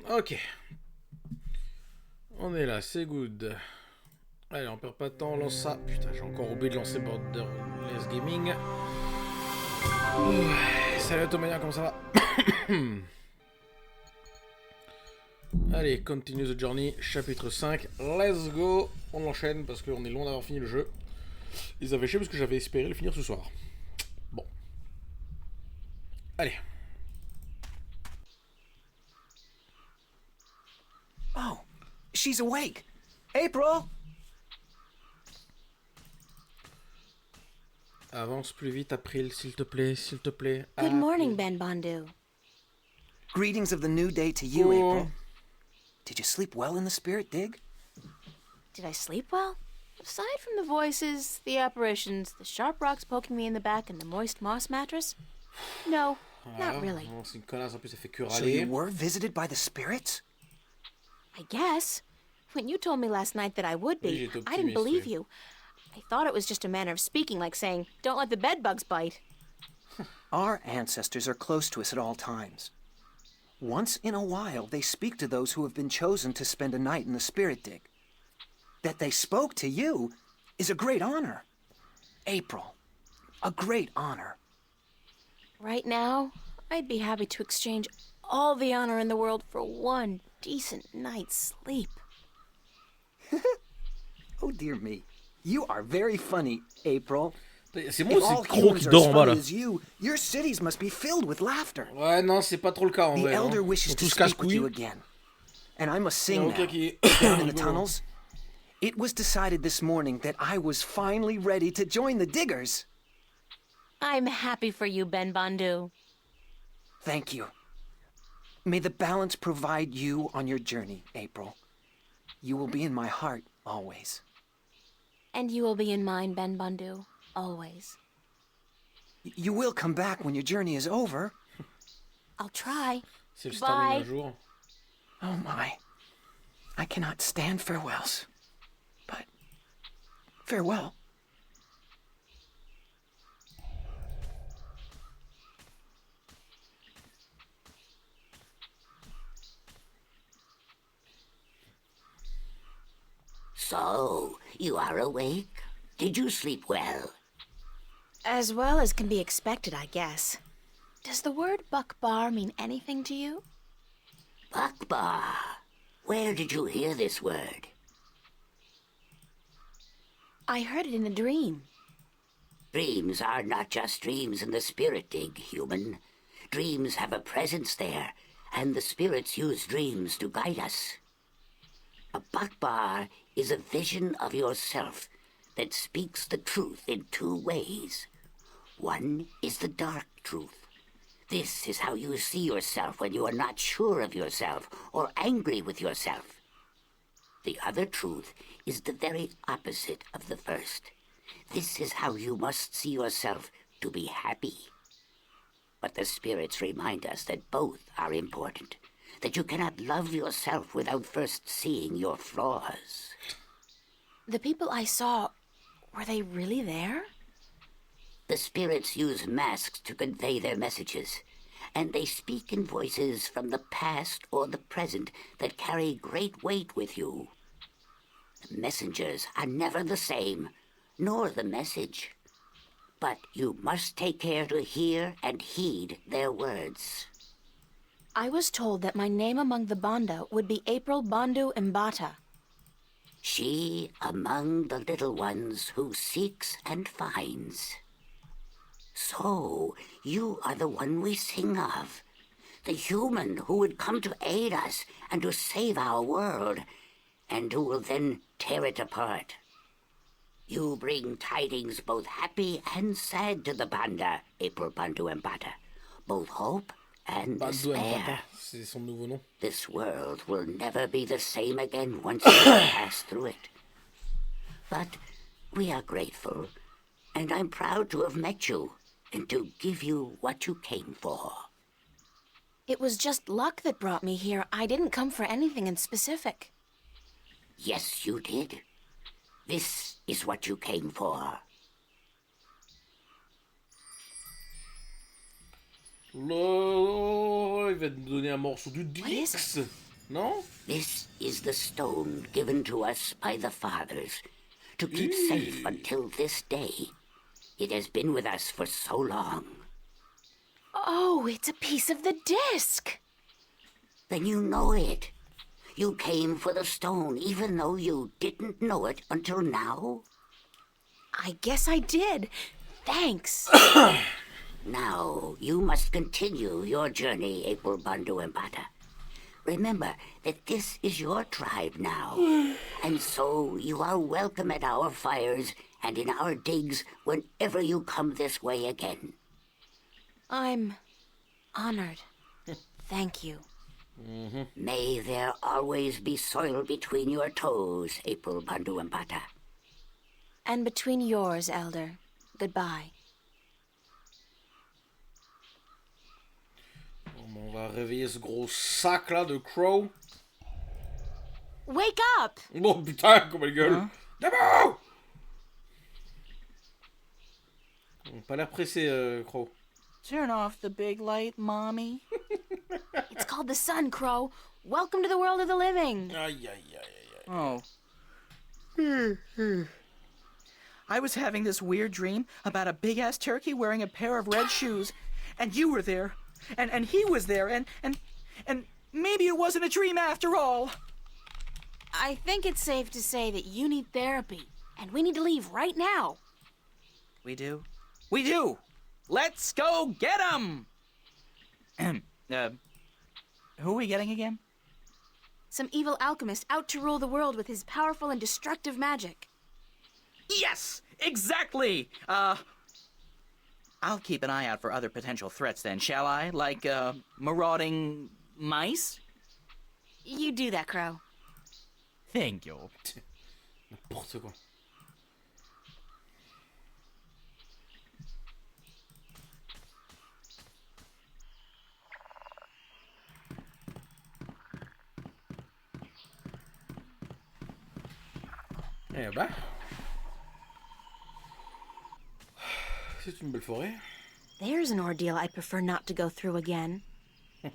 Ok. On est là, c'est good. Allez, on perd pas de temps, on lance ça. Putain, j'ai encore oublié de lancer Borderless Gaming. Salut Automania, comment ça va? Allez, continue the journey, chapitre 5. Let's go. On enchaîne parce qu'on est loin d'avoir fini le jeu. Ils avaient chier parce que j'avais espéré le finir ce soir. Bon. Allez. Oh, she's awake. April! Avance plus vite, April, s'il te plaît, s'il te plaît. Good morning, Ben Bondu. Greetings of the new day to you, April. Did you sleep well in the spirit dig? Did I sleep well? Aside from the voices, the apparitions, the sharp rocks poking me in the back, and the moist moss mattress? No, not really. C'est une connasse, en plus, elle fait que So râler. you were visited by the spirits? I guess. When you told me last night that I would be, Oui, I didn't believe oui. you. I thought it was just a manner of speaking, like saying, don't let the bedbugs bite. Our ancestors are close to us at all times. Once in a while, they speak to those who have been chosen to spend a night in the spirit dig. That they spoke to you is a great honor. April, a great honor. Right now, I'd be happy to exchange all the honor in the world for one decent night's sleep. Oh, dear me. You are very funny, April. C'est moi If ou all c'est Crow humans qui are dort as en bas là? funny as you, your cities must be filled with laughter. Ouais, non, c'est pas trop le cas en The vrai. elder Hein. wishes Ils to tous speak with you casse-couilles. again. And I must Il y a sing aucun now. qui... Down in the rigolo. tunnels, it was decided this morning that I was finally ready to join the diggers. I'm happy for you, Ben Bandu. Thank you. May the balance provide you on your journey, April. You will be in my heart always. And you will be in mine, Ben Bandu, always. You will come back when your journey is over. I'll try. C'est le se termine Bye. un jour. Oh my. I cannot stand farewells. But farewell. So, you are awake? Did you sleep well? As well as can be expected, I guess. Does the word Buckbar mean anything to you? Bakbar. Where did you hear this word? I heard it in a dream. Dreams are not just dreams in the spirit dig, human. Dreams have a presence there, and the spirits use dreams to guide us. A Bakbar is a vision of yourself that speaks the truth in two ways. One is the dark truth. This is how you see yourself when you are not sure of yourself or angry with yourself. The other truth is the very opposite of the first. This is how you must see yourself to be happy. But the spirits remind us that both are important, that you cannot love yourself without first seeing your flaws. The people I saw, were they really there? The spirits use masks to convey their messages, and they speak in voices from the past or the present that carry great weight with you. The messengers are never the same, nor the message. But you must take care to hear and heed their words. I was told that my name among the Banda would be April Bandu Mbata. She among the little ones who seeks and finds. So, you are the one we sing of. The human who would come to aid us and to save our world, and who will then tear it apart. You bring tidings both happy and sad to the Banda, April Bandu Mbata. Both hope and Bandu despair. Mbata, c'est son nouveau nom. This world will never be the same again once you pass through it. But we are grateful, and I'm proud to have met you, and to give you what you came for. It was just luck that brought me here. I didn't come for anything in specific. Yes, you did. This is what you came for. Il va te donner un morceau du What is Dix. Non? This is the stone given to us by the fathers to keep safe until this day. It has been with us for so long. Oh, it's a piece of the disc. Then you know it. You came for the stone even though you didn't know it until now? I guess I did. Thanks. Now, you must continue your journey, April Bandu Mbata. Remember that this is your tribe now, and so you are welcome at our fires and in our digs whenever you come this way again. I'm honored. Thank you. May there always be soil between your toes, April Bandu Mbata. And between yours, Elder. Goodbye. On va réveiller ce gros sac là de Crow. Wake up! Oh putain, comme elle gueule. Debout! Pas l'air pressé, Crow. Turn off the big light, Mommy. It's called the sun, Crow. Welcome to the world of the living. Aïe, aïe, aïe, aïe. Oh. I was having this weird dream about a big-ass turkey wearing a pair of red shoes, and you were there, and he was there, and maybe it wasn't a dream after all. I think it's safe to say that you need therapy, and we need to leave right now. We do? We do! Let's go get him! Who are we getting again? Some evil alchemist out to rule the world with his powerful and destructive magic. Yes! Exactly! I'll keep an eye out for other potential threats then, shall I? Like, marauding mice? You do that, Crow. Thank you. N'importe quoi. Eh bah. C'est une belle forêt. There's an ordeal I'd prefer not to go through again. Did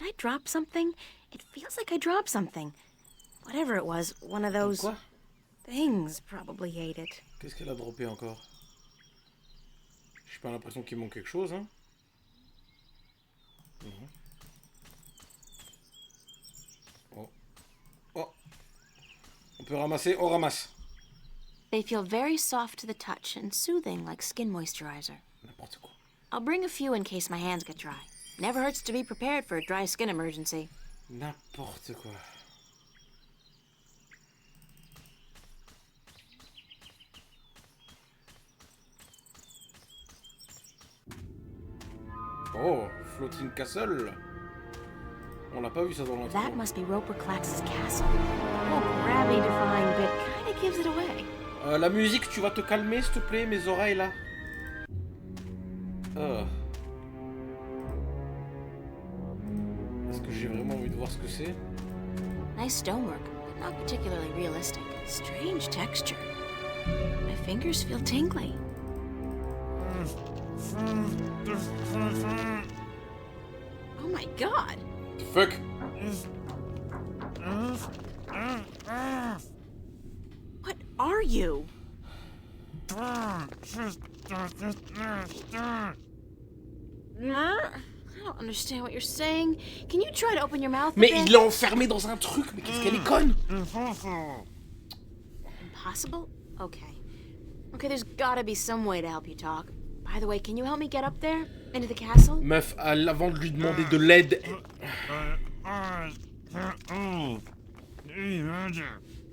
I drop something? It feels like I dropped something. Whatever it was, one of those Quoi? things probably ate it. Qu'est-ce qu'elle a droppé encore? J'ai pas l'impression qu'il manque quelque chose, hein. Mhm. Oh. Oh. On peut ramasser, on ramasse. They feel very soft to the touch and soothing like skin moisturizer. N'importe quoi. I'll bring a few in case my hands get dry. Never hurts to be prepared for a dry skin emergency. N'importe quoi. Oh, floating castle. On l'a pas vu ça dans l'intro. That must be Roper Clax's castle. Oh, gravity-defying bit kinda gives it away. La musique, tu vas te calmer s'il te plaît, mes oreilles là. Est-ce que j'ai vraiment envie de voir ce que c'est? Nice stonework, but not particularly realistic. Strange texture. My fingers feel tingly. Oh my god! The fuck? What are you? I don't understand what you're saying. Can you try to open your mouth a Mais bit? il l'a enfermé dans un truc, mais qu'est-ce qu'elle est conne! Impossible? Okay. Okay, there's gotta be some way to help you talk. By the way, can you help me get up there? Into the castle? Meuf, avant de lui demander de l'aide...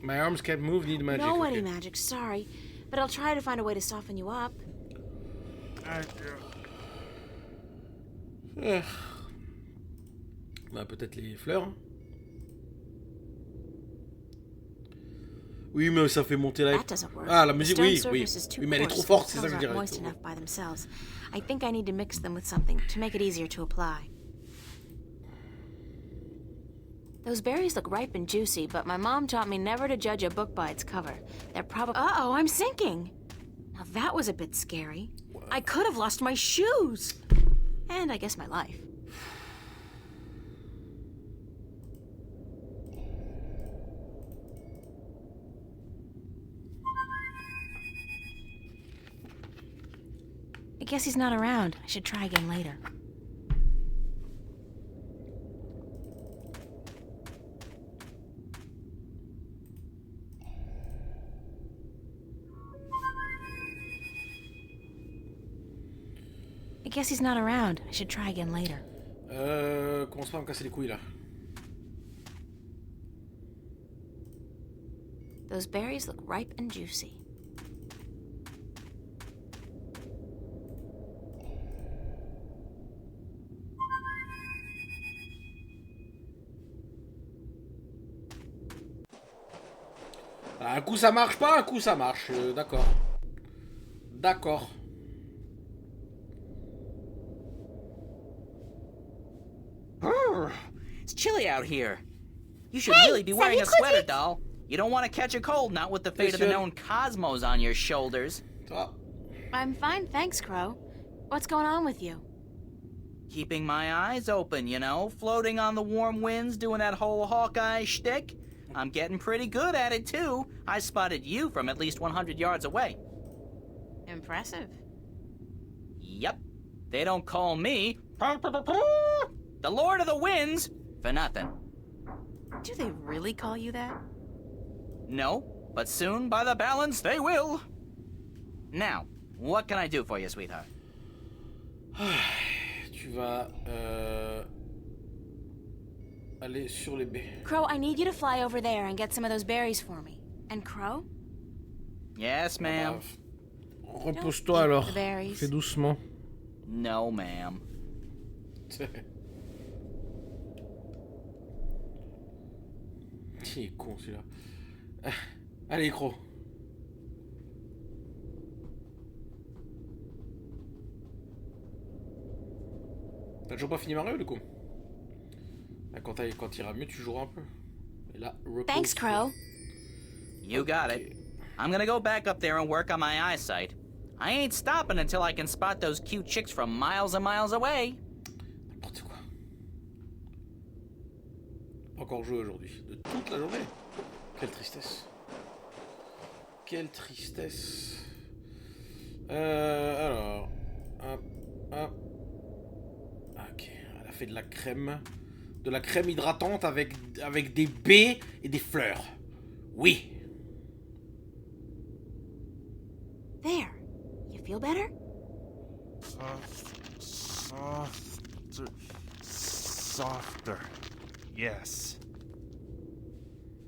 My arms can't move, need magic. No okay. any magic, sorry. But I'll try to find a way to soften you up. Bah, peut-être les fleurs. Hein. Oui, mais ça fait monter la... That doesn't work. Ah, la The musique, stone oui, oui. surface is too Oui, mais elle est coarse. trop forte, The c'est ça que je cells dirais. aren't moist enough by themselves. I think I need to mix them with something to make it easier to apply. Those berries look ripe and juicy, but my mom taught me never to judge a book by its cover. They're probably... Uh-oh, I'm sinking! Now that was a bit scary. I could have lost my shoes! And I guess my life. I guess he's not around. I should try again later. I guess he's not around. I should try again later. Commence pas à me casser les couilles là. Those berries look ripe and juicy. Un coup ça marche pas, un coup ça marche. D'accord. D'accord. It's chilly out here. You should really be wearing a sweater, doll. You don't want to catch a cold, not with the fate of the known cosmos on your shoulders. Ah. I'm fine, thanks, Crow. What's going on with you? Keeping my eyes open, you know, floating on the warm winds, doing that whole Hawkeye shtick. I'm getting pretty good at it, too. I spotted you from at least 100 yards away. Impressive. Yep. They don't call me the Lord of the Winds for nothing. Do they really call you that? No, but soon, by the balance, they will. Now, What can I do for you, sweetheart? Tu vas aller sur les baies. Crow, I need you to fly over there and get some of those berries for me. And Crow? Yes, ma'am. Repose-toi alors. the berries. Fais doucement. No, ma'am. Il est con celui-là. Allez, Croc. T'as toujours pas fini Mario du coup? Quand il ira mieux, tu joueras un peu. Et là, Thanks, Crow. You got it. I'm gonna go back up there and work on my eyesight. I ain't stopping until I can spot those cute chicks from miles and miles away. N'importe quoi. Pas encore joué aujourd'hui. De toute la journée. Quelle tristesse. Quelle tristesse. Alors. Hop, hop. Ok, elle a fait de la crème. De la crème hydratante avec des baies et des fleurs. Oui. There. You feel better? Softer. Yes.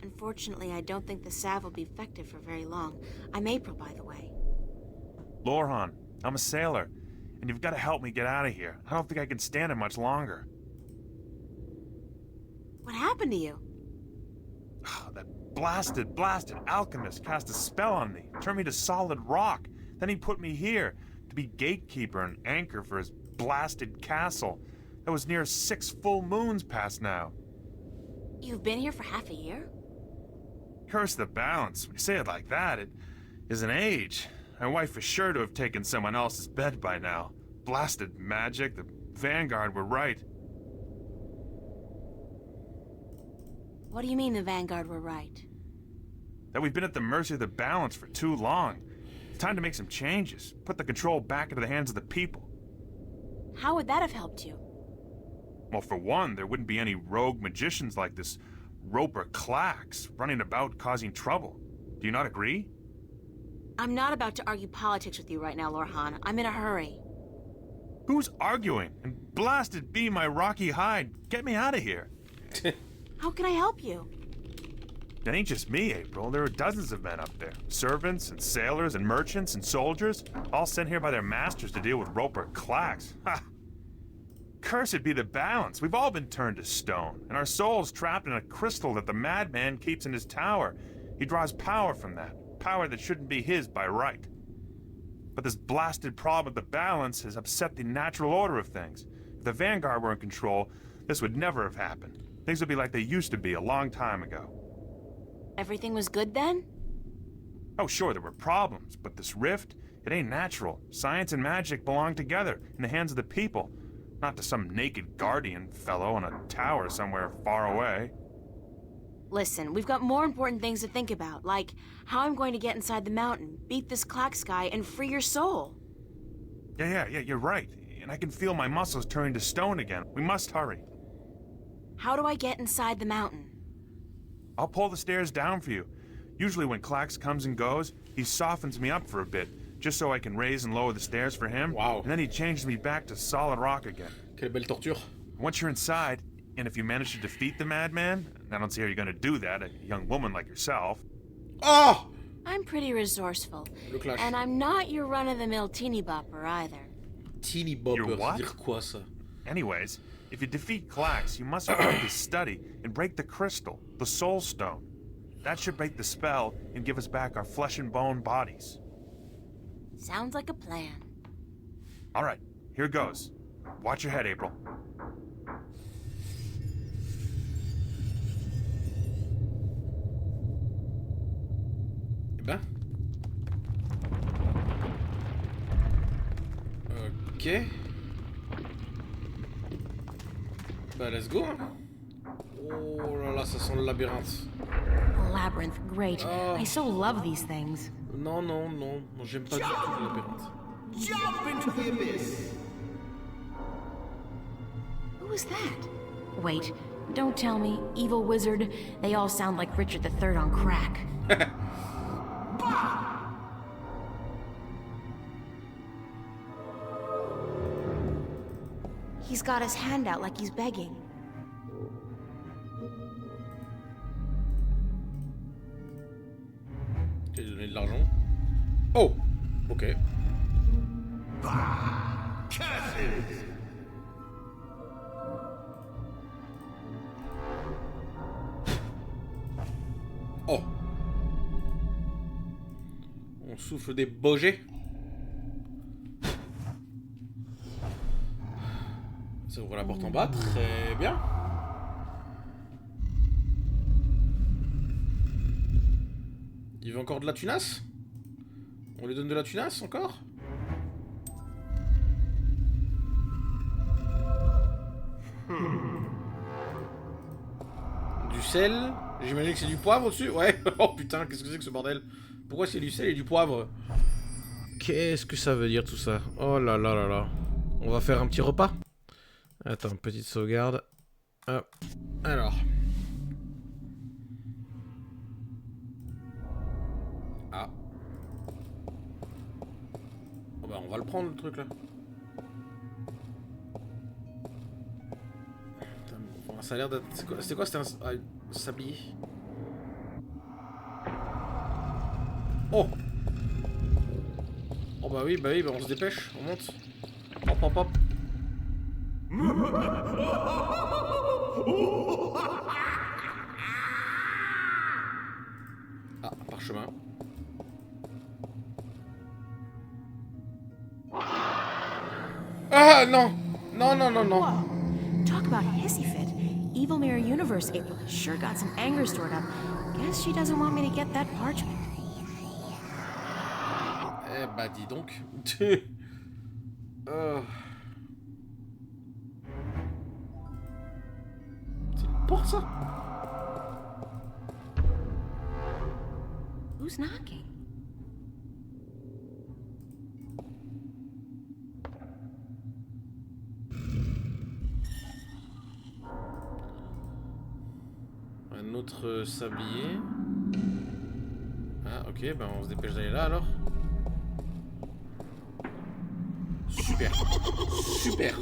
Unfortunately, I don't think the salve will be effective for very long. I'm April, by the way. Lorhan, I'm a sailor, and you've got to help me get out of here. I don't think I can stand it much longer. What happened to you? That blasted alchemist cast a spell on me, turned me to solid rock. Then he put me here to be gatekeeper and anchor for his blasted castle. That was near 6 full moons past now. You've been here for half a year? Curse the balance. When you say it like that, it is an age. My wife is sure to have taken someone else's bed by now. Blasted magic. The Vanguard were right. What do you mean the Vanguard were right? That we've been at the mercy of the balance for too long. It's time to make some changes. Put the control back into the hands of the people. How would that have helped you? Well, for one, there wouldn't be any rogue magicians like this Roper Clax running about causing trouble. Do you not agree? I'm not about to argue politics with you right now, Lorhan. I'm in a hurry. Who's arguing? And blasted be my rocky hide. Get me out of here. How can I help you? It ain't just me, April. There are dozens of men up there. Servants and sailors and merchants and soldiers, all sent here by their masters to deal with Roper Clax. Ha! Cursed be the balance. We've all been turned to stone, and our souls trapped in a crystal that the madman keeps in his tower. He draws power from that, power that shouldn't be his by right. But this blasted problem with the balance has upset the natural order of things. If the Vanguard were in control, this would never have happened. Things would be like they used to be a long time ago. Everything was good then? Oh, sure, there were problems, but this rift, it ain't natural. Science and magic belong together, in the hands of the people, not to some naked guardian fellow on a tower somewhere far away. Listen, we've got more important things to think about, like how I'm going to get inside the mountain, beat this Clax guy, and free your soul. Yeah, you're right. And I can feel my muscles turning to stone again. We must hurry. How do I get inside the mountain? I'll pull the stairs down for you. Usually when Clax comes and goes, he softens me up for a bit, just so I can raise and lower the stairs for him. Wow. And then he changes me back to solid rock again. Quelle belle torture. Once you're inside, and if you manage to defeat the madman, and I don't see how you're gonna do that, a young woman like yourself. Oh! I'm pretty resourceful. Le clash. And I'm not your run-of-the-mill teeny bopper either. Teeny bopper, You're what? dire quoi ça? Anyways, if you defeat Clax, you must learn to study and break the crystal, the soul stone. That should break the spell and give us back our flesh and bone bodies. Sounds like a plan. All right, here goes. Watch your head, April. Eh ben. Ok. Bah, let's go. Hein. Oh là là, ça sent le labyrinthe. A labyrinth, great. Oh. I so love these things. Non, j'aime pas du tout le labyrinthe. Jump into the abyss! Who was that? Wait, don't tell me. Evil wizard. They all sound like Richard III on crack. got his hand out like he's begging. Tu as donné de l'argent. Oh! Ok. Oh! On souffle des bogets. Ça ouvre la porte en bas, très bien. Il veut encore de la tunasse? On lui donne de la tunasse encore? Du sel? J'imagine que c'est du poivre au-dessus? Ouais. Oh putain, qu'est-ce que c'est que ce bordel? Pourquoi c'est du sel et du poivre? Qu'est-ce que ça veut dire tout ça? Oh là là là là. On va faire un petit repas? Attends, petite sauvegarde. Hop. Alors. Ah. Oh bah on va le prendre le truc là. Putain, ça a l'air d'être... C'était quoi? C'était un sablier. Oh! Oh bah oui, bah on se dépêche, on monte. Hop hop hop. Ah, parchemin. Ah non! Non, non, non, non. Whoa. Talk about a hissy fit. Evil Mirror Universe April sure got some anger stored up. Guess she doesn't want me to get that parchment. Eh bah dis donc. C'est une porte ça? Who's knocking? Un autre sablier. Ah ok, ben on se dépêche d'aller là alors. Super. Super.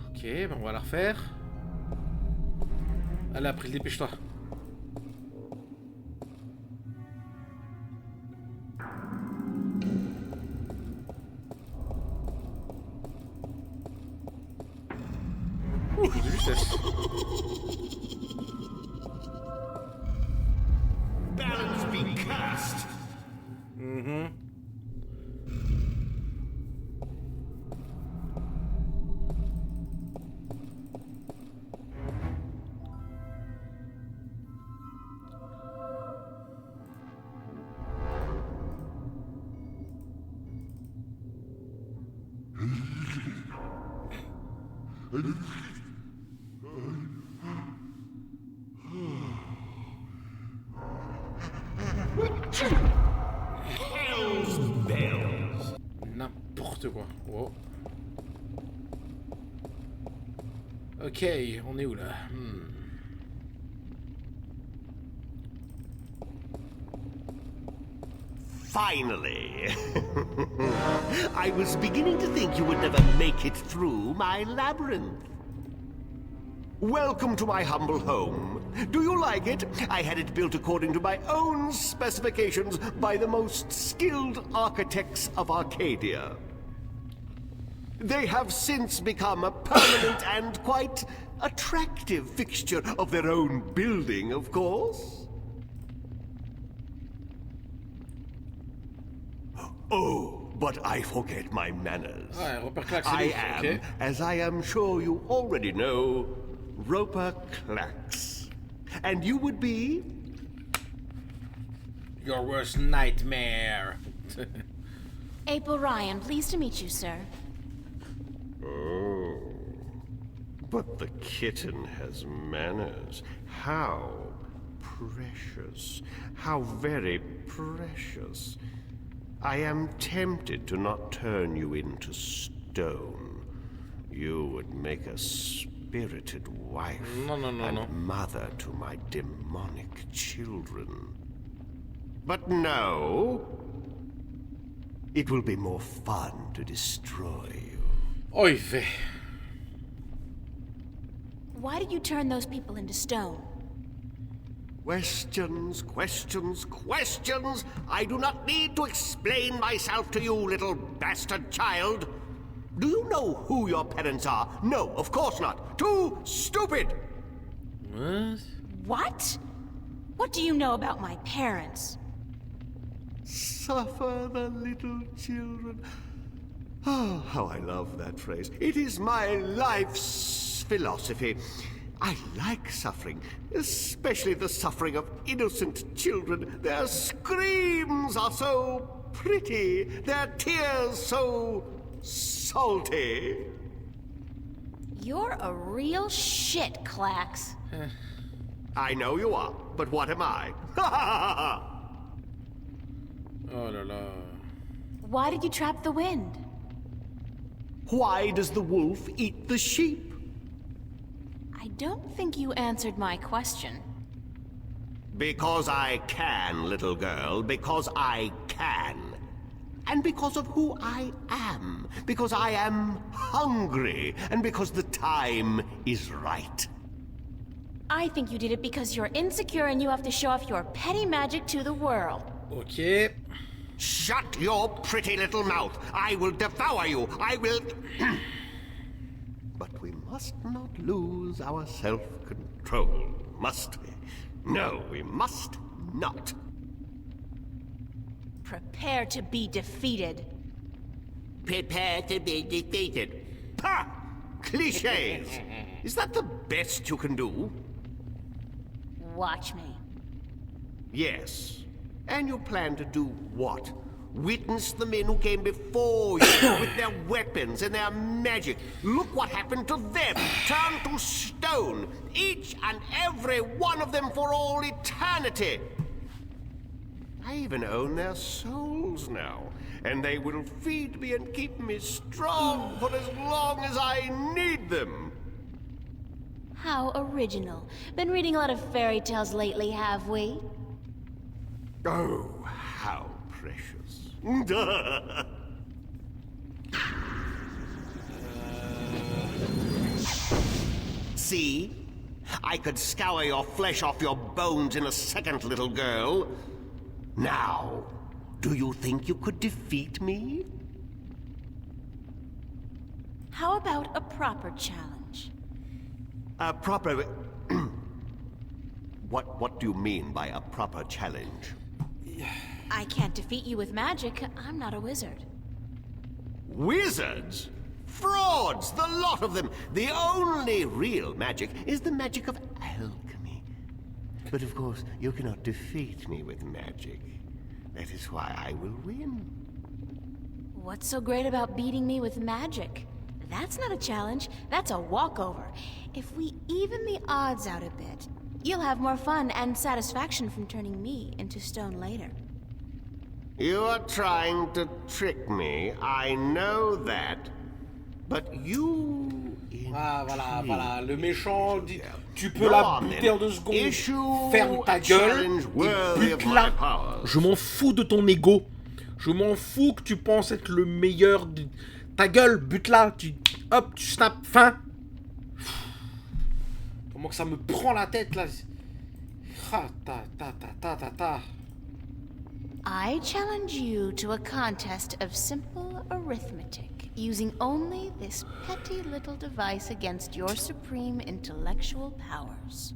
Ok, ben on va la refaire. Allez, après, dépêche-toi. Ouh, de justesse. Balance be cast. Hell's bells. N'importe quoi. Wow. Ok, on est où là? Finally. I was beginning to think you would never make it through my labyrinth. Welcome to my humble home. Do you like it? I had it built according to my own specifications by the most skilled architects of Arcadia. They have since become a permanent and quite attractive fixture of their own building, of course. Oh, but I forget my manners. Ouais, Roper Clack, I c'est am, lui, ok. as I am sure you already know, Roper Clax. And you would be? Your worst nightmare. April Ryan, pleased to meet you, sir. Oh, but the kitten has manners. How precious. How very precious. I am tempted to not turn you into stone. You would make a spirited wife and mother to my demonic children. But no, it will be more fun to destroy you. Oh, il fait. Why did you turn those people into stone? Questions, questions, questions! I do not need to explain myself to you, little bastard child. Do you know who your parents are? No, of course not. Too stupid! What? What? What do you know about my parents? Suffer the little children. Oh, how I love that phrase. It is my life's philosophy. I like suffering, especially the suffering of innocent children. Their screams are so pretty, their tears so salty. You're a real shit, Clax. I know you are, but what am I? Oh là là. Why did you trap the wind? Why does the wolf eat the sheep? I don't think you answered my question. Because I can, little girl, because I can. And because of who I am. Because I am hungry, and because the time is right. I think you did it because you're insecure and you have to show off your petty magic to the world. Ok. Shut your pretty little mouth. I will devour you. I will... But we must not lose our self-control, must we? No, we must not. Prepare to be defeated. Prepare to be defeated. Pah! Clichés! Is that the best you can do? Watch me. Yes. And you plan to do what? Witness the men who came before you with their weapons and their magic. Look what happened to them. Turned to stone. Each and every one of them for all eternity. I even own their souls now. And they will feed me and keep me strong for as long as I need them. How original. Been reading a lot of fairy tales lately, have we? Oh, how precious. See? I could scour your flesh off your bones in a second, little girl. Now, do you think you could defeat me? How about a proper challenge? A proper... What do you mean by a proper challenge? I can't defeat you with magic. I'm not a wizard. Wizards? Frauds, the lot of them. The only real magic is the magic of alchemy. But of course, you cannot defeat me with magic. That is why I will win. What's so great about beating me with magic? That's not a challenge. That's a walkover. If we even the odds out a bit, you'll have more fun and satisfaction from turning me into stone later. You are trying to trick me. I know that. But you... Ah, voilà, voilà. Le méchant dit tu peux Go la on, buter en then. 2 secondes. Issue Ferme ta a gueule challenge worthy et of bute-la. my powers. Je m'en fous de ton ego. Je m'en fous que tu penses être le meilleur. Ta gueule, bute-la. Hop, tu snaps. Fin. Comment que ça me prend la tête là. Ah, ta. I challenge you to a contest of simple arithmetic, using only this petty little device against your supreme intellectual powers.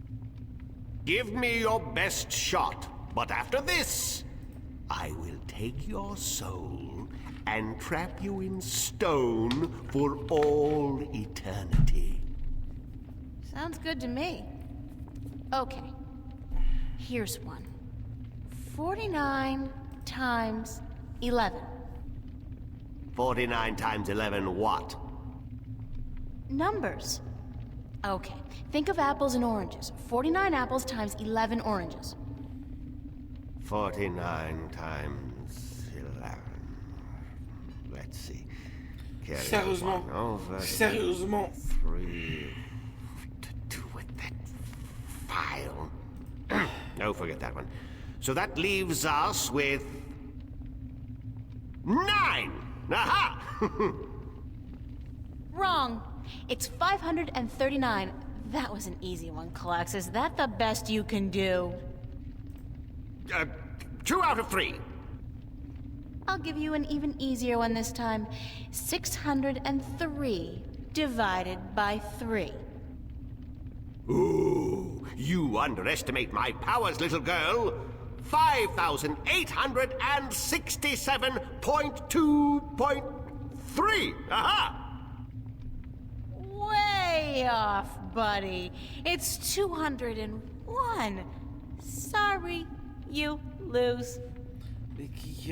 Give me your best shot. But after this, I will take your soul and trap you in stone for all eternity. Sounds good to me. Okay, here's one. 49 times 11. 49 times 11 what? Numbers. Okay, think of apples and oranges. 49 apples times 11 oranges. 49 times 11. Let's see. Carry Sérieusement. on over. Sérieusement. 3. What to do with that file? Oh, forget that one. So that leaves us with 9. Aha! Wrong. It's 539. That was an easy one, Klax. Is that the best you can do? 2 out of 3. I'll give you an even easier one this time. 603 divided by 3. Ooh, you underestimate my powers, little girl. 5,867.2.3. Aha! Way off, buddy. It's 201. Sorry, you lose.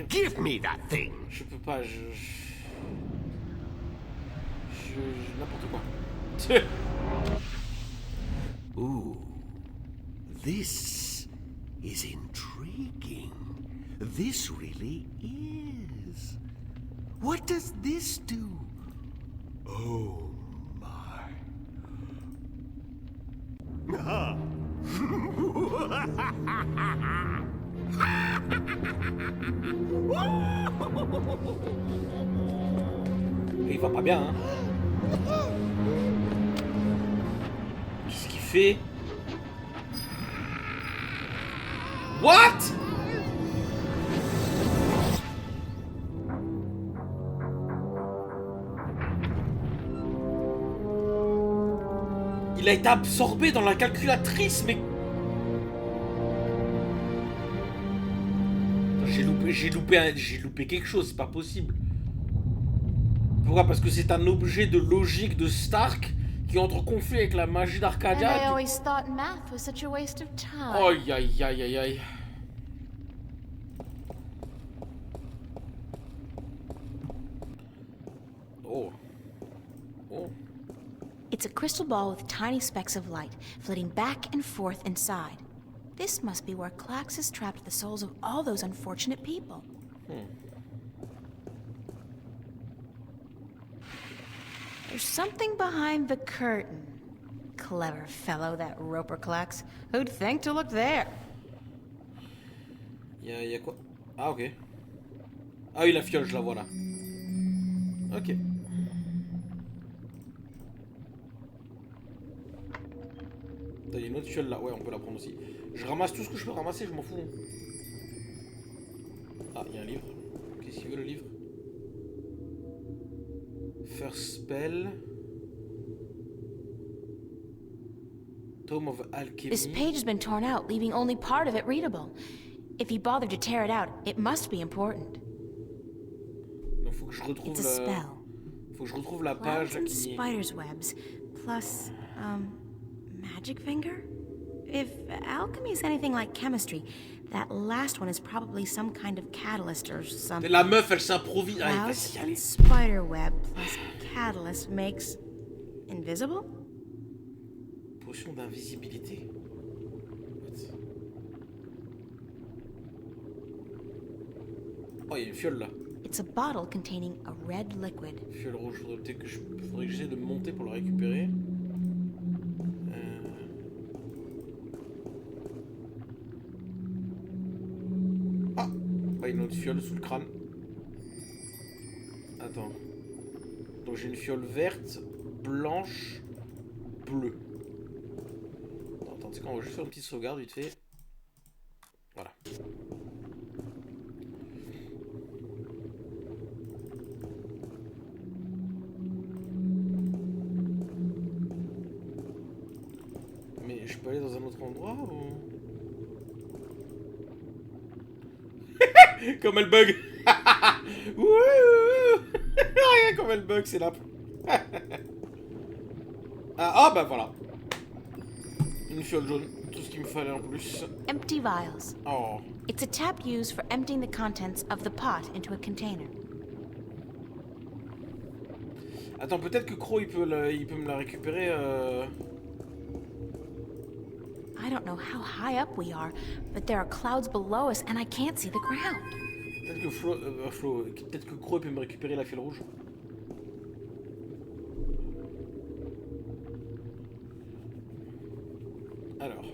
Give me that thing. Je peux pas, n'importe quoi. Ooh, this is intriguing. This really is. What does this do? Oh my. Il va pas bien, hein. Qu'est-ce qu'il fait? What? Il a été absorbé dans la calculatrice, mais... J'ai loupé quelque chose, c'est pas possible. Pourquoi? Parce que c'est un objet de logique de Stark qui entre en conflit avec la magie d'Arcadia. And I always thought math was such a waste of time. Aïe aïe aïe aïe aïe. Oh. Oh. It's a crystal ball with tiny specks of light, flitting back and forth inside. This must be where Klax has trapped the souls of all those unfortunate people. There's something behind the curtain. Clever fellow, that Roper Klax. Who'd think to look there? Y a quoi? Ah, ok. Ah oui, la fiole, je la vois là. Ok. T'as une autre fiole là. Ouais, on peut la prendre aussi. Je ramasse tout ce que je peux ramasser, je m'en fous. Ah, il y a un livre. Qu'est-ce qu'il veut le livre? First spell. Tome of Alchemy. This page has been torn out, leaving only part of it readable. If he bothered to tear it out, it must be important. Donc faut que je retrouve It's a spell. Faut que je retrouve la page Clouds and qui... spider's webs, plus, magic finger? If alchemy is anything like chemistry, that last one is probably some kind of catalyst or something. La meuf, elle s'improvise. Ah, Clouds and spider web plus catalyst makes invisible? Potion d'invisibilité. Oh, il y a une fiole là. It's a bottle containing a red liquid. Fiole rouge, faudrait peut-être que j'essaie de monter pour la récupérer. Ah, bah une autre fiole sous le crâne. Attends. Donc j'ai une fiole verte, blanche, bleue. Attends, tu sais quoi, on va juste faire une petite sauvegarde vite fait. Voilà. Mais je peux aller dans un autre endroit ou... Comme elle bug. Regarde comme elle bug, c'est là. Ah bah voilà. Une fiole jaune, tout ce qu'il me fallait en plus. Empty vials. Oh. It's a tap used for emptying the contents of the pot into a container. Attends, peut-être que Crow il peut me la récupérer. I don't know how high up we are, but there are clouds below us and I can't see the ground. Peut-être que peut-être que Crow peut me récupérer la fiole rouge. Alors.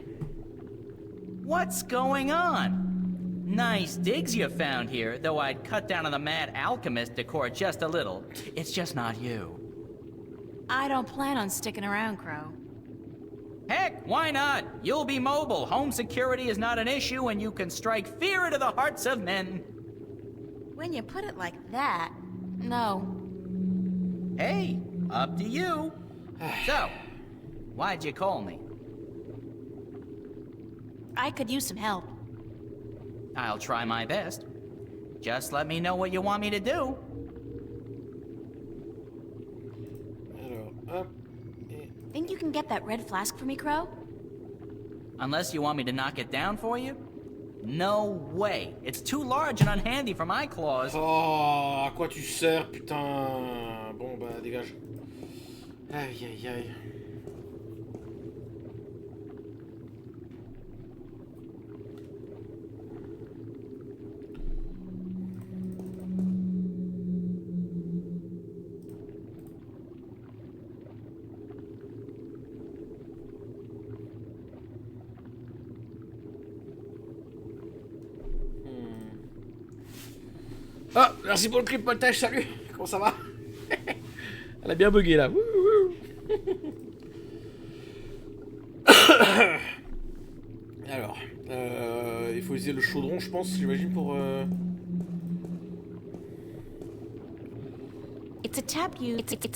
What's going on? Nice digs you found here, though I'd cut down on the mad alchemist decor just a little. It's just not you. I don't plan on sticking around, Crow. Heck, why not? You'll be mobile. Home security is not an issue, and you can strike fear into the hearts of men. When you put it like that, no. Hey, up to you. So, why'd you call me? I could use some help. I'll try my best. Just let me know what you want me to do. Alors, hop. Think you can get that red flask for me, Crow? Unless you want me to knock it down for you? No way. It's too large and unhandy for my claws. Oh, à quoi tu sers, putain? Bon, bah, dégage. Aïe, aïe, aïe. Ah, merci pour le clip montage, salut. Comment ça va? Elle a bien bugué là. Alors, il faut utiliser le chaudron, je pense, j'imagine pour. It's a tap you. It's a tap.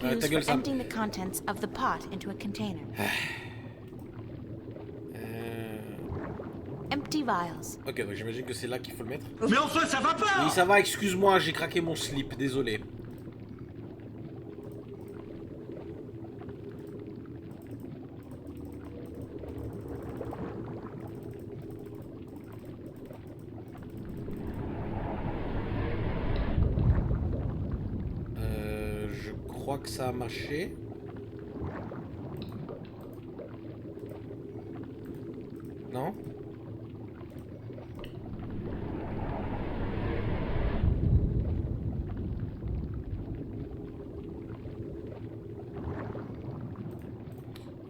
Used for emptying the contents of the pot into a container. Empty vials. Ok, donc j'imagine que c'est là qu'il faut le mettre. Mais enfin, ça va pas! Oui, ça va, excuse-moi, j'ai craqué mon slip, désolé. Je crois que ça a marché. Non?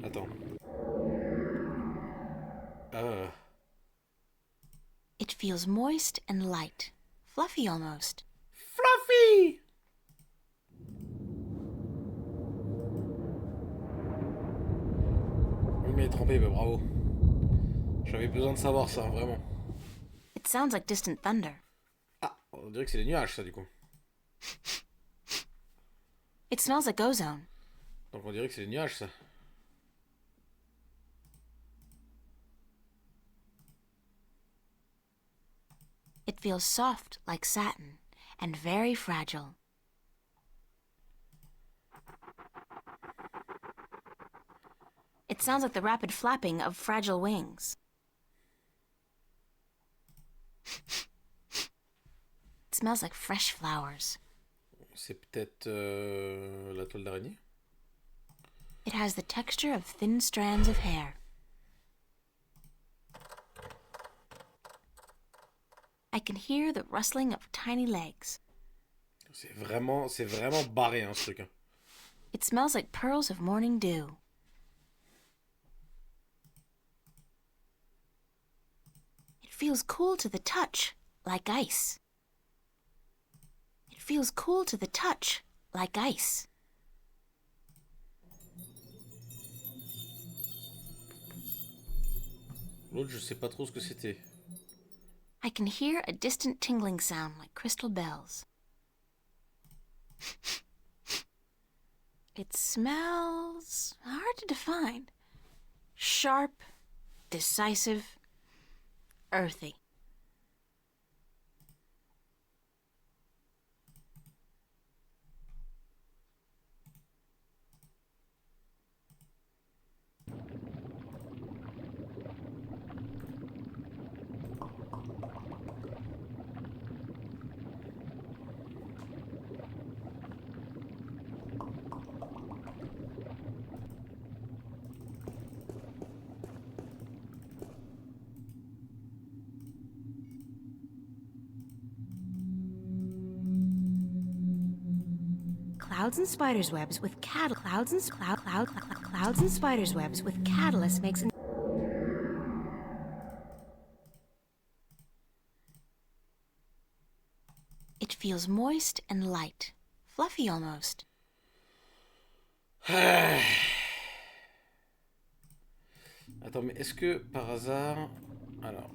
Attends. It feels moist and light. Fluffy almost. Fluffy! Oui, mais trempé, bah bravo. J'avais besoin de savoir ça, vraiment. It sounds like distant thunder. Ah, on dirait que c'est les nuages, ça, du coup. It smells like ozone. Donc on dirait que c'est les nuages, ça. It feels soft like satin and very fragile. It sounds like the rapid flapping of fragile wings. It smells like fresh flowers. C'est peut-être la toile d'araignée. It has the texture of thin strands of hair. I can hear the rustling of tiny legs. C'est vraiment barré, hein, ce truc. Hein. It smells like pearls of morning dew. It feels cool to the touch, like ice. It feels cool to the touch, like ice. L'autre, je sais pas trop ce que c'était. I can hear a distant tingling sound like crystal bells. It smells hard to define. Sharp, decisive, earthy. Clouds and spiders webs with clouds and spiders webs with catalyst makes an feels moist and light. Fluffy almost. Attends, mais est-ce que par hasard... Alors...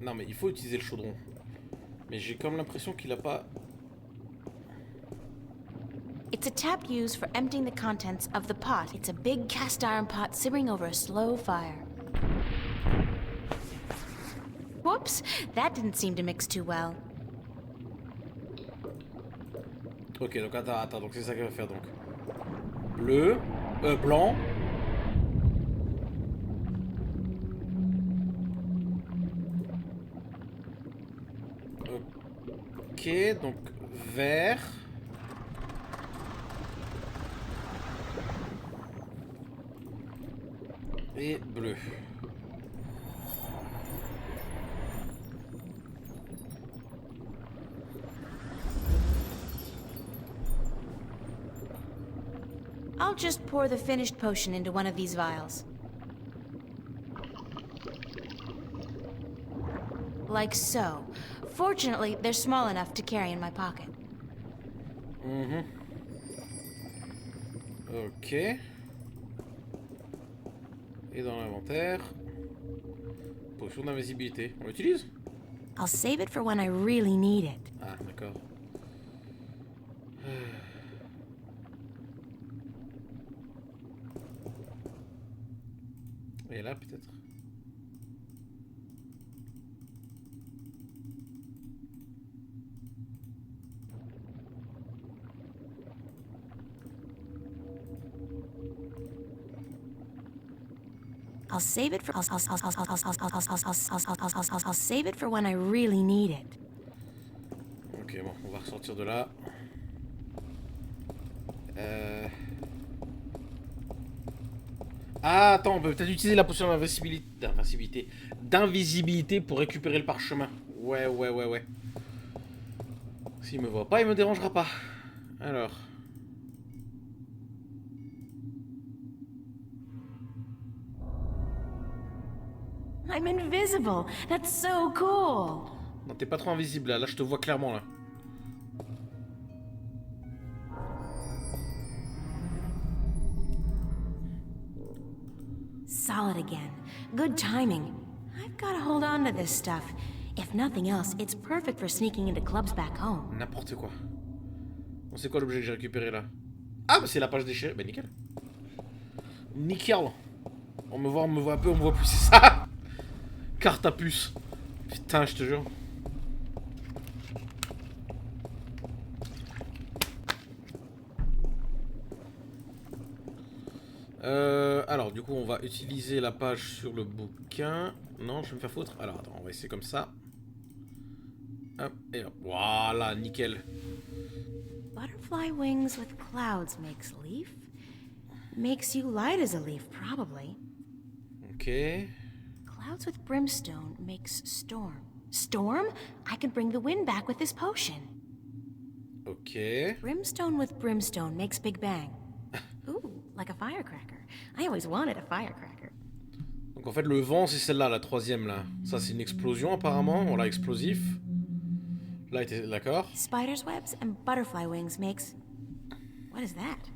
Non, mais il faut utiliser le chaudron. Mais j'ai comme l'impression qu'il a pas... It's a tap used for emptying the contents of the pot. It's a big cast iron pot simmering over a slow fire. Whoops, that didn't seem to mix too well. Ok, donc attends, donc c'est ça qu'il va faire donc. Bleu, blanc. Ok, donc vert. Et bleu. I'll just pour the finished potion into one of these vials. Like so. Fortunately, they're small enough to carry in my pocket. Ok. Et dans l'inventaire. Potion d'invisibilité. On l'utilise? I'll save it for when I really need it. Ah, d'accord. Et là, peut-être. I'll save it for I'll save it for when I really need it. Ok, bon, on va ressortir de là. Ah, attends, on peut peut-être utiliser la potion d'invisibilité pour récupérer le parchemin. Ouais. S'il me voit pas, il me dérangera pas. Alors. I'm invisible. That's so cool. Non, t'es pas trop invisible là. Là, je te vois clairement là. Solid again. Good timing. I've got to hold on to this stuff. If nothing else, it's perfect for sneaking into clubs back home. N'importe quoi. On sait quoi l'objet que j'ai récupéré là? Ah, bah c'est la page déchirée. Bah nickel. Nickel. On me voit un peu, on me voit plus, c'est ça. Carte à puce. Putain, je te jure. Alors, du coup, on va utiliser la page sur le bouquin. Non, je vais me faire foutre. Alors, attends, on va essayer comme ça. Hop, et hop. Voilà, nickel. Butterfly wings with clouds makes leaf. Makes you light as a leaf, probably. Ok. Clouds with brimstone makes storm. Storm? I could bring the wind back with this potion. Ok. Brimstone with brimstone makes Big Bang. Ooh, like a firecracker. I always wanted a firecracker. Donc en fait, le vent, c'est celle-là, la troisième là. Ça, c'est une explosion apparemment. Voilà, explosif. Là, t'es d'accord. Spider's webs and butterfly wings makes... What is that?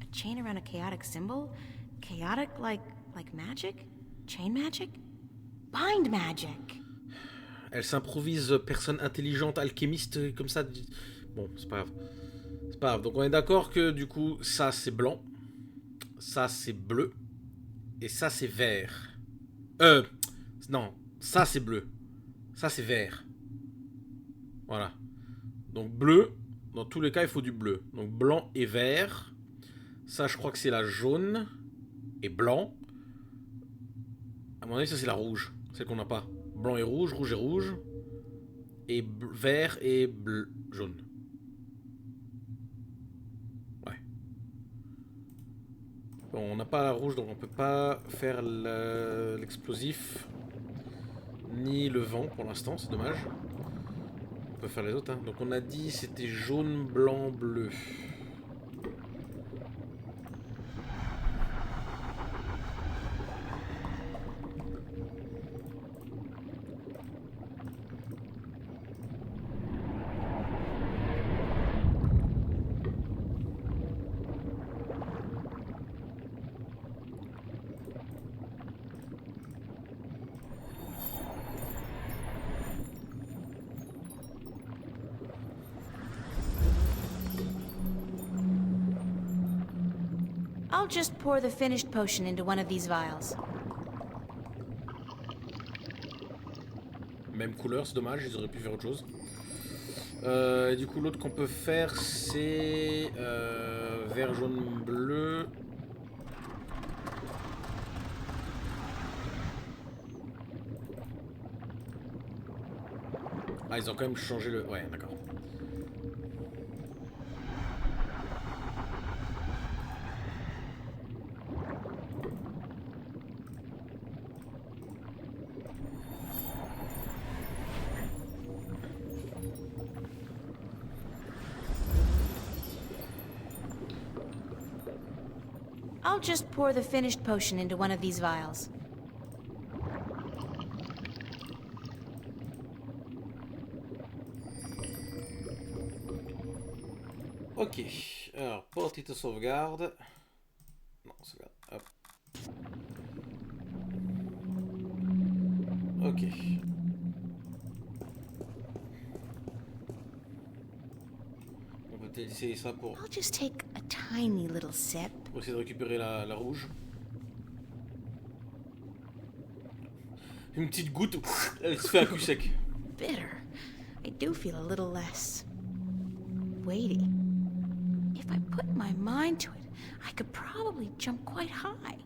A chain around a chaotic symbol? Chaotic like magic? Chain magic? Bind magic! Elle s'improvise personne intelligente, alchimiste, comme ça. Bon, c'est pas grave. C'est pas grave. Donc on est d'accord que du coup, ça c'est blanc. Ça c'est bleu. Et ça c'est vert. Non. Ça c'est bleu. Ça c'est vert. Voilà. Donc bleu. Dans tous les cas, il faut du bleu. Donc blanc et vert. Ça, je crois que c'est la jaune. Et blanc. À mon avis, ça c'est la rouge. Celle qu'on n'a pas. Blanc et rouge et rouge. Et vert et bleu, jaune. Ouais. Bon, on n'a pas la rouge, donc on peut pas faire l'explosif. Ni le vent pour l'instant, c'est dommage. On peut faire les autres, hein. Donc on a dit c'était jaune, blanc, bleu. I'll just pour the finished potion into one of these vials. Même couleur, c'est dommage, ils auraient pu faire autre chose. Et du coup, l'autre qu'on peut faire, c'est vert, jaune, bleu. Ah, ils ont quand même changé le... Ouais, d'accord. I'll just pour the finished potion into one of these vials. Ok, alors, Partie de sauvegarde. Non, sauvegarde, hop. Ok. On peut peut-être essayer ça pour I'll just take a tiny little sip. essayer de récupérer la rouge. Une petite goutte, elle se fait un cul sec. Bitter. I do feel a little less weighty. If I put my mind to it, I could probably jump quite high.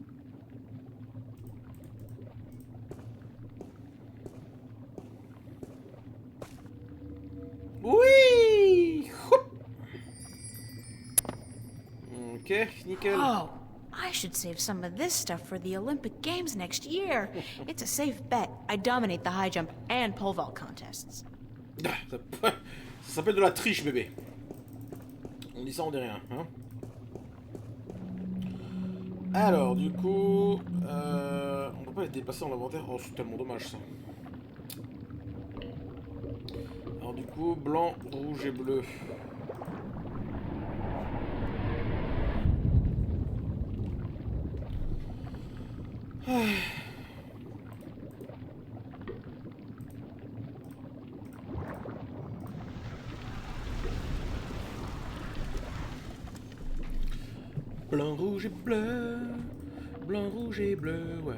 Oui! Ok, nickel. Oh, I should save some of this stuff for the Olympic Games next year. It's a safe bet. I dominate the high jump and pole vault contests. Ça s'appelle de la triche, bébé. On dit ça, on dit rien, hein. Alors, du coup... on peut pas les dépasser en inventaire. Oh, c'est tellement dommage, ça. Alors, du coup, blanc, rouge et bleu. Blanc, rouge et bleu. Blanc, rouge et bleu, ouais.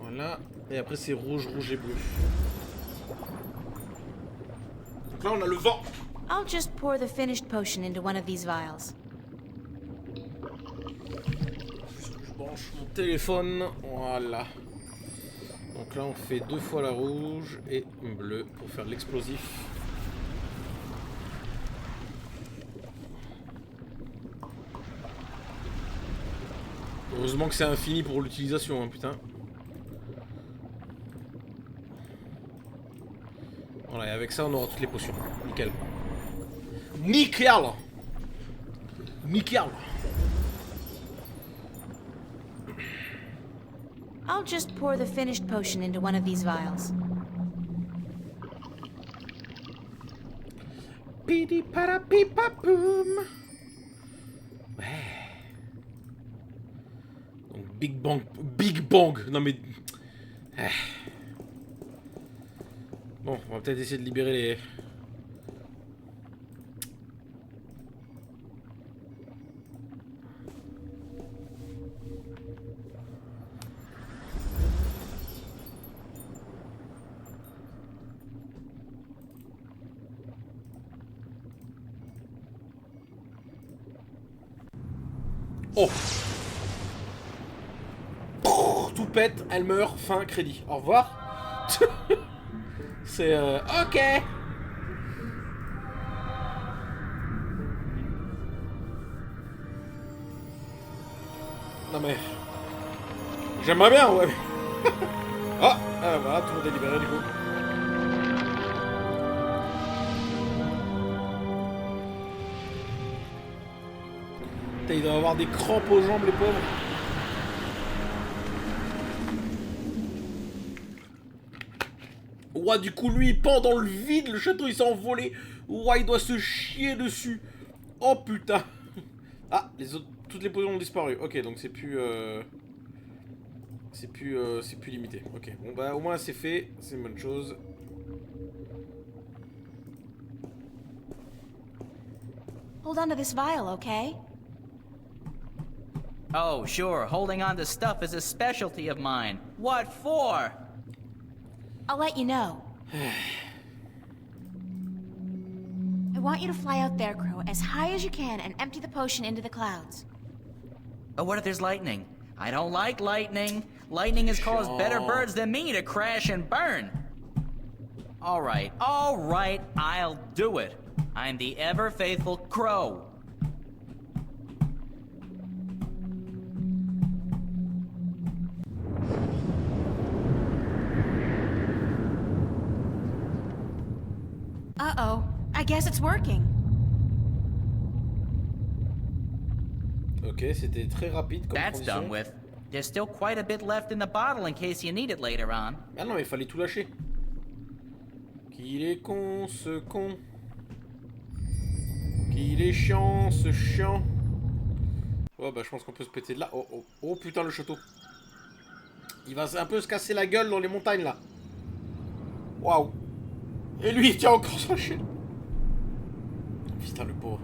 Voilà. Et après, c'est rouge, rouge et bleu. Donc là, on a le vent. I'll just pour the finished potion into one of these vials. Je branche mon téléphone. Voilà. Donc là, on fait 2 fois la rouge et bleu pour faire l'explosif. Heureusement que c'est infini pour l'utilisation, hein, putain. Voilà, et avec ça, on aura toutes les potions. Nickel. Nickel! Nickel! I'll just pour the finished potion into one of these vials. Pidi para pipa boum. Ouais. Donc Big Bang. Big Bang. Non mais. Bon, on va peut-être essayer de libérer les. Oh! Tout pète, elle meurt, fin, crédit. Au revoir. C'est ok. Non mais... J'aimerais bien, ouais. Ah, voilà, tout le monde est libéré du coup. Putain, il doit avoir des crampes aux jambes, les pauvres. Ouah, du coup, lui, il pend dans le vide, le château, il s'est envolé. Ouah, il doit se chier dessus. Oh, putain. Ah, les autres, toutes les potions ont disparu. Ok, donc c'est plus... c'est plus limité. Ok, bon, bah, au moins, c'est fait. C'est une bonne chose. Hold on to this vial, okay? Oh, sure, holding on to stuff is a specialty of mine. What for? I'll let you know. I want you to fly out there, Crow, as high as you can and empty the potion into the clouds. Oh, what if there's lightning? I don't like lightning. Lightning has caused better birds than me to crash and burn. All right, I'll do it. I'm the ever-faithful Crow. Uh-oh. I guess it's working. Ok, c'était très rapide comme That's transition. done with. There's still quite a bit left in the bottle in case you need it later on. Ah non, mais il fallait tout lâcher. Qu'il est con, ce con. Qu'il est chiant, ce chiant. Ouais, bah je pense qu'on peut se péter de là. Oh, oh, oh putain, le château. Il va un peu se casser la gueule dans les montagnes, là. Waouh. Et lui, il tient encore son chien. Putain, le pauvre.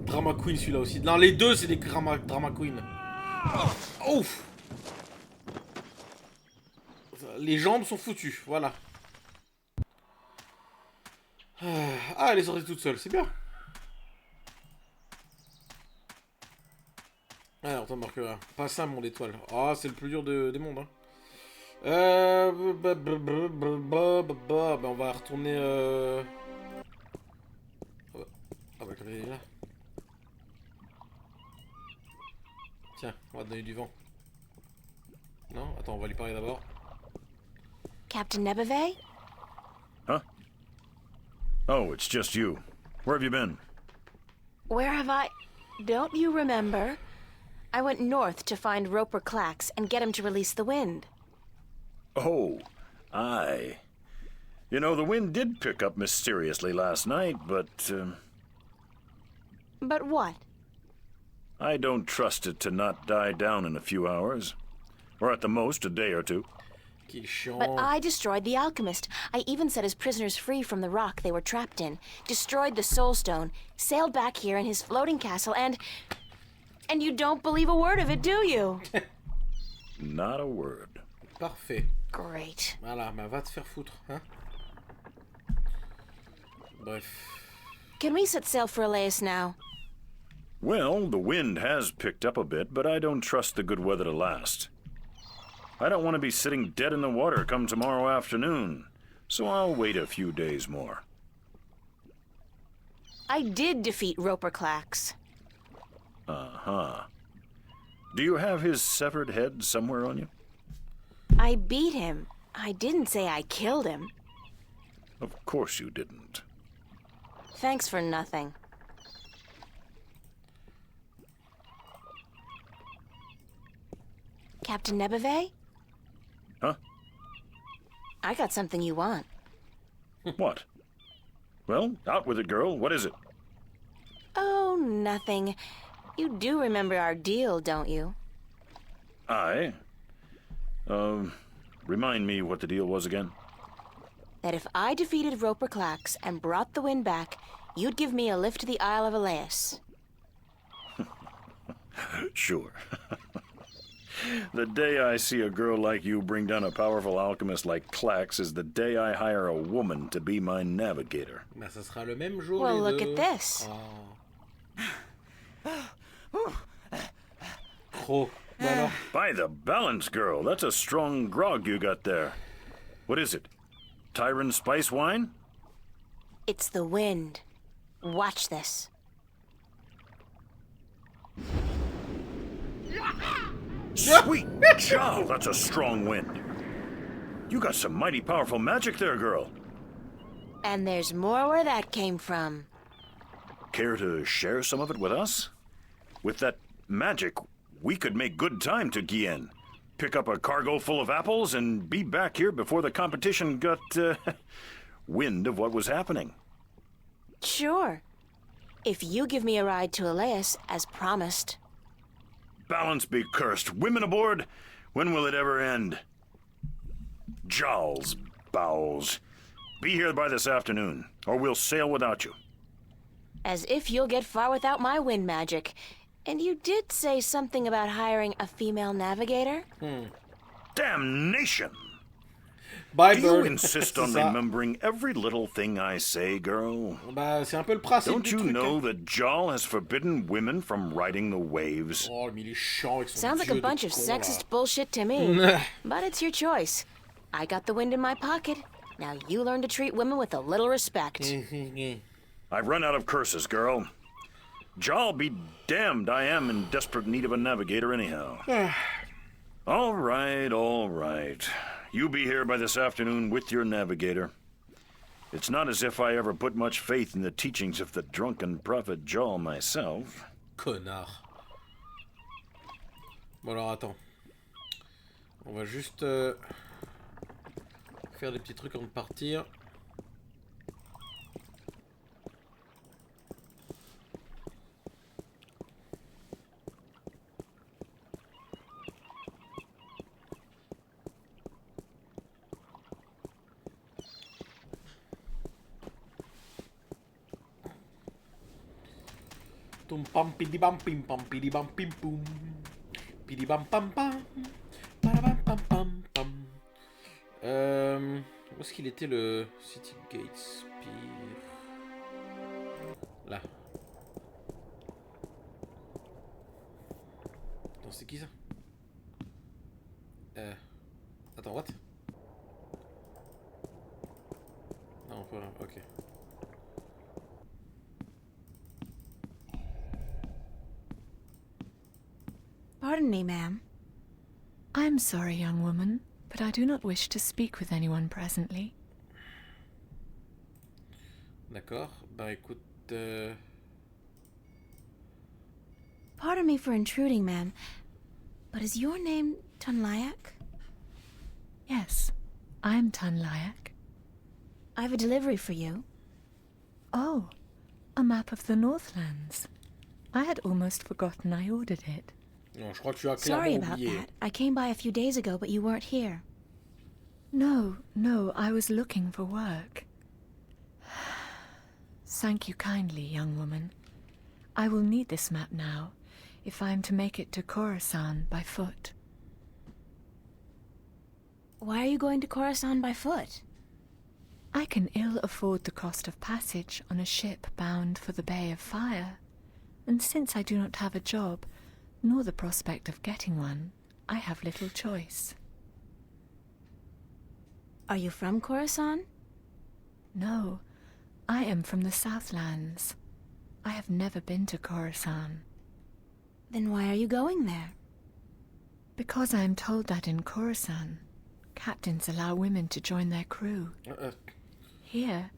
Drama Queen, celui-là aussi. Non, les deux, c'est des Drama Queen. Ouf. Les jambes sont foutues, voilà. Ah, elle est sortie toute seule, c'est bien. Alors, attends, marque là. Pas ça, mon étoile. Ah, c'est le plus dur des mondes. Hein. Ben, on va retourner. Ah, bah, il est là. Tiens, on va donner du vent. Non, attends, on va lui parler d'abord. Captain Nebeve? Huh? Oh, it's just you. Where have you been? Where have I... Don't you remember? I went north to find Roper Clax and get him to release the wind. Oh, aye. You know, the wind did pick up mysteriously last night, but... But what? I don't trust it to not die down in a few hours. Or at the most, a day or two. But I destroyed the alchemist. I even set his prisoners free from the rock they were trapped in, destroyed the soul stone, sailed back here in his floating castle, and you don't believe a word of it, do you? Not a word. Parfait. Great. Voilà, bah va te faire foutre, hein. Bref. Can we set sail for Elias now? Well, the wind has picked up a bit, but I don't trust the good weather to last. I don't want to be sitting dead in the water come tomorrow afternoon, so I'll wait a few days more. I did defeat Roper Clax. Uh-huh. Do you have his severed head somewhere on you? I beat him. I didn't say I killed him. Of course you didn't. Thanks for nothing. Captain Nebeve? Huh? I got something you want. What? Well, out with it, girl. What is it? Oh, nothing. You do remember our deal, don't you? I? Remind me what the deal was again? That if I defeated Roper Clax and brought the wind back, you'd give me a lift to the Isle of Elias. Sure. The day I see a girl like you bring down a powerful alchemist like Clax is the day I hire a woman to be my navigator. Bah, ça sera le même jour. Well, look at this. Oh. Voilà. By the balance, girl, that's a strong grog you got there. What is it? Tyron spice wine? It's the wind. Watch this. Sweet job, that's a strong wind. You got some mighty powerful magic there, girl. And there's more where that came from. Care to share some of it with us? With that magic, we could make good time to Guienne. Pick up a cargo full of apples and be back here before the competition got, wind of what was happening. Sure. If you give me a ride to Elias, as promised. Balance be cursed. Women aboard? When will it ever end? Jowls, bowels. Be here by this afternoon, or we'll sail without you. As if you'll get far without my wind magic. And you did say something about hiring a female navigator? Damnation! Bye, Do bird. you insist on C'est ça. remembering every little thing I say, girl? Bah, c'est un peu le principe Don't du you truc. know Hein. that Jarl has forbidden women from riding the waves? Oh, mais il est chiant avec son Sounds like vieux a bunch de of con, sexist là. bullshit to me. But it's your choice. I got the wind in my pocket. Now you learn to treat women with a little respect. I've run out of curses, girl. Jarl be damned, I am in desperate need of a navigator anyhow. All right. You be here by this afternoon with your navigator. It's not as if I ever put much faith in the teachings of the drunken prophet Jarl myself. Connard. Bon alors attends. On va juste faire des petits trucs avant de partir. Tum pam pidi bam pim pam pidi bam pim poum. Pidi bam pam pam. Parabam pam pam pam. Où est-ce qu'il était le City Gate Spear? Là. Attends, c'est qui ça? Attends, what? Non, pas là, ok. Pardon me, ma'am. I'm sorry, young woman, but I do not wish to speak with anyone presently. D'accord. Bah écoute... Pardon me for intruding, ma'am. But is your name Tunlayak? Yes, I'm Tunlayak. I have a delivery for you. Oh, a map of the Northlands. I had almost forgotten I ordered it. Non, je crois que tu as Sorry clairement about oublié. that. I came by a few days ago, but you weren't here. No, I was looking for work. Thank you kindly, young woman. I will need this map now, if I am to make it to Khorasan by foot. Why are you going to Khorasan by foot? I can ill afford the cost of passage on a ship bound for the Bay of Fire. And since I do not have a job, nor the prospect of getting one, I have little choice. Are you from Khorasan? No, I am from the Southlands. I have never been to Khorasan. Then why are you going there? Because I am told that in Khorasan, captains allow women to join their crew. Here,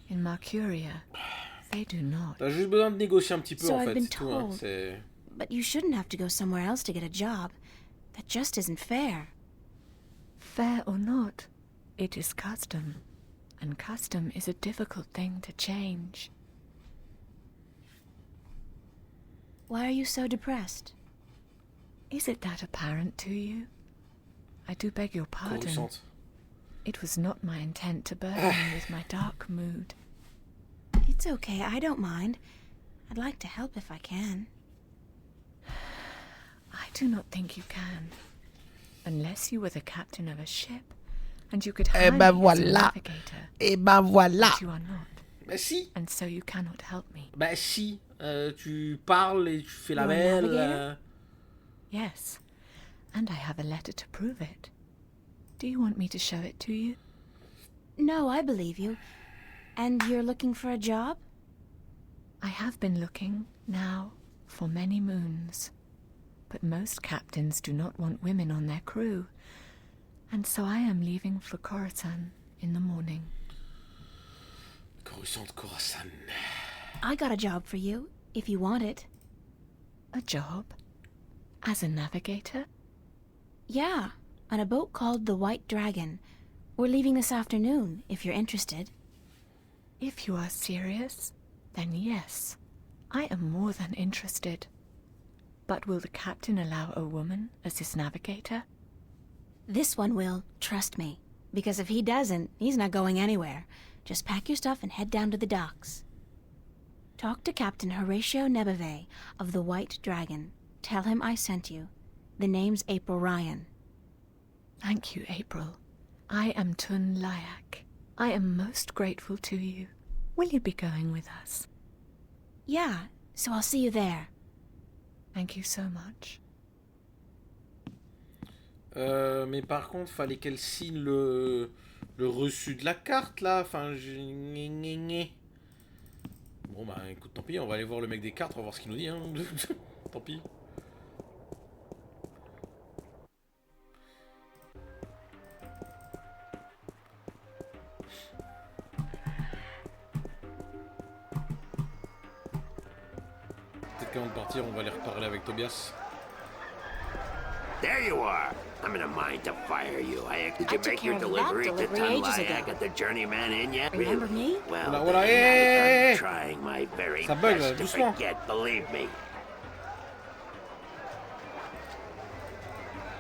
in Mercuria, they do not. T'as juste besoin de négocier un petit peu So en I've fait, been c'est tout. Hein. told. C'est... But you shouldn't have to go somewhere else to get a job. That just isn't fair. Fair or not, it is custom. And custom is a difficult thing to change. Why are you so depressed? Is it that apparent to you? I do beg your pardon. Coruscante. It was not my intent to burden you with my dark mood. It's okay, I don't mind. I'd like to help if I can. I do not think you can. Unless you were the captain of a ship, and you could hire me as a navigator. Et ben voilà. But you are not. Bah si. And so you cannot help me. Bah si. Tu parles et tu fais la You're a belle. navigator? Yes, and I have a letter to prove it. Do you want me to show it to you? No, I believe you. And you're looking for a job? I have been looking, now, for many moons. But most captains do not want women on their crew. And so I am leaving for Khorasan in the morning. Coruscant Khorasan. I got a job for you, if you want it. A job? As a navigator? Yeah, on a boat called the White Dragon. We're leaving this afternoon, if you're interested. If you are serious, then yes. I am more than interested. But will the captain allow a woman as his navigator? This one will, trust me. Because if he doesn't, he's not going anywhere. Just pack your stuff and head down to the docks. Talk to Captain Horatio Nebeve of the White Dragon. Tell him I sent you. The name's April Ryan. Thank you, April. I am Tun Layak. I am most grateful to you. Will you be going with us? Yeah, so I'll see you there. Thank you so much. Mais par contre, fallait qu'elle signe le reçu de la carte, là. Enfin, Bon, bah, écoute, tant pis, on va aller voir le mec des cartes, on va voir ce qu'il nous dit, hein. Tant pis. Peut-être qu'avant de partir, on va aller reparler avec Tobias. There you are. I'm in a mind to fire you. Did you I took make your care of that delivery to delivery ages Tunlayak ago. at the Journeyman Inn yet? Remember Really? me? Well, Voilà, then, hey, I'm trying my very Ça bug, best to doucement. forget, believe me.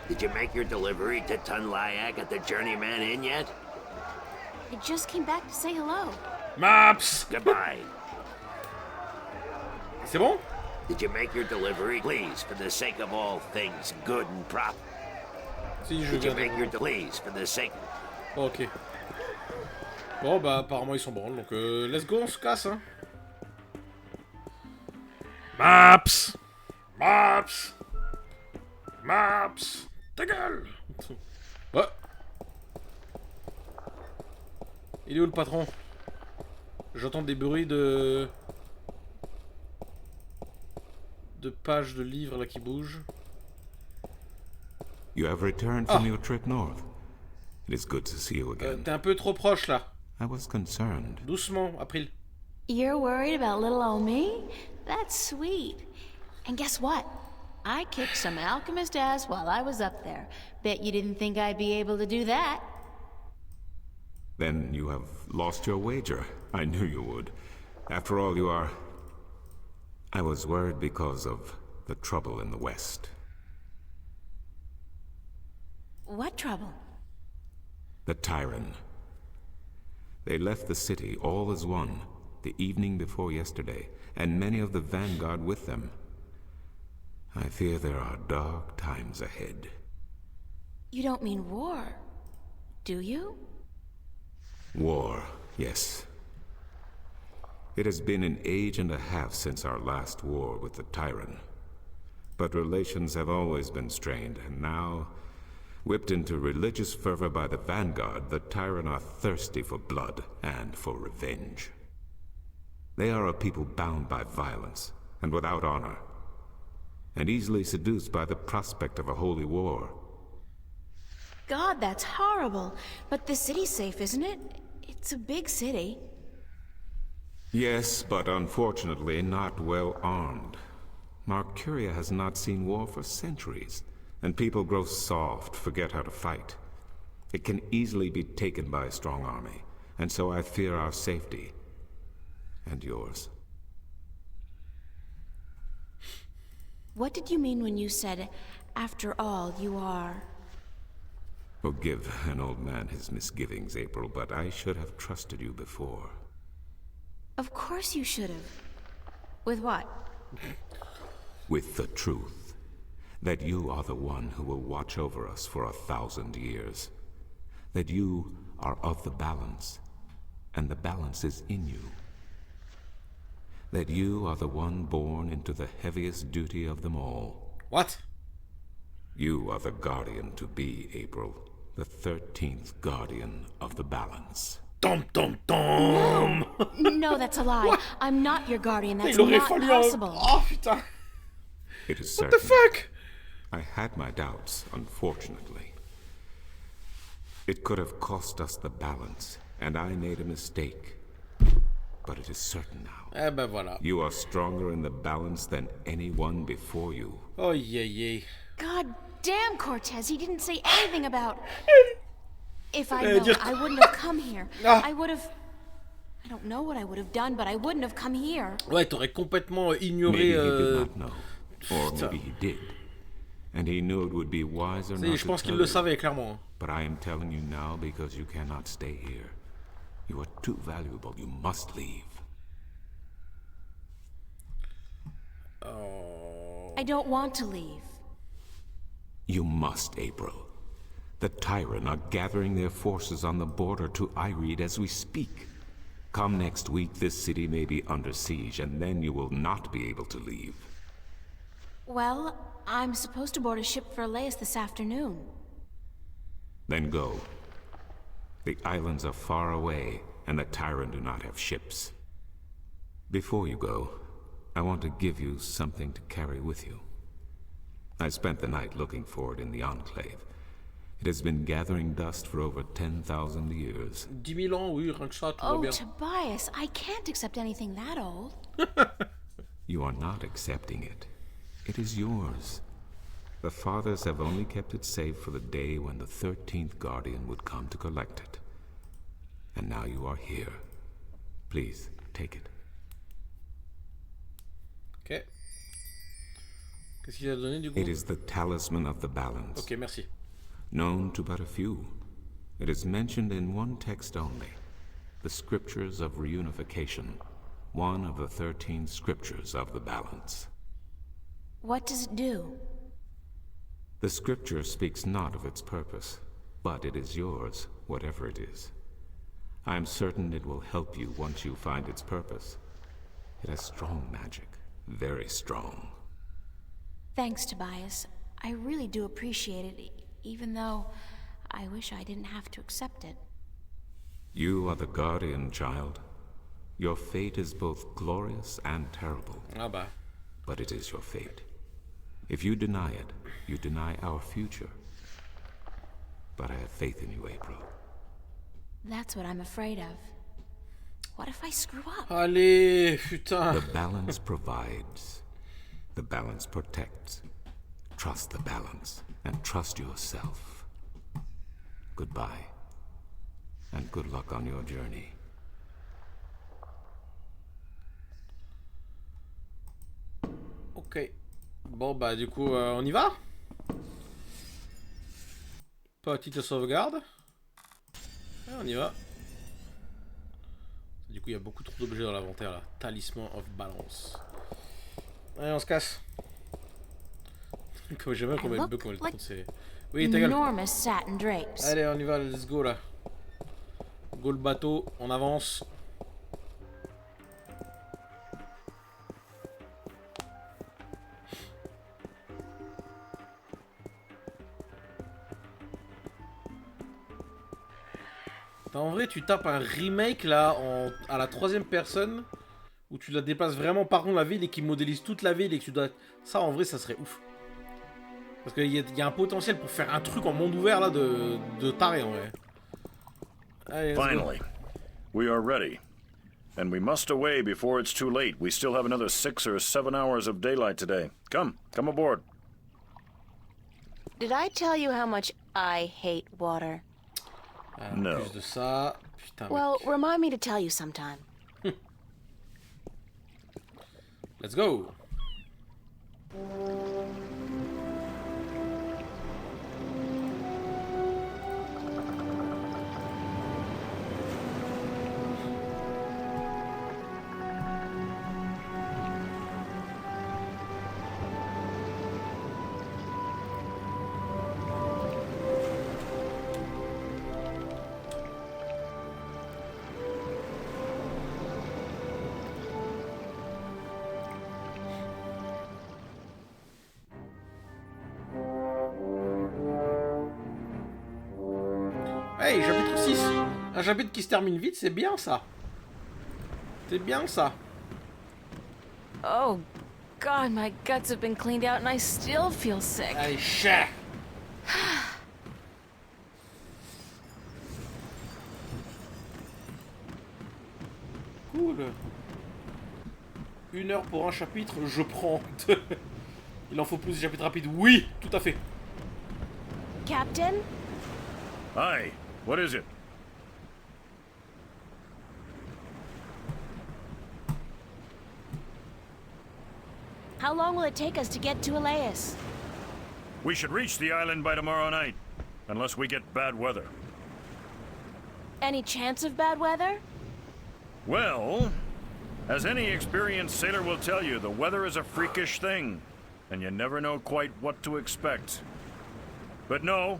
Did you make your delivery to Tunlayak at the Journeyman Inn yet? I just came back to say hello. Maps! Goodbye. C'est bon? Did you make your delivery? Please, for the sake of all things good and proper. Si, je Did you viens make your please, for the sake... Ok. Bon, bah, apparemment, ils sont branles, donc let's go, on se casse, hein. Maps! Maps! Maps! Ta gueule! Ouais. Il est où le patron? J'entends des bruits de pages de livres là qui bougent. You have returned from your trip north. It is good to see you again. T'es un peu trop proche là. I was concerned. Doucement, April. You're worried about little old me? That's sweet. And guess what? I kicked some alchemist ass while I was up there. Bet you didn't think I'd be able to do that. Then you have lost your wager. I knew you would. After all, you are... I was worried because of the trouble in the West. What trouble? The Tyrant. They left the city all as one, the evening before yesterday, and many of the vanguard with them. I fear there are dark times ahead. You don't mean war, do you? War, yes. It has been an age and a half since our last war with the Tyrant. But relations have always been strained, and now, whipped into religious fervor by the vanguard, the Tyrant are thirsty for blood and for revenge. They are a people bound by violence and without honor, and easily seduced by the prospect of a holy war. God, that's horrible. But the city's safe, isn't it? It's a big city. Yes, but unfortunately not well armed. Marcuria has not seen war for centuries, and people grow soft, forget how to fight. It can easily be taken by a strong army, and so I fear our safety. And yours. What did you mean when you said, after all, you are... Forgive an old man his misgivings, April, but I should have trusted you before. Of course you should have. With what? With the truth. That you are the one who will watch over us for 1,000 years. That you are of the balance, and the balance is in you. That you are the one born into the heaviest duty of them all. What? You are the guardian to be, April. The 13th guardian of the balance. Dum dum dum! No, that's a lie. What? I'm not your guardian. That's Il aurait not fallu possible. Oh putain! It is What certain. the fuck? I had my doubts, unfortunately. It could have cost us the balance, and I made a mistake. But it is certain now. Eh ben voilà. You are stronger in the balance than anyone before you. Oh yeah yeah. God damn, Cortez, he didn't say anything about... If I Eh, know, dire- I wouldn't have come here. Ah. I would have... I don't know what I would have done, but I wouldn't have come here. Ouais, t'aurais complètement ignoré. Maybe he did not know. Or Putain. maybe he did. And he knew it would be wiser Si, not je to pense tell qu'il le you. savait clairement. But I am telling you now because you cannot stay here. You are too valuable. You must leave. Oh. I don't want to leave. You must, April. The Tyrant are gathering their forces on the border to Ireed as we speak. Come next week, this city may be under siege, and then you will not be able to leave. Well, I'm supposed to board a ship for Elias this afternoon. Then go. The islands are far away, and the Tyrant do not have ships. Before you go, I want to give you something to carry with you. I spent the night looking for it in the Enclave. It has been gathering dust for over 10,000 years. 10 000 ans, oui, rien que ça, tout va Oh, bien. Tobias, I can't accept anything that old. You are not accepting it. It is yours. The Fathers have only kept it safe for the day when the 13th Guardian would come to collect it. And now you are here. Please, take it. Ok. Qu'est-ce qu'il a donné du coup? It is the talisman of the balance. Ok, merci. Known to but a few. It is mentioned in one text only. The Scriptures of Reunification. One of the 13 Scriptures of the balance. What does it do? The Scripture speaks not of its purpose, but it is yours, whatever it is. I am certain it will help you once you find its purpose. It has strong magic, very strong. Thanks, Tobias. I really do appreciate it, even though I wish I didn't have to accept it. You are the Guardian, child. Your fate is both glorious and terrible. Ah bah. But it is your fate. If you deny it, you deny our future. But I have faith in you, April. That's what I'm afraid of. What if I screw up? Allez, putain. The balance provides. The balance protects. Trust the balance, and trust yourself. Goodbye, and good luck on your journey. Ok. Bon bah du coup on y va. Petite sauvegarde. Et on y va. Du coup il y a beaucoup trop d'objets dans l'inventaire là. Talisman of Balance. Allez on se casse. Comme j'aime bien qu'on met le bug quand elle compte c'est... Oui ta gueule. Enormous satin drapes. Allez on y va, let's go là. Go le bateau, on avance. En vrai, tu tapes un remake là à la 3e personne où tu la déplaces vraiment par contre la ville et qui modélise toute la ville et que tu dois. Ça en vrai, ça serait ouf. Parce qu'il y a un potentiel pour faire un truc en monde ouvert là de taré en vrai. Allez, Finally, we are ready. And we must away before it's too late. We still have another 6 or 7 hours of daylight today. Come aboard. Did I tell you how much I hate water? No. Plus de ça. Putain, Well, mec. remind me to tell you sometime. Let's go. Hey, chapitre 6. Un chapitre qui se termine vite, c'est bien ça. C'est bien ça. Oh, God, my guts have been cleaned out and I still feel sick. Allez, chat. Cool. 1 heure pour un chapitre, je prends. Il en faut plus de chapitres rapides. Oui, tout à fait. Captain? Hi, what is it? How long will it take us to get to Elias? We should reach the island by tomorrow night. Unless we get bad weather. Any chance of bad weather? Well, As any experienced sailor will tell you, the weather is a freakish thing, and you never know quite what to expect. But no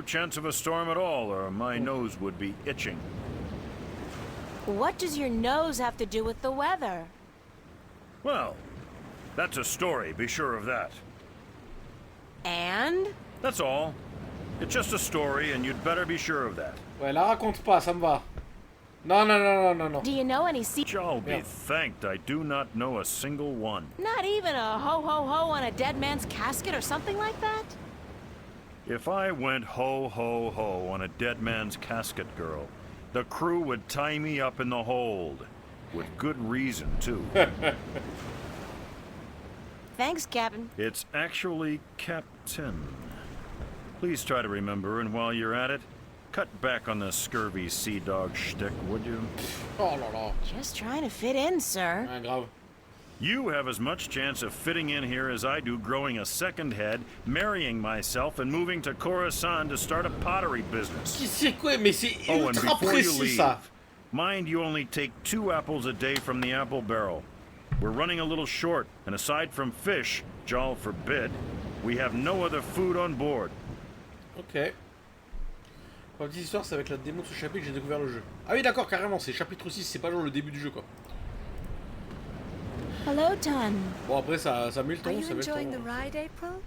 chance of a storm at all, or my nose would be itching. What does your nose have to do with the weather? Well, that's a story, be sure of that. And? That's all. It's just a story, and you'd better be sure of that. Ouais, la raconte pas, ça me va. Non. Do you know any sea... I'll be thanked I do not know a single one. Not even a ho-ho-ho on a dead man's casket or something like that? If I went ho-ho-ho on a dead man's casket, girl, the crew would tie me up in the hold. With good reason, too. Thanks, Captain. It's actually Captain. Please try to remember, and while you're at it, cut back on the scurvy sea dog shtick, would you? Oh là là. Just trying to fit in, sir. Ouais, grave. You have as much chance of fitting in here as I do growing a second head, marrying myself, and moving to Coruscant to start a pottery business. C'est quoi? Mais c'est Oh, and ultra before you précis, leave, ça. mind you only take 2 apples a day from the apple barrel. We're running a little short, and aside from fish, Jal forbid, we have no other food on board. Ok. La petite histoire, c'est avec la démo de ce chapitre que j'ai découvert le jeu. Ah oui, d'accord, carrément, c'est chapitre 6, c'est pas genre le début du jeu, quoi. Hello, Ton. Bon, après, ça met le Are ton, you ça met le enjoying the ton. ride, April?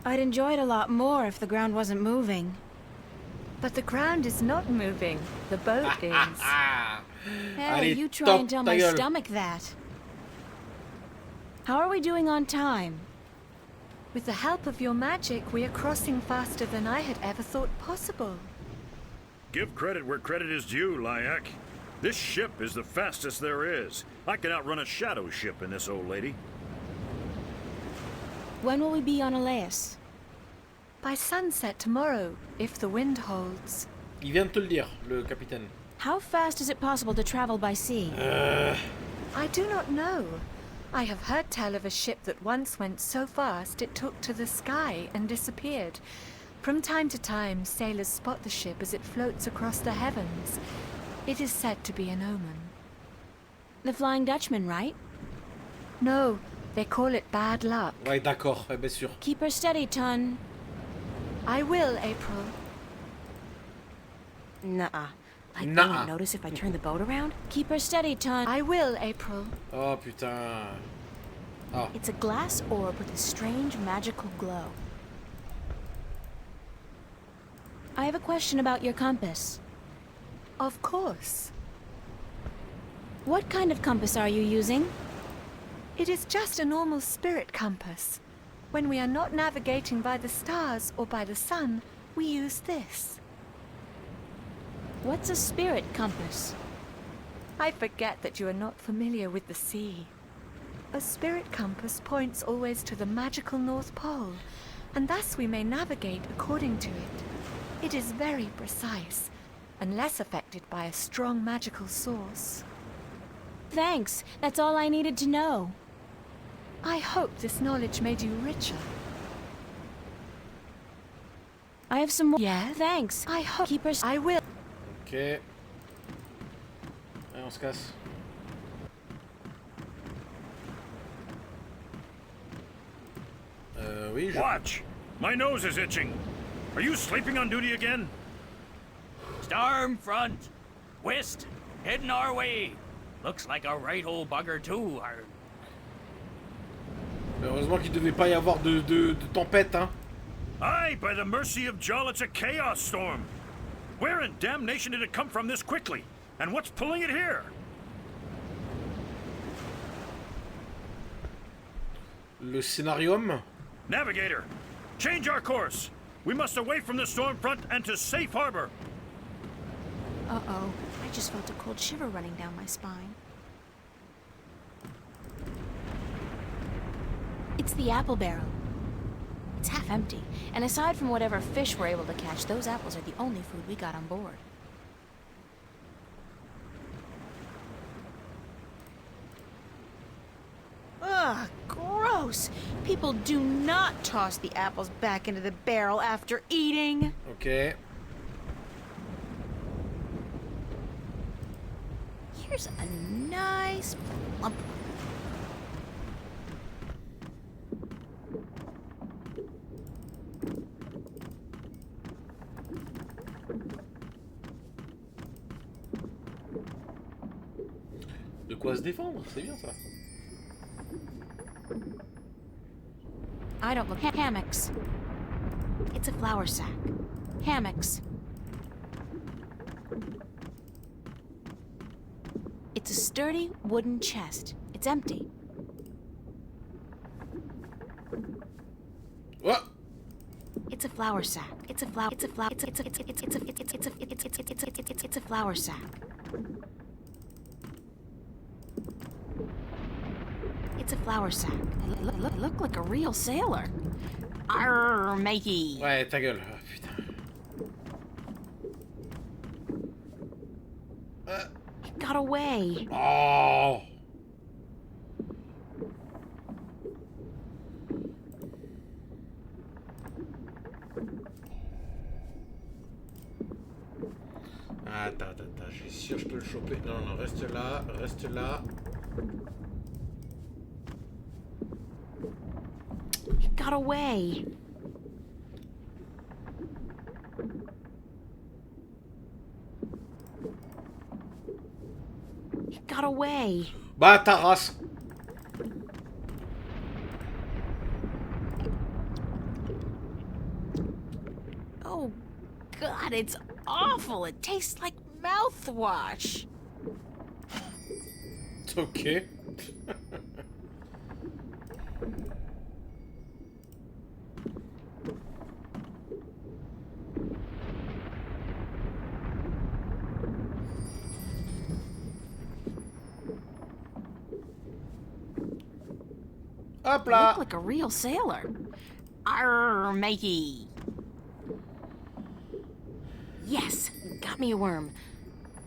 I'd enjoy it a lot more if the ground wasn't moving. But the ground is not moving. The boat is. Hey, Allez, you try top and tell ta my gueule. stomach that. How are we doing on time? With the help of your magic, we are crossing faster than I had ever thought possible. Give credit where credit is due, Lyak. This ship is the fastest there is. I can outrun a shadow ship in this old lady. When will we be on Elias? By sunset tomorrow, if the wind holds. Il vient de te le dire, le capitaine. How fast is it possible to travel by sea? I do not know. I have heard tell of a ship that once went so fast it took to the sky and disappeared. From time to time, sailors spot the ship as it floats across the heavens. It is said to be an omen. The Flying Dutchman, right? No, they call it bad luck. Ouais, d'accord, ouais, bien sûr. Keep her steady, Ton. I will, April. Nuh-uh. Like, Nuh-uh. they won't notice if I turn the boat around? Keep her steady, Ton. I will, April. Oh, putain. Oh. It's a glass orb with a strange magical glow. I have a question about your compass. Of course. What kind of compass are you using? It is just a normal spirit compass. When we are not navigating by the stars or by the sun, we use this. What's a spirit compass? I forget that you are not familiar with the sea. A spirit compass points always to the magical North Pole, and thus we may navigate according to it. It is very precise, and less affected by a strong magical source. Thanks. That's all I needed to know. I hope this knowledge made you richer. I have some more. Yeah? Thanks. I hope. Keep her. I will. Ok. Allez, on se casse. Oui, je... Watch! My nose is itching. Are you sleeping on duty again? Storm front. West. Heading our way. Looks like a right old bugger too. Heureusement qu'il devait pas y avoir de tempête, hein. Aye, by the mercy of Jal, it's a chaos storm. Where in damnation did it come from this quickly? And what's pulling it here? Le scénarium. Navigator, change our course. We must away from the storm front and to safe harbor. Uh-oh. I just felt a cold shiver running down my spine. It's the apple barrel. It's half empty, and aside from whatever fish we're able to catch, those apples are the only food we got on board. Ugh, gross! People do not toss the apples back into the barrel after eating. Ok. Here's a nice plump one. De quoi se défendre, c'est bien ça. I don't look hammocks. It's a flour sack. Hammocks. It's a sturdy wooden chest. It's empty. What? It's a flour sack. It's a flour. It's a flour. It's a flour sack. It's a flour sack. Look like a real sailor. Arr, matey. Ouais, ta gueule. Oh, putain. It got away. Oh. Attends, je suis sûr que je peux le choper. Non, non, reste là, reste là. It got away. It got away. Bah, ta race. Oh, God, it's awful. It tastes like mouthwash. Ok. Hop You là. look like a real sailor. Arr, matey. Yes, got me a worm.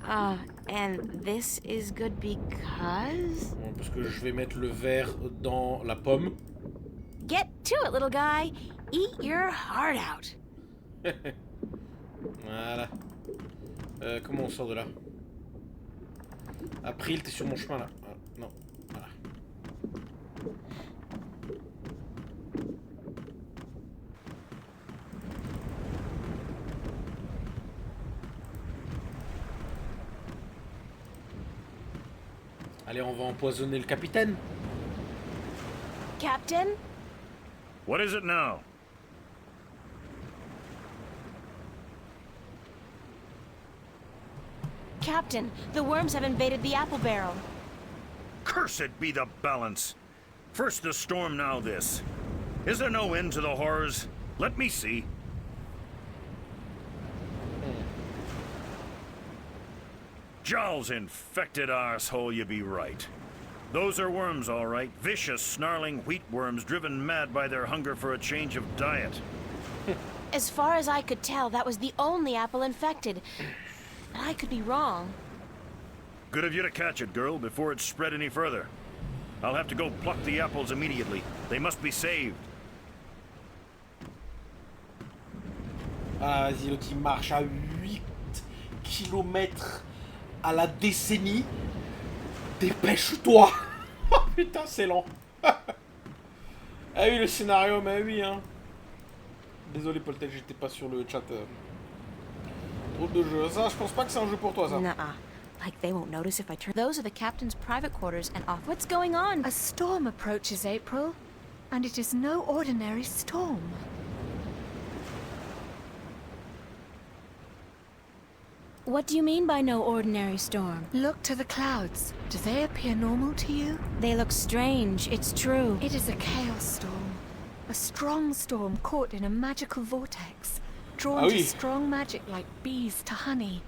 And this is good because... Bon, parce que je vais mettre le verre dans la pomme. Get to it, little guy. Eat your heart out. Voilà. Comment on sort de là? April, t'es sur mon chemin là. Ah, non, voilà. Allez, on va empoisonner le capitaine. Captain? What is it now? Captain, the worms have invaded the apple barrel. Cursed be the balance. First the storm, now this. Is there no end to the horrors? Let me see. Jowls infected arsehole, you be right. Those are worms, all right. Vicious, snarling wheat worms driven mad by their hunger for a change of diet. As far as I could tell, that was the only apple infected. But I could be wrong. Good of you to catch it, girl, before it spread any further. I'll have to go pluck the apples immediately. They must be saved. Ah, vas-y, l'autre il marche à 8 km à la décennie. Dépêche-toi. Oh putain, c'est lent. Ah oui, le scénario, mais oui, hein. Désolé, Poltel, j'étais pas sur le chat. Drôle de jeu. Ça, je pense pas que c'est un jeu pour toi, ça. Nuh-uh. Like they won't notice if I turn. Those are the captain's private quarters and off. What's going on? A storm approaches, April, and it is no ordinary storm. What do you mean by no ordinary storm? Look to the clouds. Do they appear normal to you? They look strange, it's true. It is a chaos storm. A strong storm caught in a magical vortex, drawn to strong magic like bees to honey.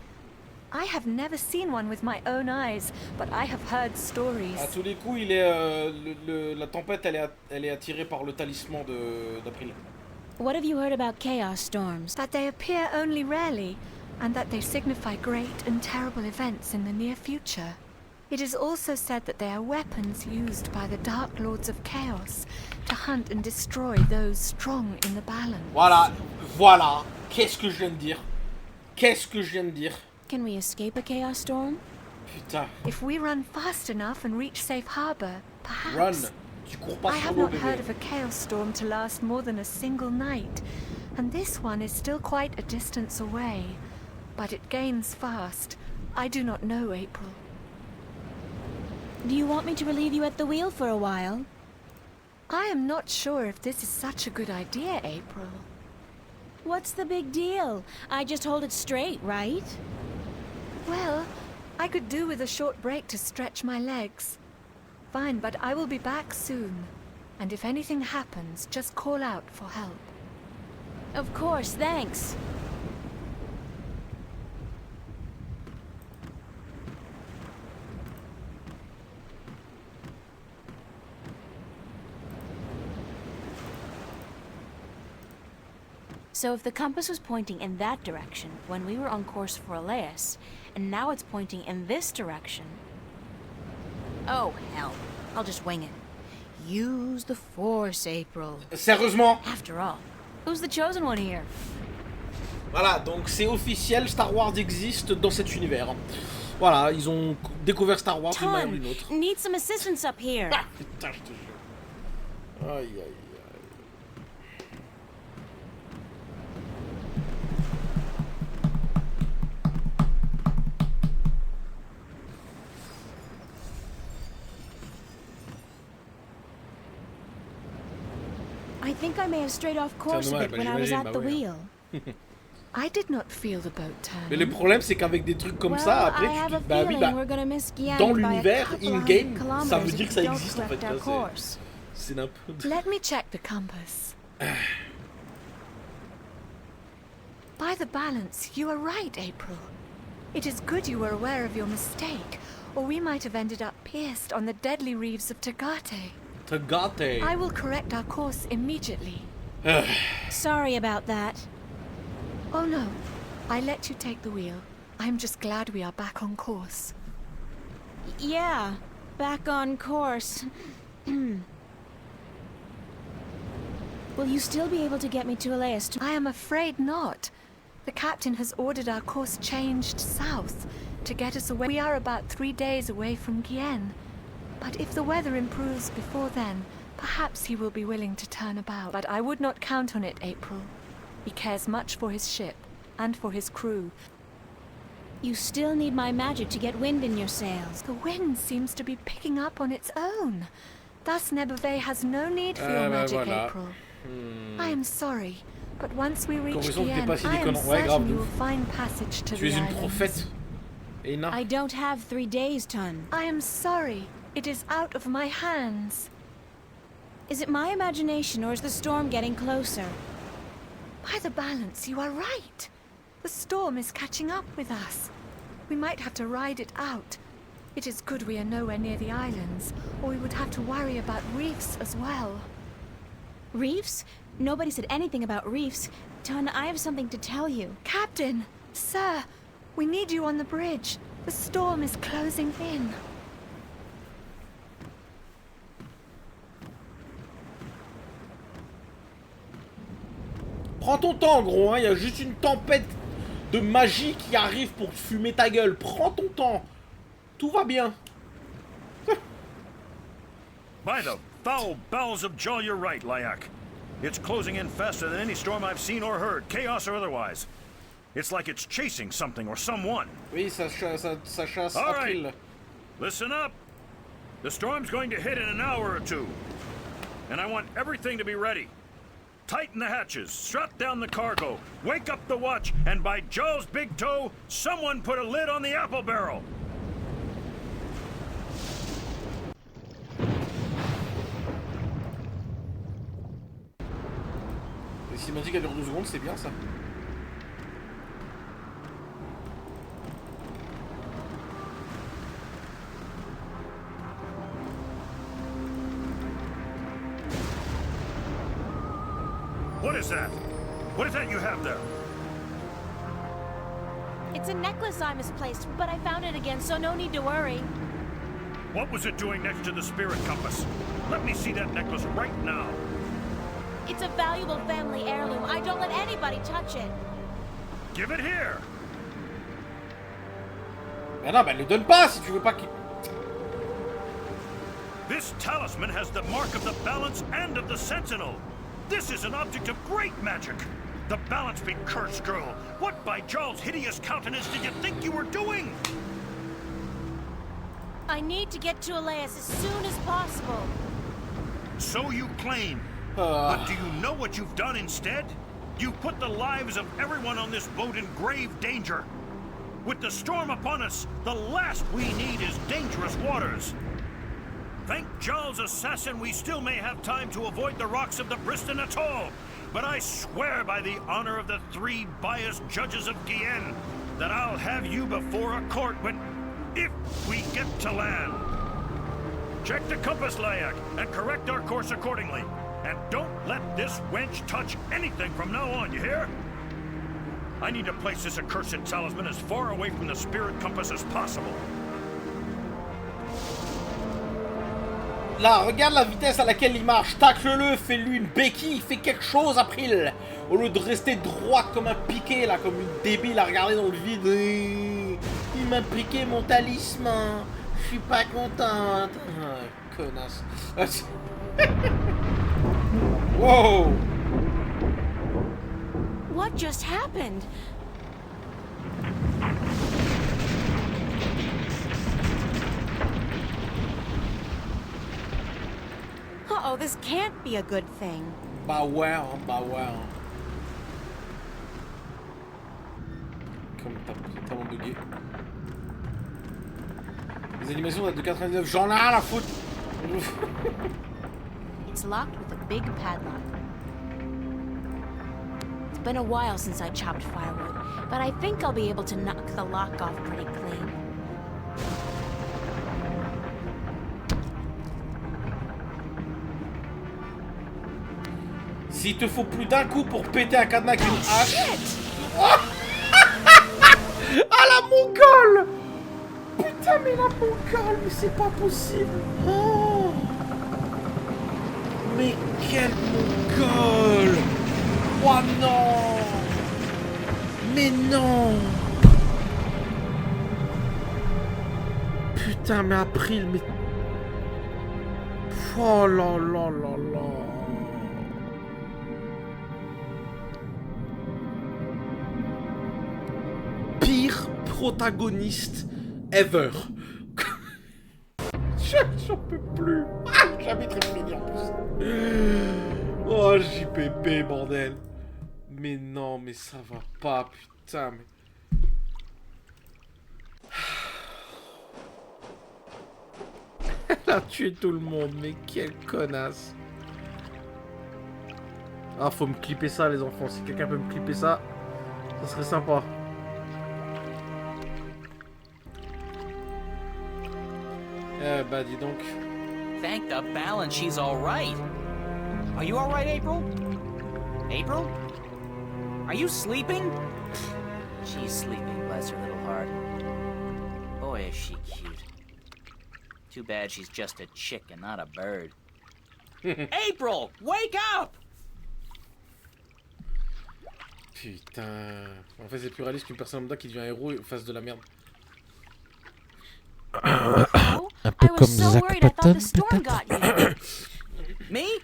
I have never seen one with my own eyes, but I have heard stories. À tous les coups, il est la tempête, elle est attirée par le talisman d'April. What have you heard about chaos storms? That they appear only rarely, and that they signify great and terrible events in the near future. It is also said that they are weapons used by the Dark Lords of Chaos to hunt and destroy those strong in the balance. Voilà. Qu'est-ce que je viens de dire? Qu'est-ce que je viens de dire? Can we escape a chaos storm? Putain. If we run fast enough and reach safe harbor, perhaps. Run. Tu cours pas I sur have l'eau, not bébé. heard of a chaos storm to last more than a single night, and this one is still quite a distance away. But it gains fast. I do not know, April. Do you want me to relieve you at the wheel for a while? I am not sure if this is such a good idea, April. What's the big deal? I just hold it straight, right? Well, I could do with a short break to stretch my legs. Fine, but I will be back soon. And if anything happens, just call out for help. Of course, thanks. So if the compass was pointing in that direction when we were on course for Elias, and now it's pointing in this direction... Oh, hell. I'll just wing it. Use the Force, April. Sérieusement? After all, who's the chosen one here? Voilà, donc c'est officiel, Star Wars existe dans cet univers. Voilà, ils ont découvert Star Wars d'une manière ou d'une autre. Need some assistance up here. Ah, putain, je te jure. Aïe, aïe, aïe. I think I may have strayed off course a bit when I was at the wheel. I did not feel the boat turn. Mais le problème, c'est qu'avec des trucs comme ça, après, tu te dis, bah oui, bah, dans l'univers, in-game, ça veut dire que ça existe en fait. C'est n'importe. Let me check the compass. By the balance, you are right, April. It is good you were aware of your mistake, or we might have ended up pierced on the deadly reefs of Tagate. Tagate. I will correct our course immediately. Sorry about that. Oh no, I let you take the wheel. I'm just glad we are back on course. Yeah, back on course. Will you still be able to get me to Elias? I am afraid not. The captain has ordered our course changed south to get us away. We are about 3 days away from Gien. But if the weather improves before then, perhaps he will be willing to turn about. But I would not count on it, April. He cares much for his ship and for his crew. You still need my magic to get wind in your sails. The wind seems to be picking up on its own. Thus Nebove has no need for your magic, voilà. April. I am sorry, but once we reach Raison the que t'aies end, pas si I am déconnant. Ouais, grave. certain you will find passage to Tu the es une islands. prophète. Ena. I don't have 3 days, Tun. I am sorry. It is out of my hands. Is it my imagination or is the storm getting closer? By the balance, you are right. The storm is catching up with us. We might have to ride it out. It is good we are nowhere near the islands, or we would have to worry about reefs as well. Reefs? Nobody said anything about reefs. Tun, I have something to tell you. Captain! Sir! We need you on the bridge. The storm is closing in. Prends ton temps, gros, hein. Il y a juste une tempête de magie qui arrive pour fumer ta gueule. Prends ton temps. Tout va bien. By the foul bowels of Jaw, you're right, Lyak. It's closing in faster than any storm I've seen or heard, chaos or otherwise. It's like it's chasing something or someone. Oui, ça chasse All April. right. Listen up. The storm's going to hit in an hour or two. And I want everything to be ready. Tighten the hatches, strap down the cargo, wake up the watch, and by Joe's big toe, someone put a lid on the apple barrel. Et s'il m'a dit qu'elle dure 12 secondes, c'est bien ça. What is that? What is that you have there? It's a necklace I misplaced, but I found it again, so no need to worry. What was it doing next to the spirit compass? Let me see that necklace right now. It's a valuable family heirloom. I don't let anybody touch it. Give it here. Mais non, bah le donne pas si tu veux pas qu'il... This talisman has the mark of the balance and of the sentinel. This is an object of great magic. The balance be cursed, girl. What by Jarl's hideous countenance did you think you were doing? I need to get to Elias as soon as possible. So you claim. But do you know what you've done instead? You've put the lives of everyone on this boat in grave danger. With the storm upon us, the last we need is dangerous waters. Thank Jarl's assassin, we still may have time to avoid the rocks of the Briston Atoll. But I swear by the honor of the 3 biased judges of Guyenne that I'll have you before a court when... if we get to land. Check the compass, Layak, and correct our course accordingly. And don't let this wench touch anything from now on, you hear? I need to place this accursed talisman as far away from the spirit compass as possible. Là, regarde la vitesse à laquelle il marche. Tacle-le, fais-lui une béquille, fais quelque chose, April. Au lieu de rester droite comme un piqué, là, comme une débile à regarder dans le vide. Il m'a piqué mon talisman. Je suis pas contente. Connasse. Wow. What just happened? Uh-oh, this can't be a good thing. Bah ouais, hein, bah ouais. Hein. Comme t'as tellement bugué. Les animations datent de 99, j'en ai rien à foutre. It's locked with a big padlock. It's been a while since I chopped firewood, but I think I'll be able to knock the lock off pretty clean. S'il te faut plus d'un coup pour péter un cadenas avec une hache. Oh ah la mongole. Putain mais la mongole, mais c'est pas possible. Oh mais quel mongole. Oh non. Mais non. Putain mais April, mais... Oh là là là là. Pire protagoniste ever. J'en peux plus. Ah, jamais très fini en plus. Oh, JPP, bordel. Mais non, mais ça va pas, putain, mais... Elle a tué tout le monde, mais quelle connasse. Ah, faut me clipper ça, les enfants. Si quelqu'un peut me clipper ça, ça serait sympa. Bah dis donc. Thank the balance she's all right. Are you all right, April? April? Are you sleeping? She's sleeping, bless her little heart. Boy, is she cute. Too bad she's just a chick and not a bird. April, wake up! Putain. En fait, c'est plus réaliste qu'une personne lambda qui devient héros face de la merde. Un peu comme Zach Patton, peut-être. Me?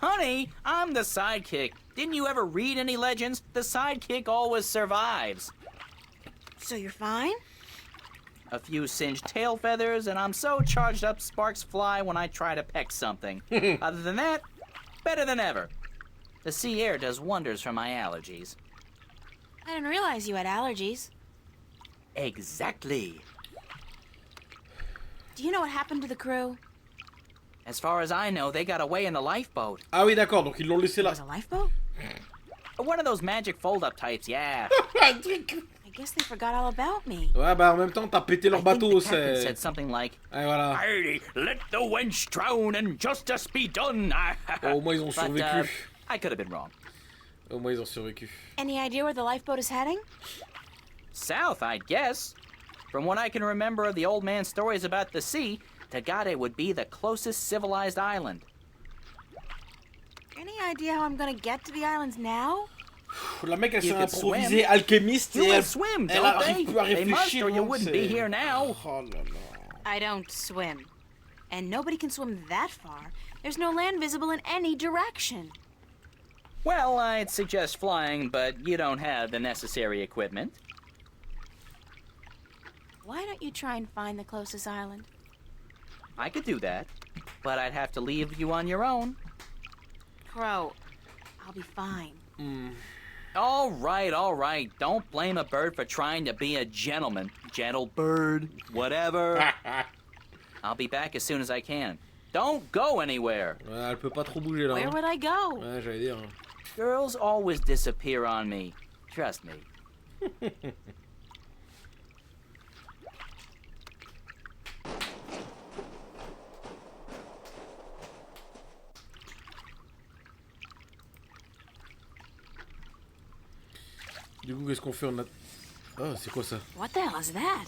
Honey, I'm the sidekick. Didn't you ever read any legends? The sidekick always survives. So you're fine? A few singed tail feathers, and I'm so charged up sparks fly when I try to peck something. Other than that, better than ever. The sea air does wonders for my allergies. I didn't realize you had allergies. Exactly. Do you know what happened to the crew? As far as I know, they got away in the lifeboat. Ah oui, d'accord, donc ils l'ont laissé là. It was a lifeboat? One of those magic fold-up types, yeah. Un truc. I guess they forgot all about me. Ouais, bah en même temps, t'as pété leur bateau, c'est... said something like, ouais, voilà. Partie, let the wench drown and justice be done. Au moins, ils ont survécu. I could have been wrong. Au moins, ils ont survécu. Any idea where the lifeboat is heading? South, I'd guess. From what I can remember of the old man's stories about the sea, Tagade would be the closest civilized island. Any idea how I'm gonna get to the islands now? La mec, elle You s'est could improvisée swim. alchimiste et Humans elle, swim, elle don't arrive they? plus à They must, réfléchir. or you hein, wouldn't c'est- be here now. Oh là là. I don't swim. And nobody can swim that far. There's no land visible in any direction. Well, I'd suggest flying, but you don't have the necessary equipment. Why don't you try and find the closest island? I could do that, but I'd have to leave you on your own. Crow, I'll be fine. All right. Don't blame a bird for trying to be a gentleman. Gentle bird, whatever. I'll be back as soon as I can. Don't go anywhere. Ouais, elle peut pas trop bouger là. Where hein. would I go? Ouais, j'allais dire. hein. Girls always disappear on me. Trust me. Du coup, qu'est-ce qu'on fait? On a... Oh, c'est quoi ça? What the hell is that?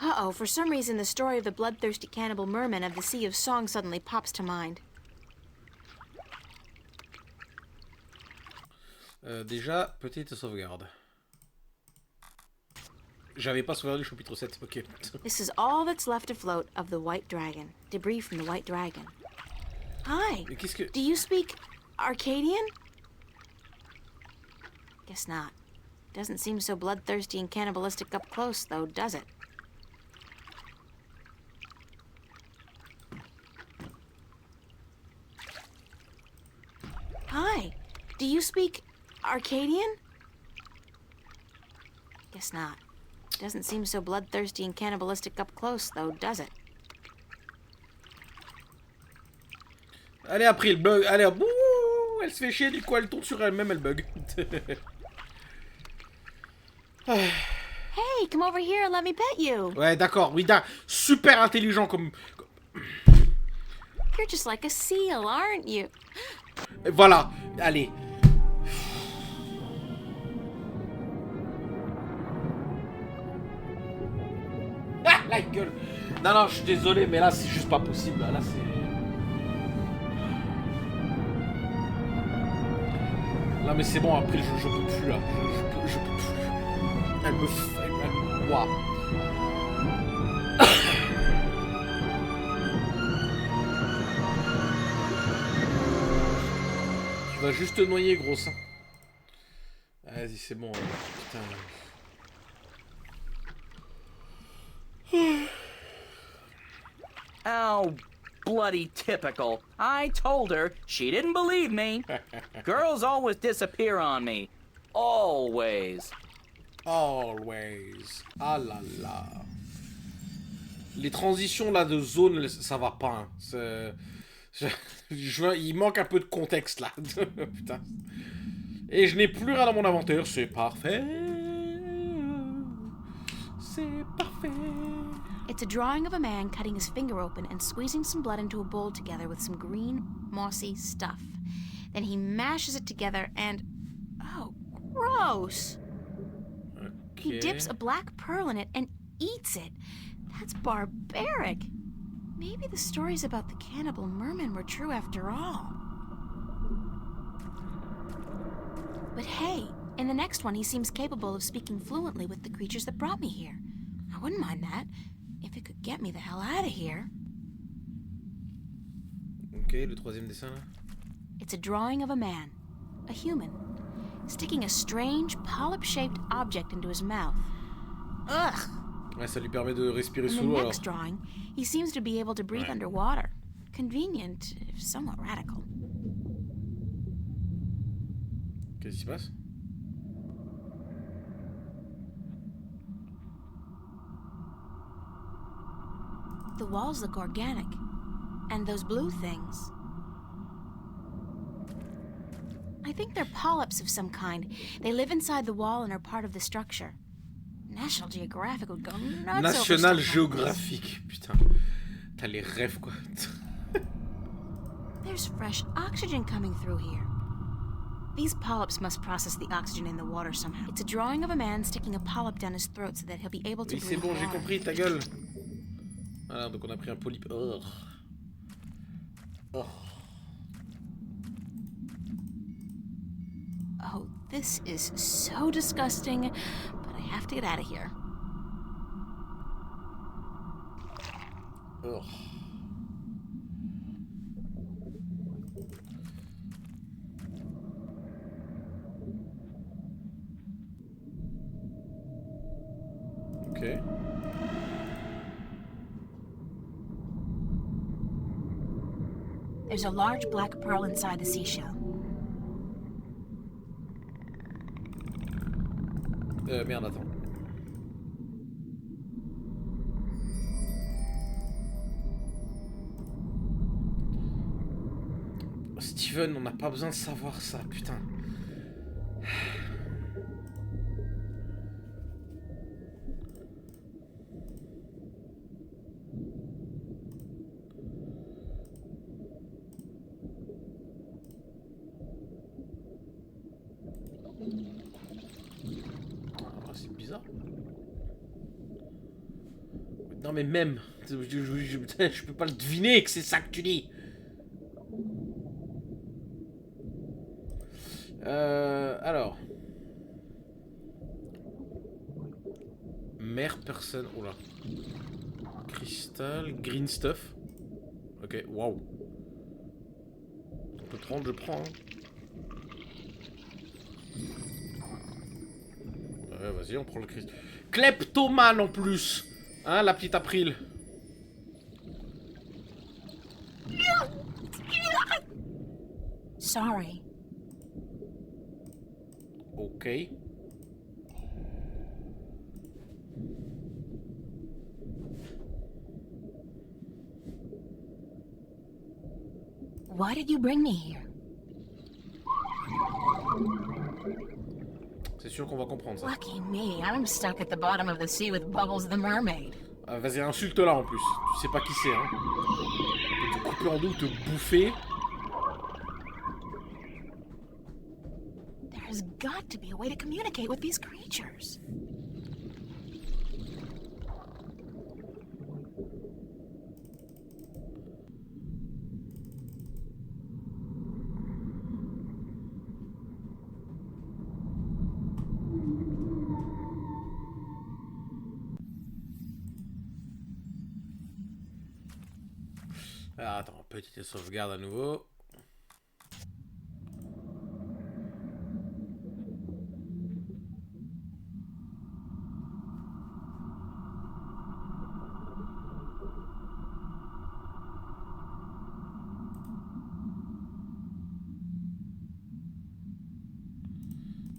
Uh-oh, for some reason the story of the bloodthirsty cannibal merman of the Sea of Song suddenly pops to mind. Déjà, petite sauvegarde. J'avais pas sauvegardé le chapitre 7, ok. This is all that's left afloat of the White Dragon. Debris from the White Dragon. Hi. Mais qu'est-ce que... Do you speak Arcadian? Guess not. Doesn't seem so bloodthirsty and cannibalistic up close, though, does it? Hi. Do you speak Arcadian? Guess not. Doesn't seem so bloodthirsty and cannibalistic up close, though, does it? Allez, après, elle bug. Allez, bouh, elle se fait chier, du coup, elle tourne sur elle-même, elle bug. Hey, come over here and let me pet you. Ouais, d'accord, oui, super intelligent comme... You're just like a seal, aren't you? Voilà, allez. Ah, la gueule. Non, non, je suis désolé, mais là, c'est juste pas possible. Là, c'est... Là, mais c'est bon, après, je peux plus, là. Je peux plus. Elle me... Waouh. Tu vas juste te noyer, gros sein. Vas-y, c'est bon. Putain. Oh, bloody typical. I told her. She didn't believe me. Girls always disappear on me. Always. Always. Ah là là. Les transitions là de zone, ça va pas. Hein. Il manque un peu de contexte là. Putain. Et je n'ai plus rien dans mon inventaire. C'est parfait. C'est parfait. It's a drawing of a man cutting his finger open and squeezing some blood into a bowl together with some green, mossy stuff. Then he mashes it together and... Oh, gross! Okay. He dips a black pearl in it and eats it. That's barbaric. Maybe the stories about the cannibal merman were true after all. But hey, in the next one he seems capable of speaking fluently with the creatures that brought me here. I wouldn't mind that, if it could get me the hell out of here. Ok, le troisième dessin là. It's a drawing of a man, a human, sticking a strange polyp-shaped object into his mouth. Ugh! Ouais, ça lui permet de respirer In the sous l'eau alors. next drawing, he seems to be able to breathe underwater. Convenient, if somewhat radical. Qu'est-ce qui se passe? The walls look organic. And those blue things. I think they're polyps of some kind. They live inside the wall and are part of the structure. National Geographic would go nuts National over stuff like Géographique, putain. T'as les rêves quoi. this. There's fresh oxygen coming through here. These polyps must process the oxygen in the water somehow. It's a drawing of a man sticking a polyp down his throat so that he'll be able to Oui, c'est breathe bon, j'ai water. compris, ta gueule. Voilà, donc on a pris un polype. Oh. Oh. Oh, This is so disgusting, but I have to get out of here. Ugh. Ok. There's a large black pearl inside the seashell. Merde, attends. Steven, on n'a pas besoin de savoir ça, putain. C'est bizarre. Non mais même, je peux pas le deviner que c'est ça que tu dis. Alors. Mère, personne. Oula. Cristal, green stuff. Ok, waouh. On peut prendre, je prends. Ouais, vas-y, on prend le cristal. Kleptomane en plus. Hein, la petite April. Sorry. Ok. Why did you bring me here? C'est sûr qu'on va comprendre ça. Lucky me, I'm stuck at the bottom of the sea with Bubbles the mermaid. Ah, vas-y, insulte-la en plus. Tu sais pas qui c'est, hein. On peut te couper en deux ou te bouffer. There's got to be a way to communicate with these creatures. Alors, attends, petite sauvegarde à nouveau.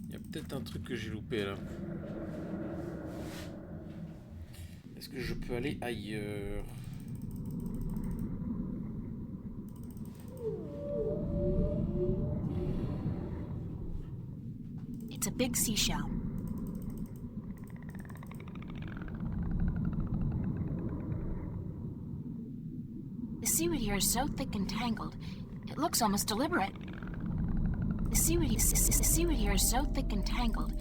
Il y a peut-être un truc que j'ai loupé là. Est-ce que je peux aller ailleurs ? It's a big seashell. The seaweed here is so thick and tangled, it looks almost deliberate. The seaweed here is so thick and tangled,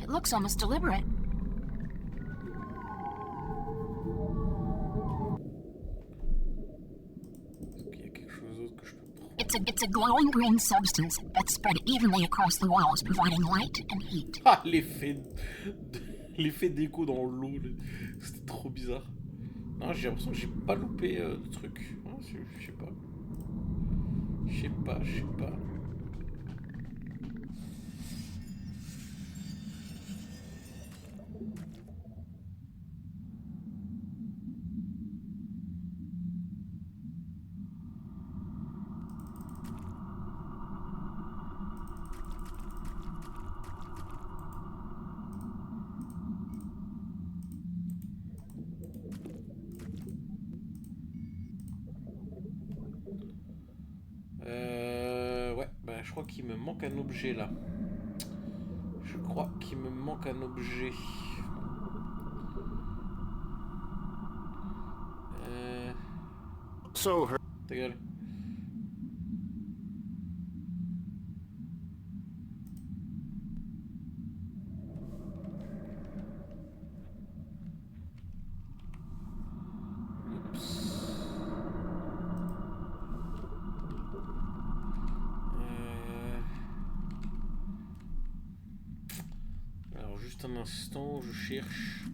it looks almost deliberate. It's a glowing green substance that's spread evenly across the walls, providing light and heat. Ah, l'effet d'écho dans l'eau, c'était trop bizarre. Non, j'ai l'impression que j'ai pas loupé de trucs. Je sais pas. Je sais pas. Ouais, bah je crois qu'il me manque un objet là. So Ta gueule. juste un instant, je cherche.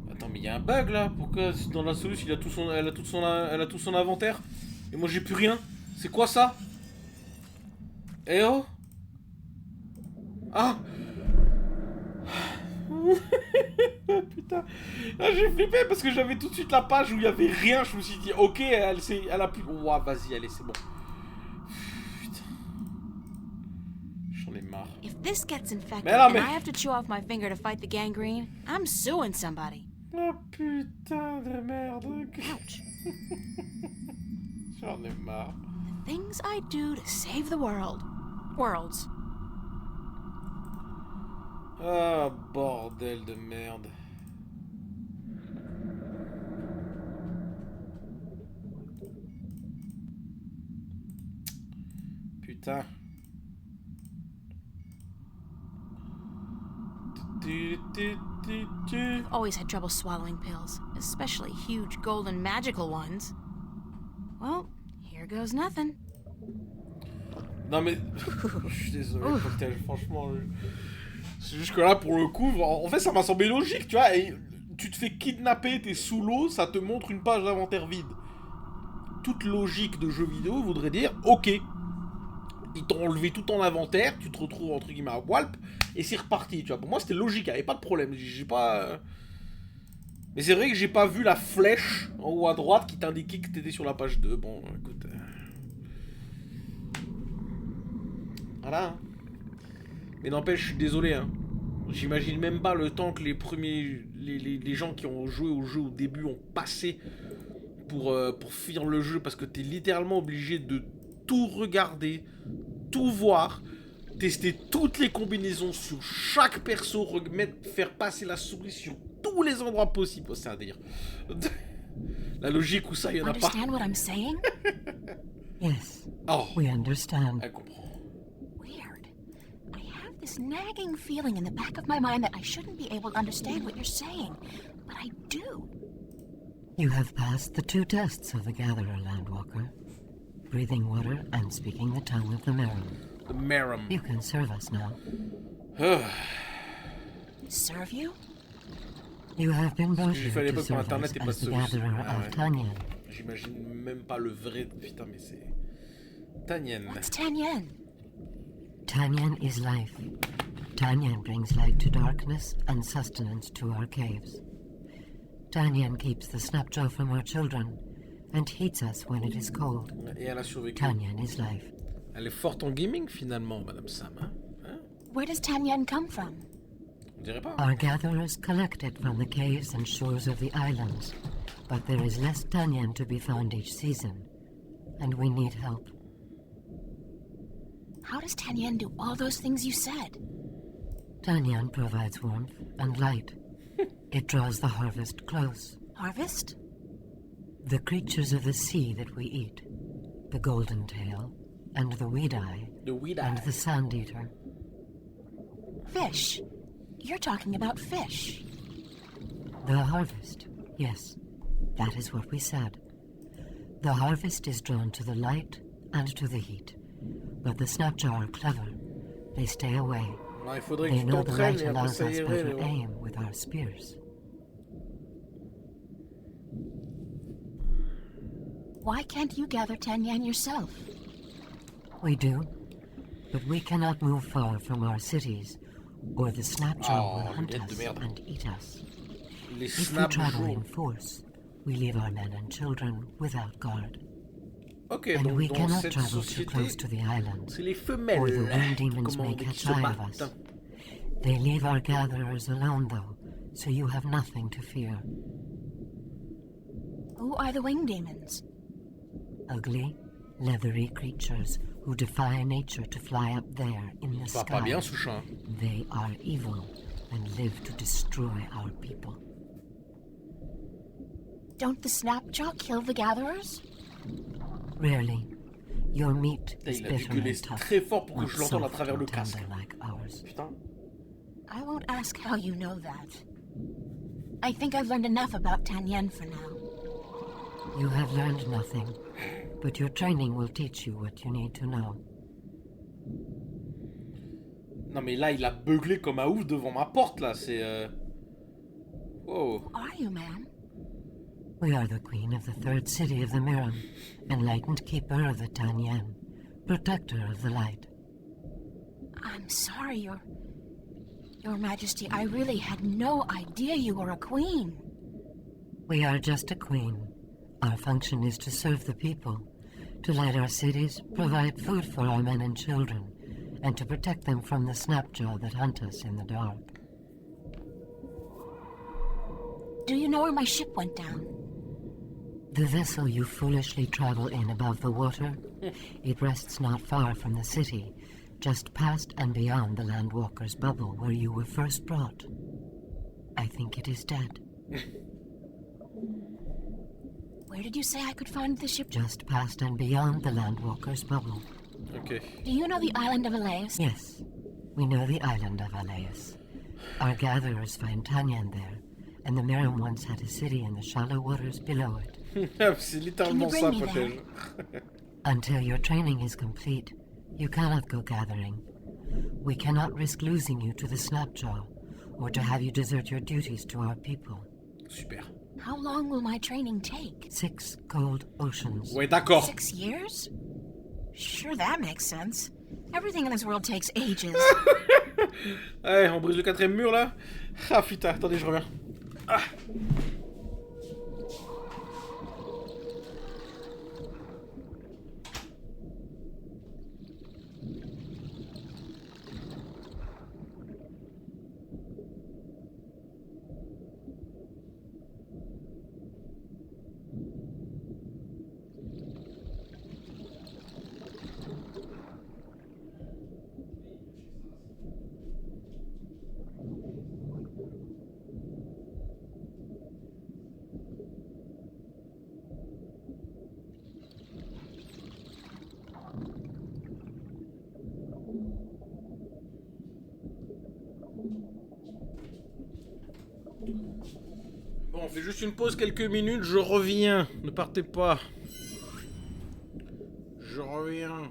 Attends, mais il y a un bug là. Pourquoi dans la solution il a tout son, elle a tout son inventaire et moi j'ai plus rien. C'est quoi ça? Eh oh. Ah. Putain. Ah, j'ai flippé parce que j'avais tout de suite la page où il y avait rien. Je me suis dit ok, elle a pu. Ouah, vas-y, allez, c'est bon. Putain. J'en ai marre. If this gets infected Mais non, and mais... I have to chew off my finger to fight the gangrene, I'm suing somebody. Oh putain de merde. Ouch. J'en ai marre. The things I do to save the world. Worlds. Ah, bordel de merde. Putain. I've always had trouble swallowing pills, especially huge golden magical ones. Well, here goes nothing. Non mais... Je suis désolé, cocktail, franchement... C'est juste que là, pour le coup, en fait, ça m'a semblé logique, tu vois. Et tu te fais kidnapper, t'es sous l'eau, ça te montre une page d'inventaire vide. Toute logique de jeu vidéo voudrait dire, ok, ils t'ont enlevé tout ton inventaire, tu te retrouves entre guillemets à Walp, et c'est reparti, tu vois. Pour moi, c'était logique, il n'y avait pas de problème. J'ai pas... Mais c'est vrai que j'ai pas vu la flèche en haut à droite qui t'indiquait que t'étais sur la page 2. Bon, écoute... Voilà. Mais n'empêche, je suis désolé, hein. J'imagine même pas le temps que les premiers... Les gens qui ont joué au jeu au début ont passé pour finir le jeu, parce que t'es littéralement obligé de tout regarder, tout voir, tester toutes les combinaisons sur chaque perso, faire passer la souris sur tous les endroits possibles. C'est à dire. La logique où ça, il y en a pas. Understand what I'm saying? Yes. Oh. We understand. Elle comprend. This nagging feeling in the back of my mind that I shouldn't be able to understand what you're saying, but I do. You have passed the 2 tests of the Gatherer, Landwalker. Breathing water and speaking the tongue of the Merum. The Merum. You can serve us now. Serve you? You have been brought J'ai here fait à to l'époque quand serve internet us est pas as the solution. Gatherer Ah of ouais. Tanyan. J'imagine même pas le vrai... Putain, mais c'est... Tanyan. What's Tanyan? Tanyan is life. Tanyan brings light to darkness and sustenance to our caves. Tanyan keeps the snapjaw from our children and heats us when it is cold. Et elle a survécu. Tanyan is life. Elle est forte en gaming finalement, Madame Sam. Hein? Where does Tanyan come from? On dirait pas. Our gatherers collect it from the caves and shores of the islands, but there is less Tanyan to be found each season, and we need help. How does Tanyan do all those things you said? Tanyan provides warmth and light. It draws the harvest close. Harvest? The creatures of the sea that we eat. The golden tail, and the weed-eye, and the sand-eater. Fish. You're talking about fish. The harvest, yes. That is what we said. The harvest is drawn to the light and to the heat. But the snapjaw are clever. They stay away. Il faudrait They que tu know the light t'entraînes et après allows ça us irait. better aim with our spears. Why can't you gather Tanyan yourself? We do, but we cannot move far from our cities, or the snapjaw will hunt us and eat us. If we travel in force, we leave our men and children without guard. Okay, and donc we dans cannot cette travel too société, close to the island, c'est les femelles or the wind demons comment, may qui catch se eye of battent. us. They leave our gatherers alone, though, so you have nothing to fear. Who are the wing demons? Ugly, leathery creatures who defy nature to fly up there in the Va pas sky. bien, ce chat. They are evil and live to destroy our people. Don't the Snapjaw kill the gatherers? Rarely. Your meat Putain, is il a dû bitter gueuler and tough, très fort pour que not je l'entende à soft travers le and tender casque. like ours. Putain. I won't ask how you know that. I think I've learned enough about Tanyan for now. You have learned nothing, but your training will teach you what you need to know. Non mais là, il a beuglé comme un ouf devant ma porte, là. C'est... Wow. Who are you, ma'am? We are the queen of the third city of the Miram, enlightened keeper of the Tanyan, protector of the light. I'm sorry, Your Majesty, I really had no idea you were a queen. We are just a queen. Our function is to serve the people, to light our cities, provide food for our men and children, and to protect them from the snapjaw that hunt us in the dark. Do you know where my ship went down? The vessel you foolishly travel in above the water, it rests not far from the city, just past and beyond the Landwalker's bubble where you were first brought. I think it is dead. Where did you say I could find the ship? Just past and beyond the Landwalker's bubble. Okay. Do you know the island of Elias? Yes, we know the island of Elias. Our gatherers find Tanyan there, and the Miram once had a city in the shallow waters below it. C'est littéralement ça, protège. Until your training is complete, you cannot go gathering. We cannot risk losing you to the Snapjaw, or to have you desert your duties to our people. Super. How long will my training take? 6 cold oceans. Ouais, d'accord. 6 years? Sure, that makes sense. Everything in this world takes ages. Allez, on brise le 4ème mur, là. Ah, putain, attendez, je reviens. Ah. Bon, on fait juste une pause quelques minutes, je reviens. Ne partez pas. Je reviens.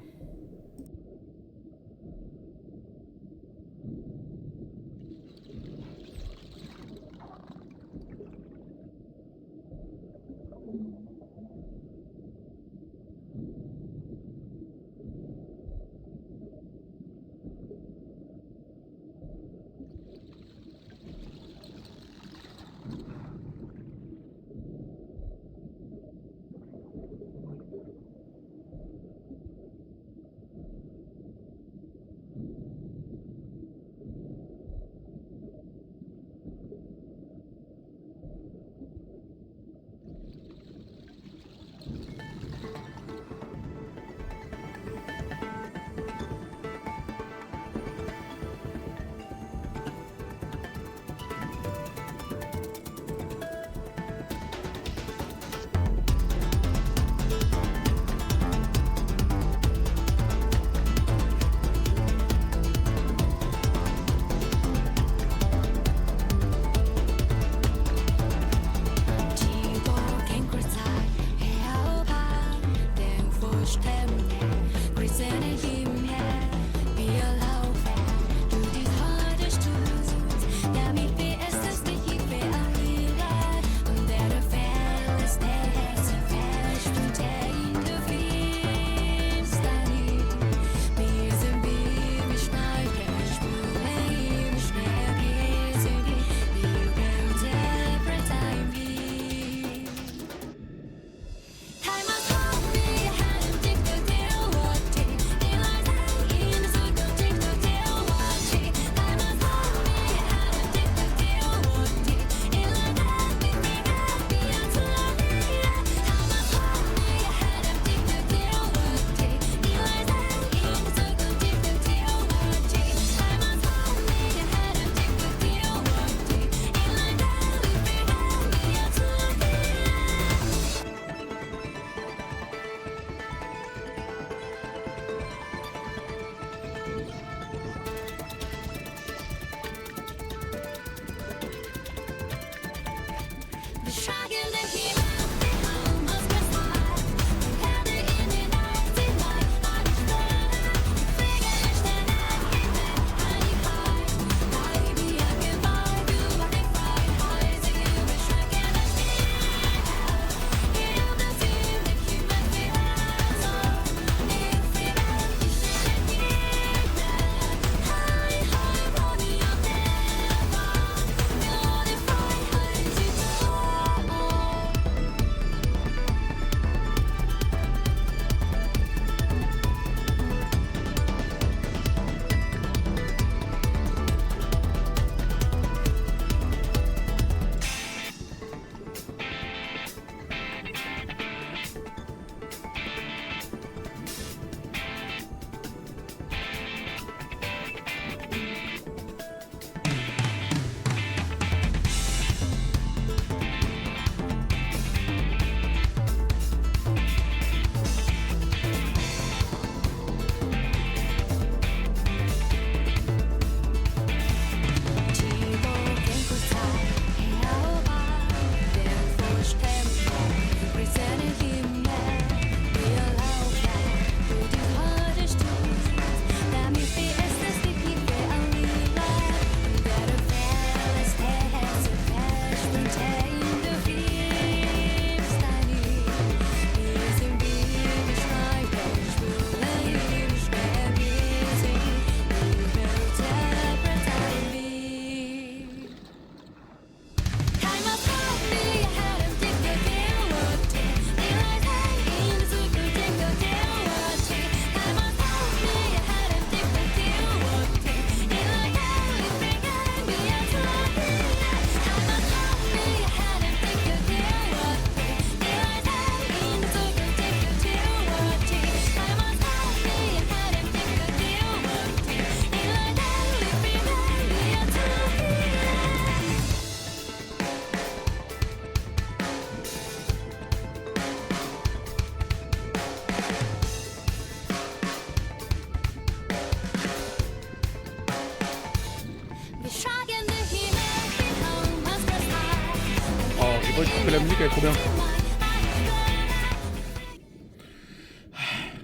pas envie de couper la musique, elle est trop bien.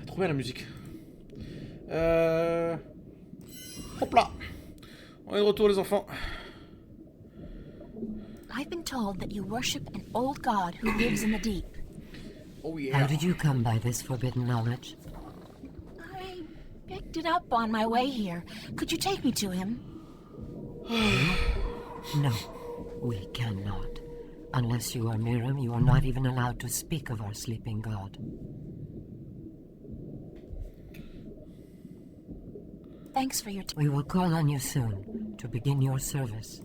Trop bien la musique. Hop là. On est de retour les enfants. I've been told that you worship an old god who lives in the deep. Oh yeah. How did you come by this forbidden knowledge? I picked it up on my way here. Could you take me to him? No, we cannot. Unless you are Miriam, you are not even allowed to speak of our sleeping god. Thanks for your We will call on you soon to begin your service.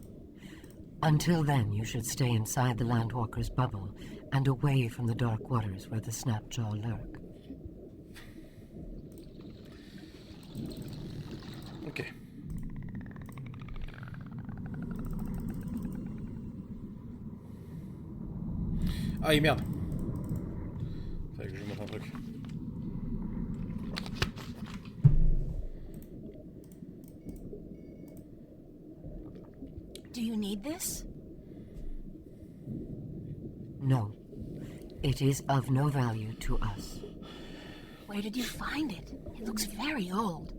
Until then, you should stay inside the Landwalker's bubble and away from the dark waters where the Snapjaw lurk. Ok. Ah, et merde. Fallait que je montre un truc. Do you need this? No. It is of no value to us. Where did you find it? It looks very old.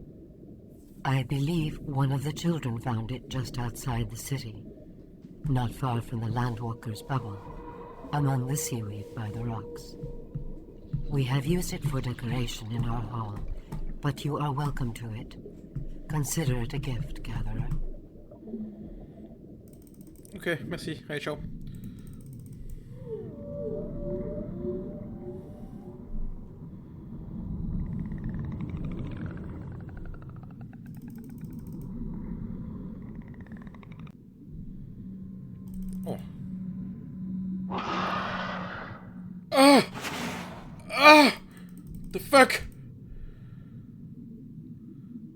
I believe one of the children found it just outside the city, not far from the Landwalker's bubble, among the seaweed by the rocks. We have used it for decoration in our hall, but you are welcome to it. Consider it a gift, Gatherer. Ok, merci. Allez, ciao. Oh. Ah! Ah! The fuck?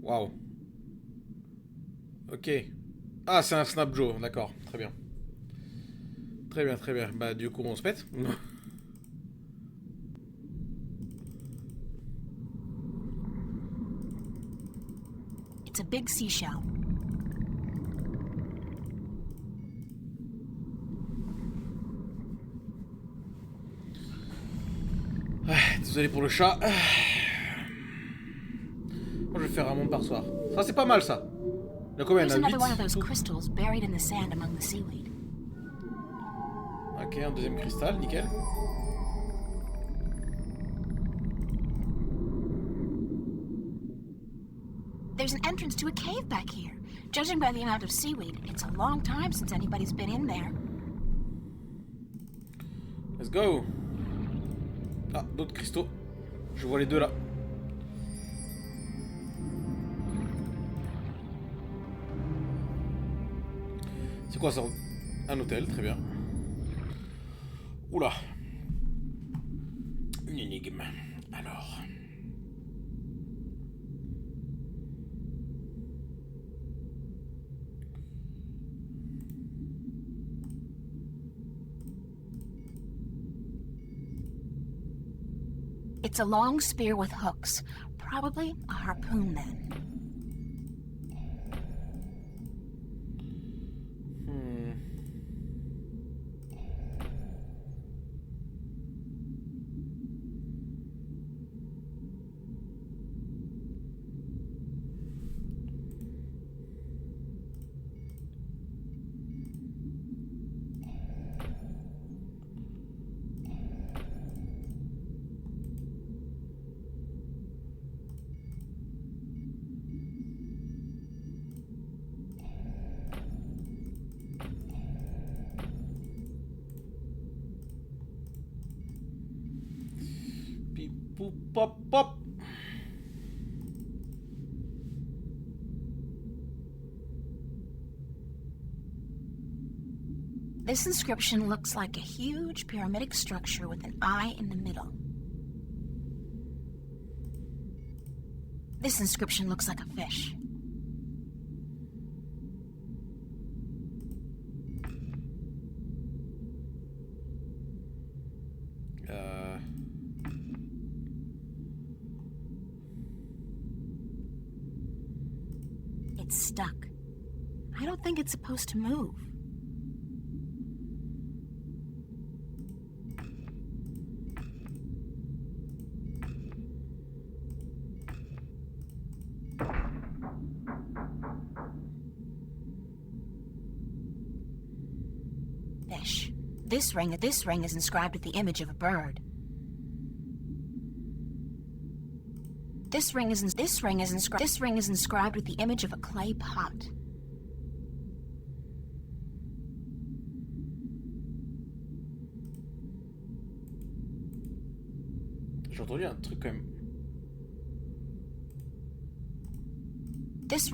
Waouh. Ok. Ah, c'est un Snapjaw, d'accord, très bien. Très bien, très bien. Bah, du coup, on se pète. It's a big seashell. Désolé pour le chat. Moi, je vais faire un monde par soir. Ça, c'est pas mal, ça. Il y a combien? Il y en a 8. There's another one of those crystals buried in the sand among the seaweed. Ok, un deuxième cristal, nickel. There's an entrance to a cave back here. Judging by the amount of seaweed, it's a long time since anybody's been in there. Let's go. Ah, d'autres cristaux. Je vois les deux là. C'est quoi ça? Un hôtel, très bien. Oula. Une énigme. Alors. It's a long spear with hooks. Probably a harpoon then. Poop, pop, pop. This inscription looks like a huge pyramidic structure with an eye in the middle. This inscription looks like a fish. It's stuck. I don't think it's supposed to move. fish. This ring is inscribed with the image of a bird. This ring is inscribed with the image of a clay pot. J'ai entendu un truc quand même. This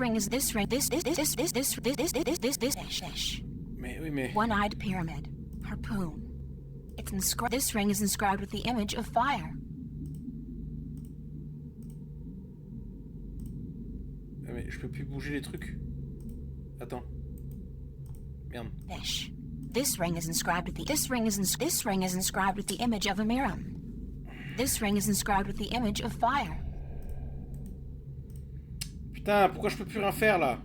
fish. Mais oui, mais. One-eyed pyramid. Harpoon. This ring is inscribed with the image of fire. Mais je peux plus bouger les trucs. Attends. Merde. Fish. This ring is inscribed with the image of a Miram. This ring is inscribed with the image of fire. Putain, pourquoi je peux plus rien faire là?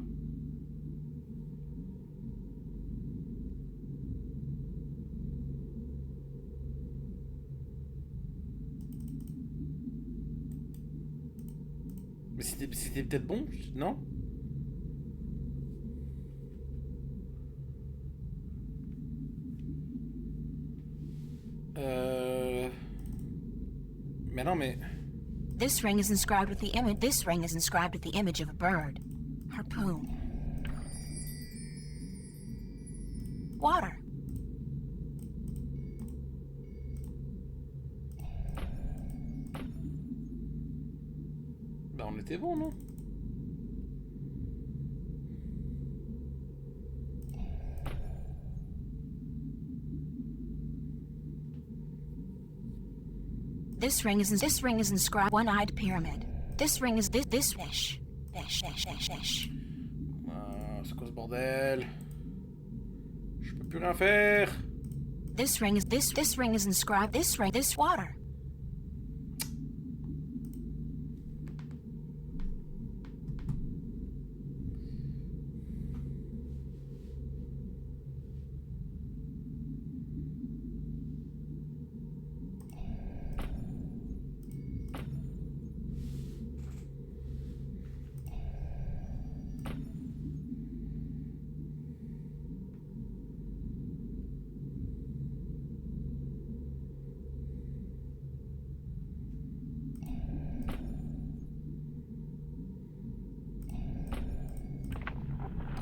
Mais c'était peut-être bon, non? Mais non, mais... This ring is inscribed with the image of a bird. Harpoon. Water. Bah on était bon, non? This ring is inscribed one-eyed pyramid. This ring is this fish. Fish. Ah, c'est quoi ce bordel? Je peux plus rien faire. This ring is inscribed this water.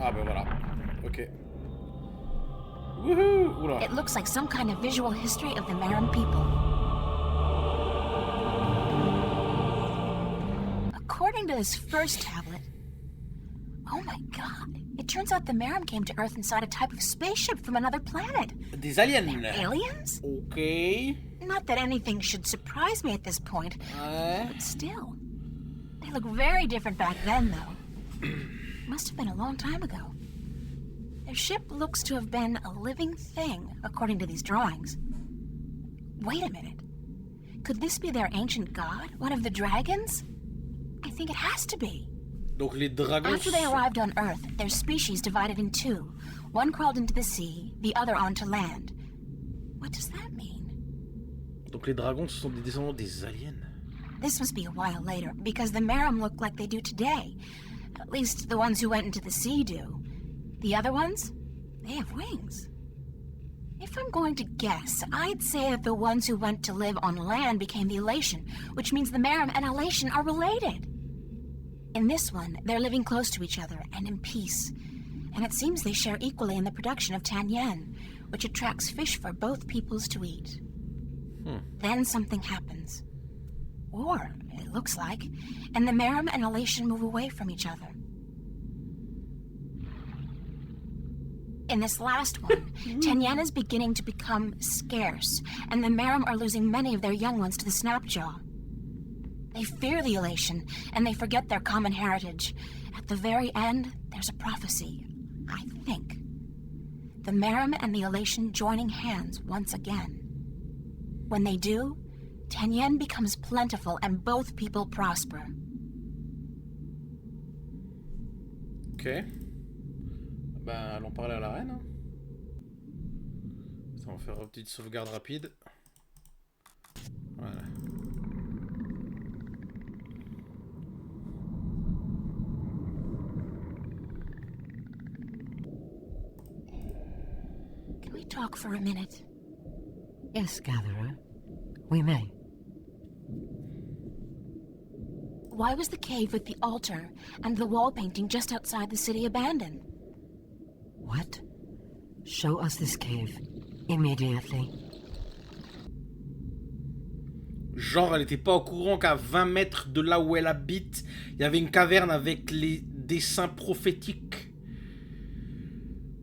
Ah ben voilà. Ok. Woohoo! Oula. It looks like some kind of visual history of the Marin people. According to this first tablet... Oh my god. It turns out the Marin came to Earth inside a type of spaceship from another planet. Des aliens. They're aliens? Ok. Not that anything should surprise me at this point, but still. They look very different back then, though. Must have been a long time ago. Their ship looks to have been a living thing, according to these drawings. Wait a minute. Could this be their ancient god? One of the dragons? I think it has to be. Donc les dragons... After they arrived on Earth, their species divided in two. One crawled into the sea, the other onto land. What does that mean? Donc les dragons, ce sont des descendants des aliens. This must be a while later, because the Marim look like they do today. At least the ones who went into the sea do. The other ones? They have wings. If I'm going to guess, I'd say that the ones who went to live on land became the Elation, which means the Marim and Elation are related. In this one, they're living close to each other and in peace. And it seems they share equally in the production of Tanyen, which attracts fish for both peoples to eat. Then something happens. Or, it looks like, and the Marim and Elation move away from each other. In this last one, Tanyen is beginning to become scarce, and the Marim are losing many of their young ones to the Snapjaw. They fear the Elation, and they forget their common heritage. At the very end, there's a prophecy, I think. The Marim and the Elation joining hands once again. When they do, Tanyen becomes plentiful and both people prosper. Ok. Bah, allons parler à la reine. Hein. Ça, on va faire une petite sauvegarde rapide. Voilà. Can we we talk for a minute? Yes, Gatherer. We may. Why was the cave with the altar and the wall painting just outside the city abandoned? What? Show us this cave. Immediately. Genre, elle était pas au courant qu'à 20 mètres de là où elle habite, il y avait une caverne avec les dessins prophétiques.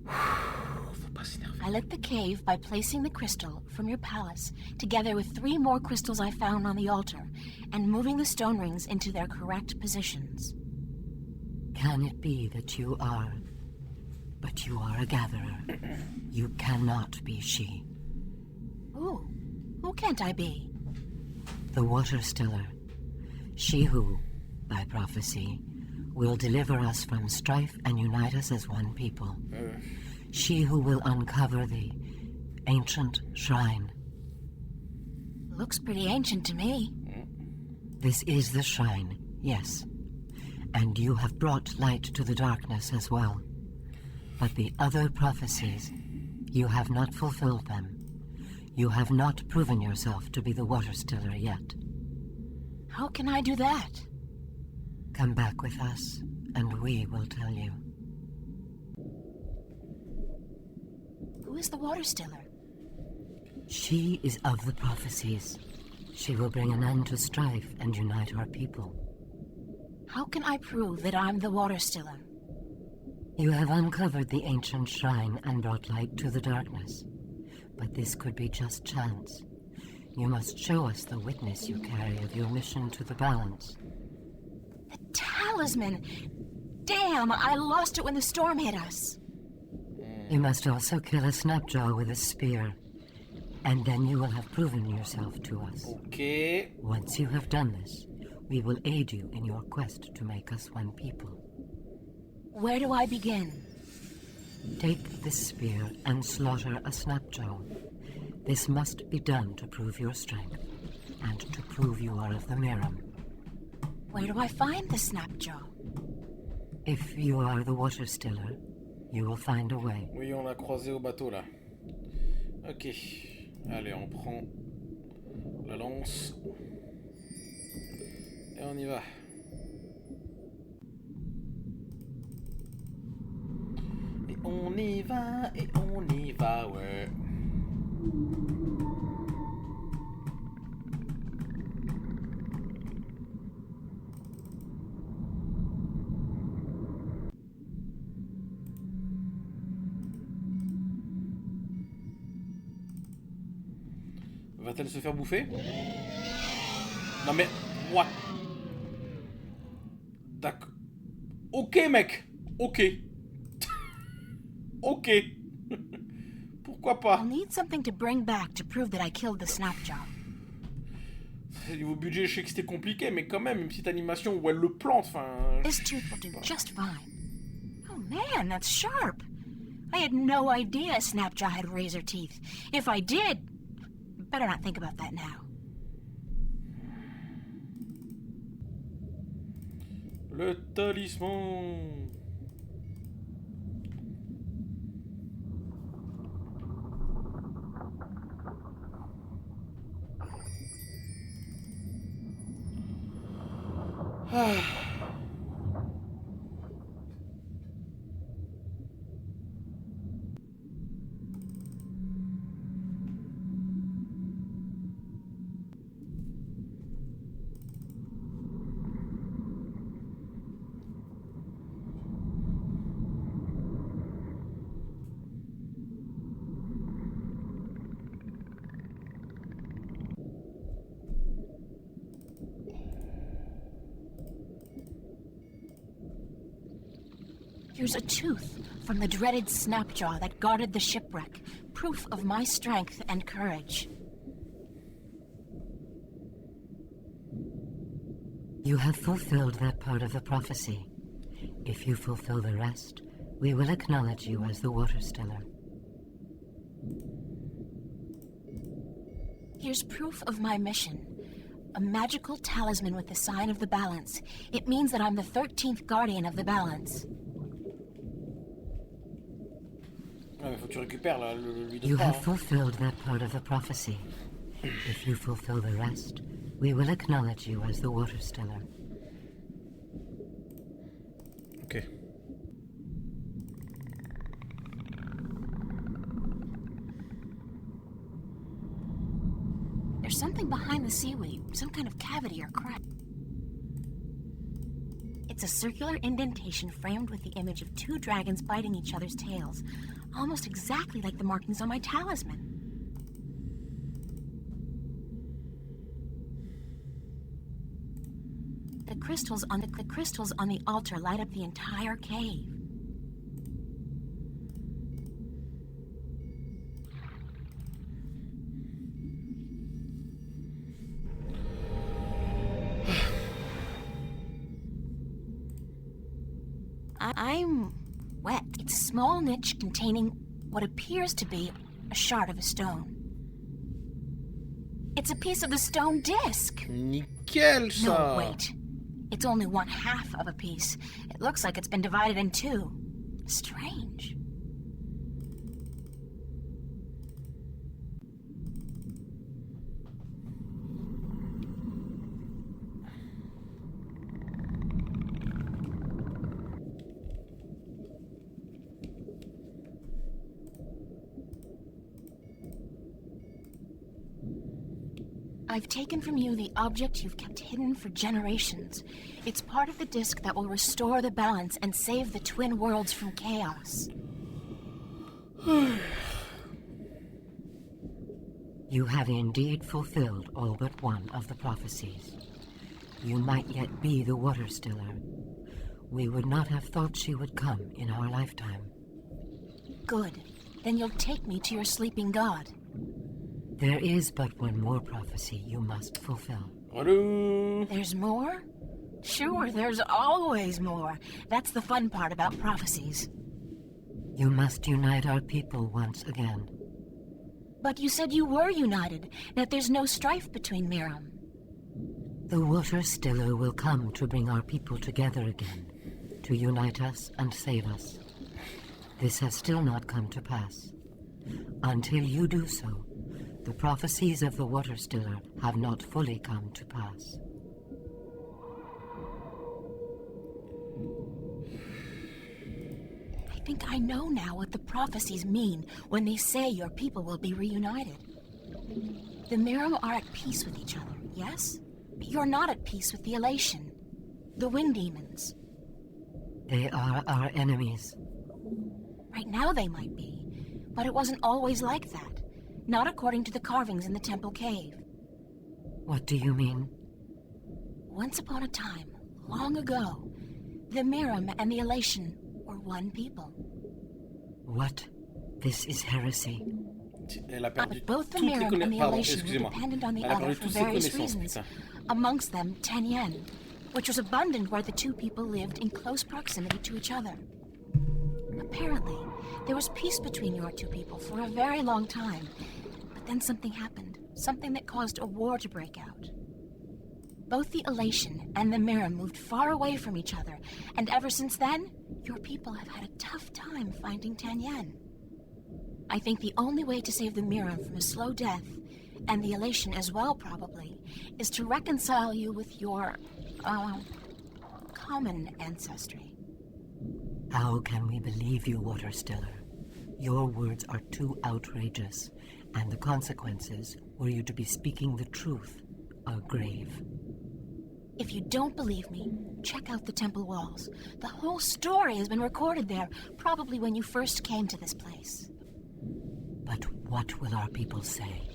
Faut pas s'énerver. I lit the cave by placing the crystal from your palace together with 3 more crystals I found on the altar and moving the stone rings into their correct positions. Can it be that you are... But you are a gatherer. You cannot be she. Who can't I be? The Water Stiller. She who, by prophecy, will deliver us from strife and unite us as one people. She who will uncover the ancient shrine. Looks pretty ancient to me. This is the shrine, yes. And you have brought light to the darkness as well. But the other prophecies, you have not fulfilled them. You have not proven yourself to be the Water Stiller yet. How can I do that? Come back with us, and we will tell you. Who is the Water Stiller? She is of the prophecies. She will bring an end to strife and unite our people. How can I prove that I'm the Water Stiller? You have uncovered the ancient shrine and brought light to the darkness. But this could be just chance. You must show us the witness you carry of your mission to the balance. The talisman! Damn, I lost it when the storm hit us. You must also kill a Snapjaw with a spear. And then you will have proven yourself to us. Okay. Once you have done this, we will aid you in your quest to make us one people. Where do I begin? Take this spear and slaughter a Snapjaw. This must be done to prove your strength, and to prove you are of the Miram. Where do I find the Snapjaw? If you are the Water Stiller, you will find a way. Oui, on l'a croisé au bateau là. Ok. Allez, on prend la lance. Et on y va. On y va et on y va, ouais. Va-t-elle se faire bouffer? Non mais... What? D'accord. Ok mec. Ok. Ok. Pourquoi pas? I'll need something to bring back to prove that I killed the Snapjaw. Niveau budget, je sais que c'était compliqué, mais quand même, une petite animation où elle le plante, enfin... This tooth will do just fine. Oh man, that's sharp. I had no idea a Snapjaw had razor teeth. If I did, better not think about that now. Le talisman. Ah. Here's a tooth from the dreaded Snapjaw that guarded the shipwreck, proof of my strength and courage. You have fulfilled that part of the prophecy. If you fulfill the rest, we will acknowledge you as the Water Stiller. Here's proof of my mission. A magical talisman with the sign of the balance. It means that I'm the 13th guardian of the balance. mais faut que tu récupères là, lui You donne have pas. fulfilled that part of the prophecy. If you fulfill the rest, we will acknowledge you as the Water Stiller. Ok. There's something behind the seaweed, some kind of cavity or crack. It's a circular indentation framed with the image of two dragons biting each other's tails, almost exactly like the markings on my talisman. The crystals on the altar light up the entire cave. I'm wet. It's a small niche containing what appears to be a shard of a stone. It's a piece of the stone disc. Nickel, ça. No, wait. It's only one half of a piece. It looks like it's been divided in two. Strange. I've taken from you the object you've kept hidden for generations. It's part of the disc that will restore the balance and save the twin worlds from chaos. You have indeed fulfilled all but one of the prophecies. You might yet be the Water Stiller. We would not have thought she would come in our lifetime. Good. Then you'll take me to your sleeping god. There is but one more prophecy you must fulfill. Hello. There's more? Sure, there's always more. That's the fun part about prophecies. You must unite our people once again. But you said you were united, that there's no strife between Miram. The Water Stiller will come to bring our people together again, to unite us and save us. This has still not come to pass. Until you do so, the prophecies of the Water Stiller have not fully come to pass. I think I know now what the prophecies mean when they say your people will be reunited. The Miram are at peace with each other, yes? But you're not at peace with the Elation, the Wind Demons. They are our enemies. Right now they might be, but it wasn't always like that. Not according to the carvings in the temple cave. What do you mean? Once upon a time, long ago, the Miram and the Elation were one people. What? This is heresy. But both the Miram and the Elation were dependent on the other for various reasons. Amongst them, 10 yen, which was abundant where the two people lived in close proximity to each other. Apparently, there was peace between your two people for a very long time. But then something happened. Something that caused a war to break out. Both the Elation and the Miram moved far away from each other. And ever since then, your people have had a tough time finding 10 yen. I think the only way to save the Miram from a slow death, and the Elation as well probably, is to reconcile you with your, common ancestry. How can we believe you, Water Stiller? Your words are too outrageous, and the consequences, were you to be speaking the truth, are grave. If you don't believe me, check out the temple walls. The whole story has been recorded there, probably when you first came to this place. But what will our people say?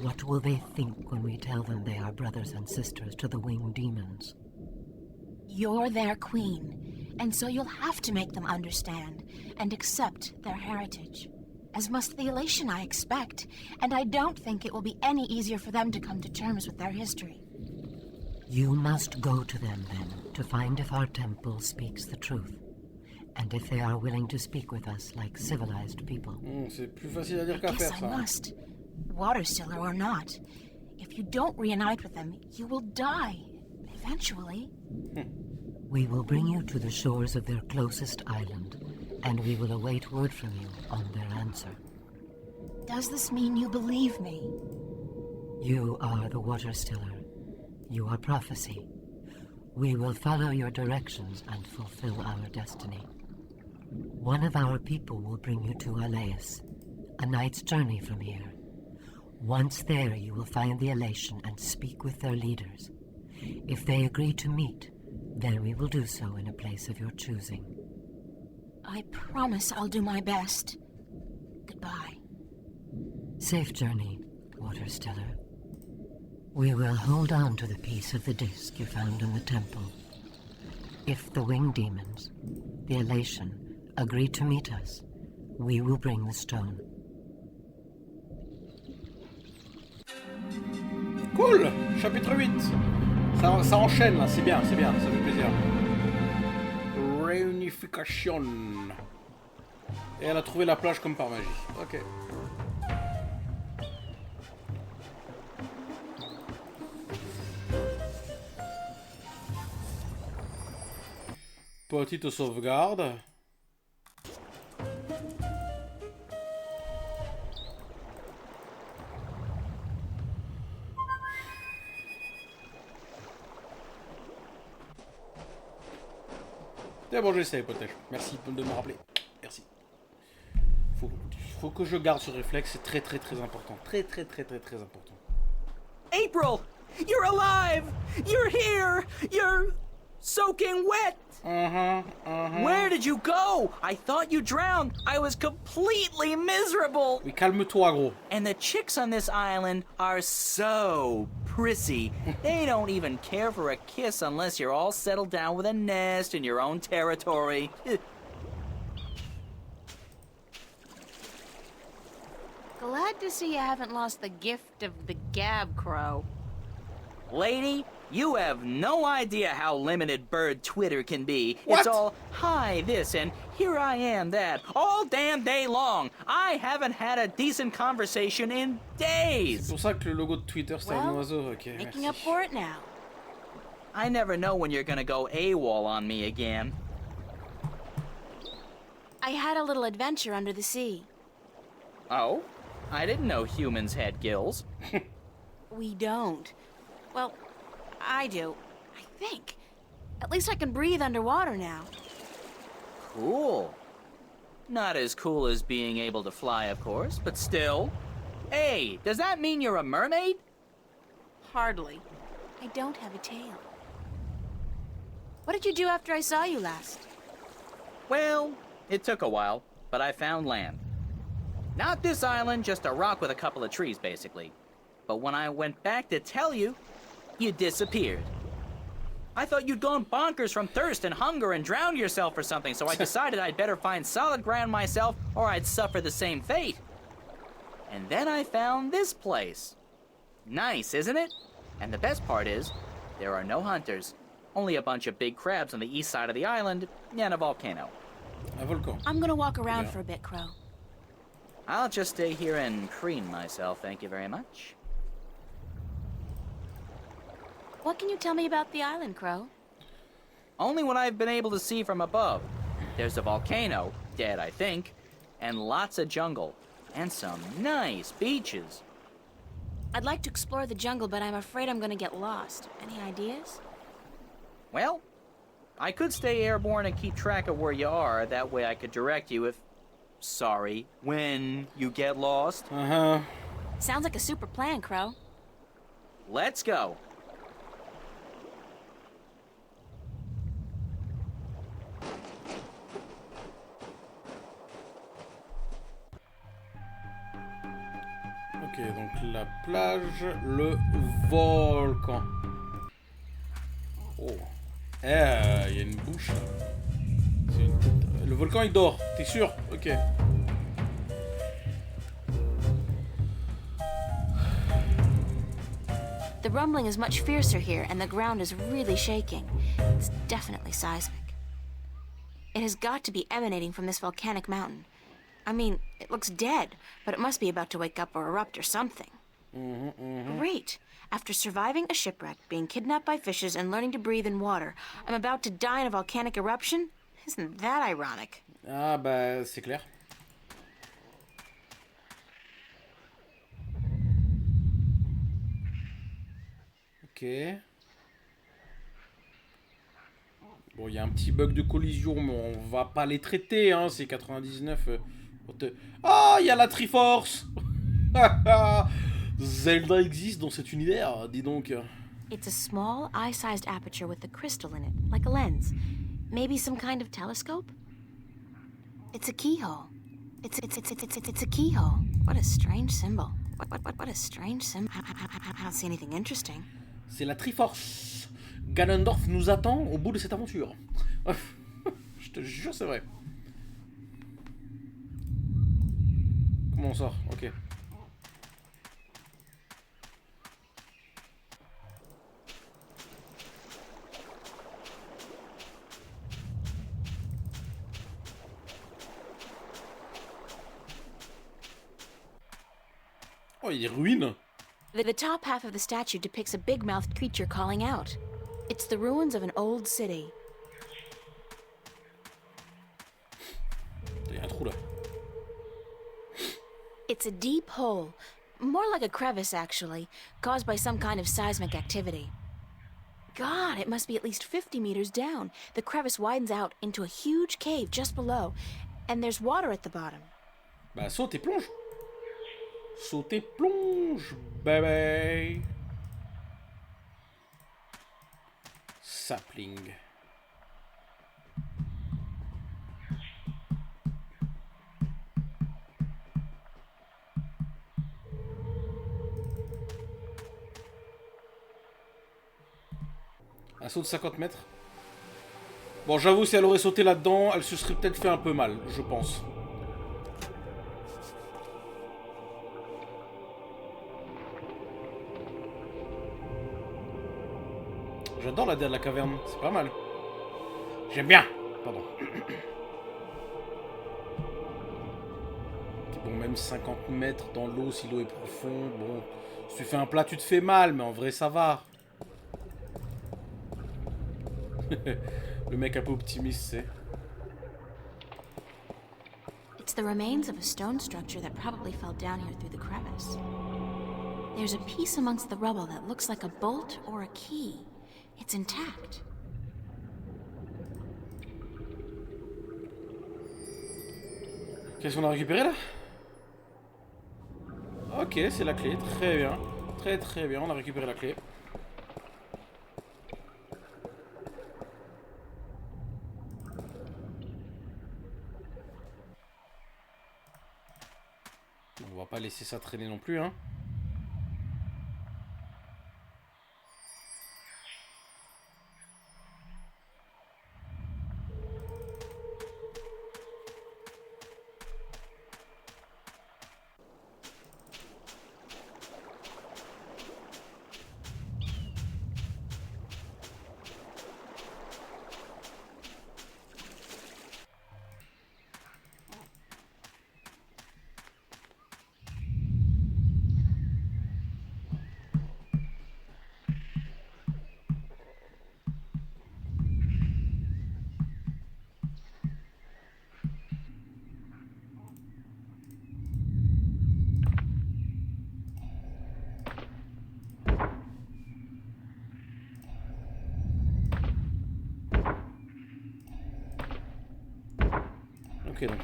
What will they think when we tell them they are brothers and sisters to the winged demons? You're their queen, and so you'll have to make them understand and accept their heritage. As must the Elation, I expect, and I don't think it will be any easier for them to come to terms with their history. You must go to them, then, to find if our temple speaks the truth, and if they are willing to speak with us like civilized people. C'est plus facile à dire qu'à faire, I ça. must. Water Stiller or not. If you don't reunite with them, you will die. Eventually. We will bring you to the shores of their closest island, and we will await word from you on their answer. Does this mean you believe me? You are the Water Stiller. You are prophecy. We will follow your directions and fulfill our destiny. One of our people will bring you to Alais, a night's journey from here. Once there, you will find the Elation and speak with their leaders. If they agree to meet, then we will do so in a place of your choosing. I promise I'll do my best. Goodbye. Safe journey, Water Stiller. We will hold on to the piece of the disc you found in the temple. If the winged demons, the Elation, agree to meet us, we will bring the stone. Cool. Chapitre 8. Ça enchaîne là, c'est bien, ça fait plaisir. Réunification. Et elle a trouvé la plage comme par magie. Ok. Petite sauvegarde. C'est bon, j'essaie peut-être. Merci de me rappeler. Merci. Faut que je garde ce réflexe, c'est très important. Très important. April! You're alive! You're here! You're soaking wet! Where did you go? I thought you drowned. I was completely miserable. Oui, calme-toi, gros. And the chicks on this island are so prissy. They don't even care for a kiss unless you're all settled down with a nest in your own territory. Glad to see you haven't lost the gift of the gab, Crow. Lady, you have no idea how limited bird Twitter can be. What? It's all, hi this and here I am that, all damn day long. I haven't had a decent conversation in days. C'est pour ça que le logo de Twitter c'est un oiseau. Ok, Making merci. up for it now. I never know when you're gonna go AWOL on me again. I had a little adventure under the sea. Oh? I didn't know humans had gills. We don't. Well, I do. I think. At least I can breathe underwater now. Cool. Not as cool as being able to fly, of course, but still. Hey, does that mean you're a mermaid? Hardly. I don't have a tail. What did you do after I saw you last? Well, it took a while, but I found land. Not this island, just a rock with a couple of trees, basically. But when I went back to tell you, you disappeared. I thought you'd gone bonkers from thirst and hunger and drowned yourself or something, so I decided I'd better find solid ground myself or I'd suffer the same fate. And then I found this place. Nice, isn't it? And the best part is, there are no hunters. Only a bunch of big crabs on the east side of the island and a volcano. Un volcan. I'm gonna walk around for a bit, Crow. I'll just stay here and preen myself, thank you very much. What can you tell me about the island, Crow? Only what I've been able to see from above. There's a volcano, dead I think, and lots of jungle, and some nice beaches. I'd like to explore the jungle, but I'm afraid I'm gonna get lost. Any ideas? Well, I could stay airborne and keep track of where you are. That way I could direct you if... Sorry, when you get lost. Sounds like a super plan, Crow. Let's go. Ok, donc la plage, le volcan. Oh. Il y a une bouche. Le volcan il dort, t'es sûr? Ok. The rumbling is much fiercer here, and the ground is really shaking. It's definitely seismic. It has got to be emanating from this volcanic mountain. I mean, it looks dead, but it must be about to wake up or erupt or something. Great. After surviving a shipwreck, being kidnapped by fishes, and learning to breathe in water, I'm about to die in a volcanic eruption? Isn't that ironic? Ah bah c'est clair. Ok. Bon, il y a un petit bug de collision, mais on va pas les traiter, hein, c'est 99. Ah, il y a la Triforce. Zelda existe dans cet univers, dis donc. It's a small, eye-sized aperture with a crystal in it, like a lens. Maybe some kind of telescope? It's a keyhole. It's a keyhole. What a strange symbol. What a strange symbol. I don't see anything interesting. C'est la Triforce. Ganondorf nous attend au bout de cette aventure. Je te jure, c'est vrai. Comment on sort? Ok. Oh, il y a des ruines. The top half of the statue depicts a big-mouthed creature calling out. It's the ruins of an old city. Il y a un trou là. It's a deep hole, more like a crevice actually, caused by some kind of seismic activity. God, it must be at least 50 meters down. The crevice widens out into a huge cave just below, and there's water at the bottom. Bah saute et plonge. Saute et plonge, bébé. Sapling. Un saut de 50 mètres. Bon, j'avoue, si elle aurait sauté là-dedans, elle se serait peut-être fait un peu mal, je pense. J'adore la DA de la caverne, c'est pas mal. J'aime bien. Pardon. Bon, même 50 mètres dans l'eau, si l'eau est profonde, bon, si tu fais un plat, tu te fais mal, mais en vrai, ça va. Le mec un peu optimiste, c'est. It's the remains of a stone structure that probably fell down here through the crevice. There's a piece amongst the rubble that looks like a bolt or a key. It's intact. Qu'est-ce qu'on a récupéré là? Ok, c'est la clé, très bien. Très bien, on a récupéré la clé. On va pas laisser ça traîner non plus, hein. Ok, donc.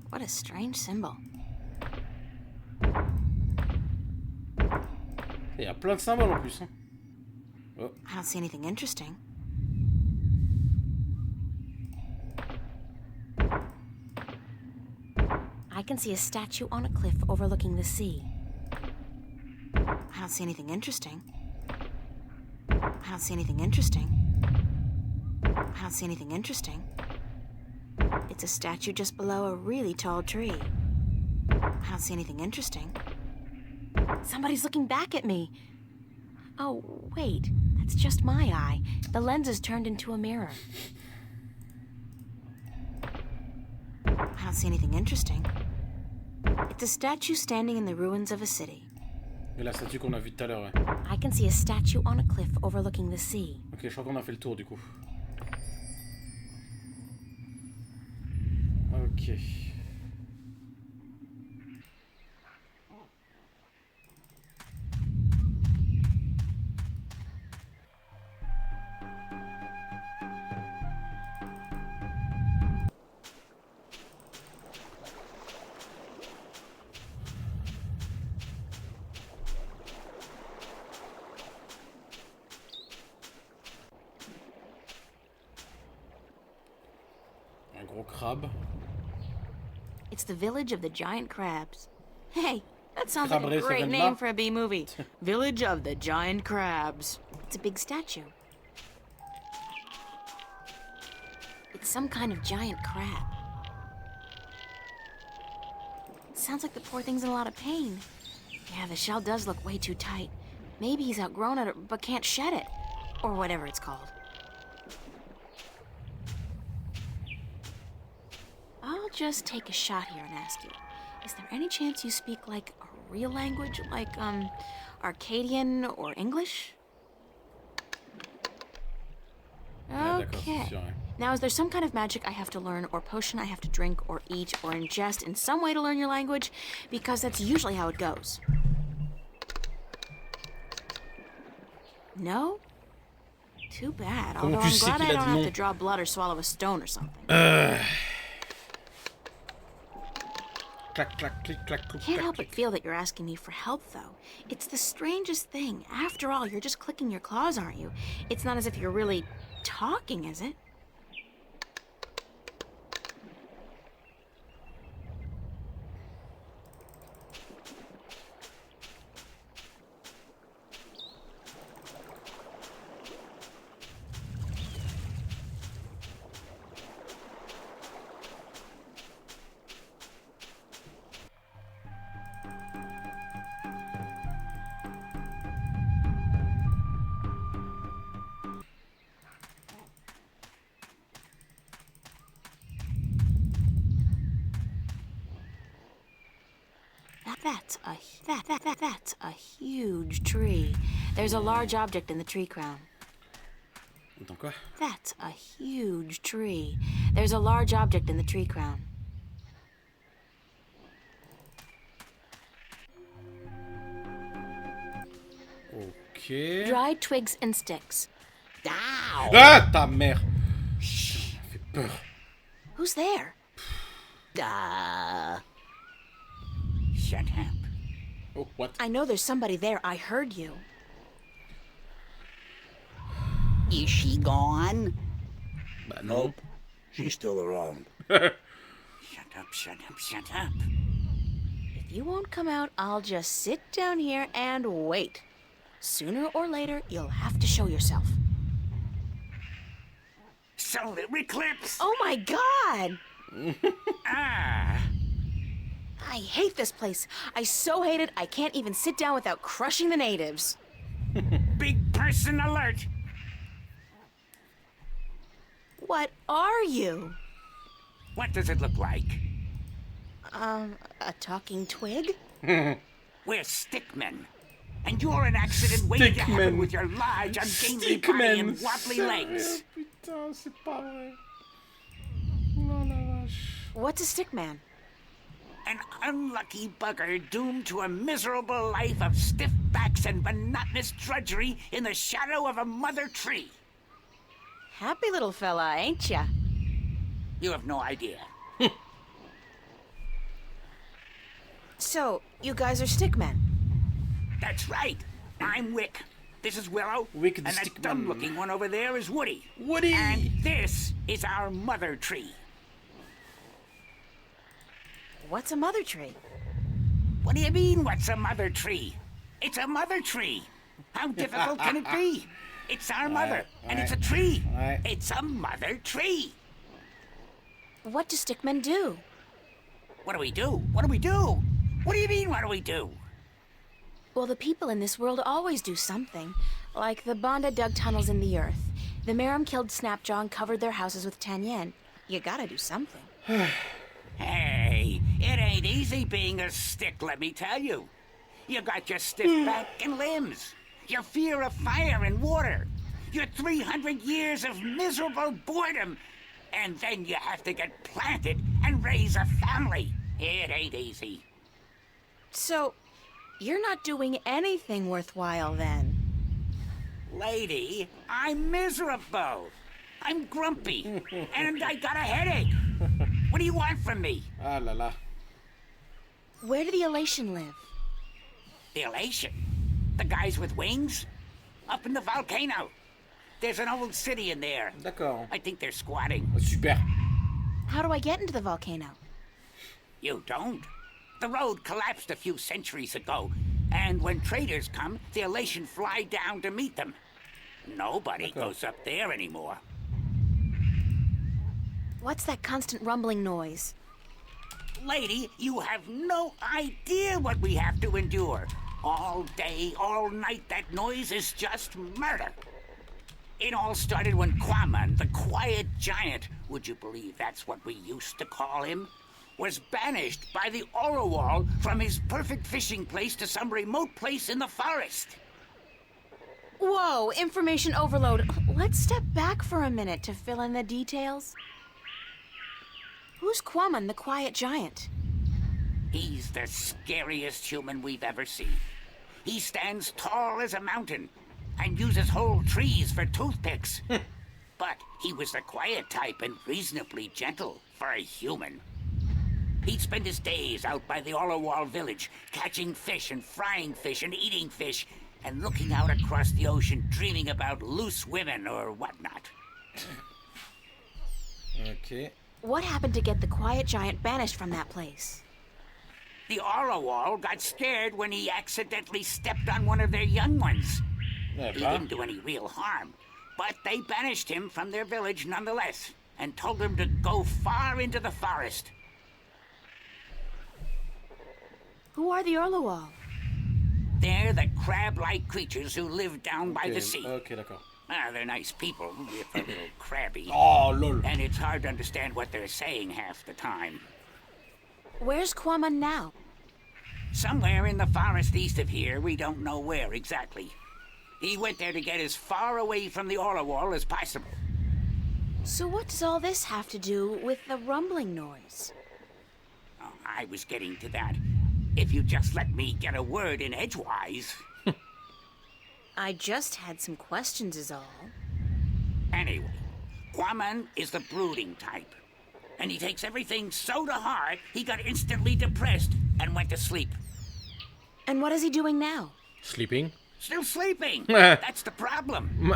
What a strange symbol. Il y a plein de symboles en plus. Hein. Oh. I don't see anything interesting. I can see a statue on a cliff overlooking the sea. I don't see anything interesting. I don't see anything interesting. I don't see anything interesting. It's a statue just below a really tall tree. I don't see anything interesting. Somebody's looking back at me. Oh, wait. That's just my eye. The lens is turned into a mirror. I don't see anything interesting. It's a statue standing in the ruins of a city. Et la statue qu'on a vue tout à l'heure, ouais. I can see a statue on a cliff overlooking the sea. Ok, je crois qu'on a fait le tour du coup. Ok. Un gros crabe. It's the village of the giant crabs. Hey, that sounds Crab like a Race great event name là. for a B-movie. Village of the giant crabs. It's a big statue. It's some kind of giant crab. It sounds like the poor thing's in a lot of pain. Yeah, the shell does look way too tight. Maybe he's outgrown it, but can't shed it. Or whatever it's called. I'll just take a shot here and ask you, is there any chance you speak, like, a real language? Like, Arcadian or English? Okay. Now, is there some kind of magic I have to learn, or potion I have to drink, or eat, or ingest in some way to learn your language? Because that's usually how it goes. No? Too bad. Although I'm glad I don't have to draw blood or swallow a stone or something. Clac, clac, clic, clac, clic, Can't clac, help but feel that you're asking me for help, though. It's the strangest thing. After all, you're just clicking your claws, aren't you? It's not as if you're really talking, is it? That's a huge tree. There's a large object in the tree crown. Attends, quoi? That's a huge tree. There's a large object in the tree crown. Ok. Dried twigs and sticks. Ow! Ah, ta mère! Ça fait peur. Who's there? Shut up. Oh, what? I know there's somebody there. I heard you. Is she gone? Bah non. She's still around. Shut up, shut up, shut up. If you won't come out, I'll just sit down here and wait. Sooner or later, you'll have to show yourself. Solar eclipse! Oh my god! Ah! I hate this place. I so hate it, I can't even sit down without crushing the natives. Big person alert! What are you? What does it look like? A talking twig? We're stickmen. And you're an accident waiting to happen with your large, ungainly body and wobbly legs. Putain, c'est pas vrai. Oh la vache. What's a stickman? An unlucky bugger doomed to a miserable life of stiff backs and monotonous drudgery in the shadow of a mother tree. Happy little fella, ain't ya? You have no idea. So, you guys are stickmen? That's right. I'm Wick. This is Willow. Wick the and that Stickman. dumb-looking one over there is Woody. Woody! And this is our mother tree. What's a mother tree? What do you mean, what's a mother tree? It's a mother tree. How difficult can it be? It's our mother, and it's a tree. It's a mother tree. What do stickmen do? What do we do? What do we do? What do you mean, what do we do? Well, the people in this world always do something. Like the Banda dug tunnels in the earth. The Merim killed Snapjaw and covered their houses with Tanyen. You gotta do something. Hey, it ain't easy being a stick, let me tell you. You got your stiff back and limbs, your fear of fire and water, your 300 years of miserable boredom, and then you have to get planted and raise a family. It ain't easy. So, you're not doing anything worthwhile then? Lady, I'm miserable. I'm grumpy, and I got a headache. What do you want from me? Ah là là. Where do the Elation live? The Elation? The guys with wings? Up in the volcano. There's an old city in there. D'accord. I think they're squatting. Super. How do I get into the volcano? You don't. The road collapsed a few centuries ago, and when traders come, the Elation fly down to meet them. Nobody goes up there anymore. What's that constant rumbling noise? Lady, you have no idea what we have to endure. All day, all night, that noise is just murder. It all started when Quaman, the quiet giant, would you believe that's what we used to call him, was banished by the Orowal from his perfect fishing place to some remote place in the forest. Whoa, information overload. Let's step back for a minute to fill in the details. Who's Quaman, the quiet giant? He's the scariest human we've ever seen. He stands tall as a mountain and uses whole trees for toothpicks. But he was the quiet type and reasonably gentle for a human. He'd spend his days out by the Orowal village, catching fish and frying fish and eating fish, and looking out across the ocean, dreaming about loose women or whatnot. Okay. What happened to get the quiet giant banished from that place? The Orowal got scared when he accidentally stepped on one of their young ones. He didn't do any real harm, but they banished him from their village nonetheless, and told him to go far into the forest. Who are the Orowal? They're the crab-like creatures who live down by the sea. Okay, d'accord. They're nice people, if a little crabby. Oh, lol. And it's hard to understand what they're saying half the time. Where's Quaman now? Somewhere in the forest east of here, we don't know where exactly. He went there to get as far away from the Orowal as possible. So what does all this have to do with the rumbling noise? Oh, I was getting to that. If you just let me get a word in edgewise. I just had some questions is all. Anyway, Quaman is the brooding type. And he takes everything so to heart, he got instantly depressed and went to sleep. And what is he doing now? Sleeping. Still sleeping. That's the problem.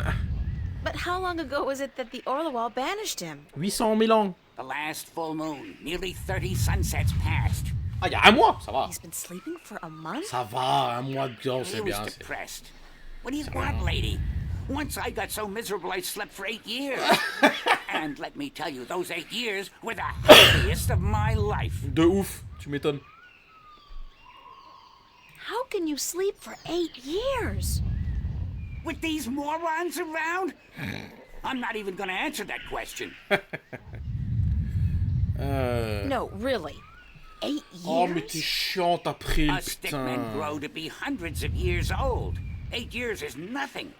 But how long ago was it that the Orowal banished him? 800 000 ans. The last full moon, nearly 30 sunsets passed. Ah, il y a un mois, ça va. He's been sleeping for a month? Ça va, un mois de temps, c'est bien. He was depressed. What do you want, lady? Once I got so miserable I slept for 8 years. And let me tell you, those 8 years were the happiest of my life. De ouf, tu m'étonnes. How can you sleep for 8 years? With these morons around? I'm not even gonna answer that question. No, really. 8 years? Oh, mais t'es chiant après, Us stickmen grow to be hundreds of years old. 8 years is nothing.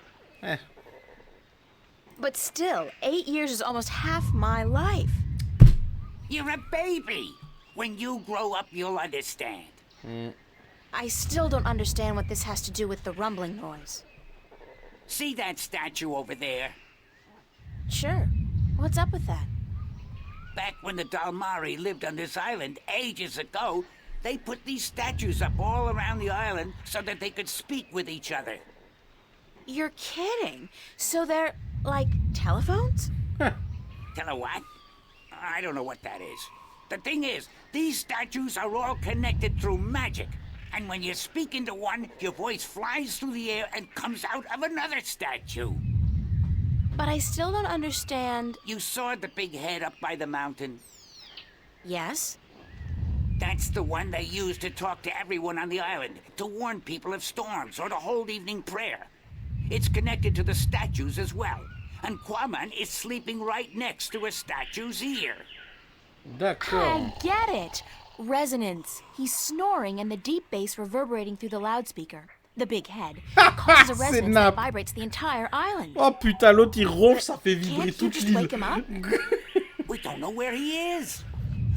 But still, 8 years is almost half my life. You're a baby. When you grow up, you'll understand. I still don't understand what this has to do with the rumbling noise. See that statue over there? Sure. What's up with that? Back when the Dalmari lived on this island ages ago, they put these statues up all around the island so that they could speak with each other. You're kidding. So they're, like, telephones? Tell her what? I don't know what that is. The thing is, these statues are all connected through magic. And when you speak into one, your voice flies through the air and comes out of another statue. But I still don't understand... You saw the big head up by the mountain? Yes? That's the one they use to talk to everyone on the island, to warn people of storms or to hold evening prayer. It's connected to the statues as well. And Quaman is sleeping right next to a statue's ear. D'accord. I get it. Resonance. He's snoring and the deep bass reverberating through the loudspeaker. The big head causes a resonance that vibrates the entire island. Oh putain, l'autre il ronfle, ça fait vibrer Can't you toute just l'île. wake him up? We don't know where he is.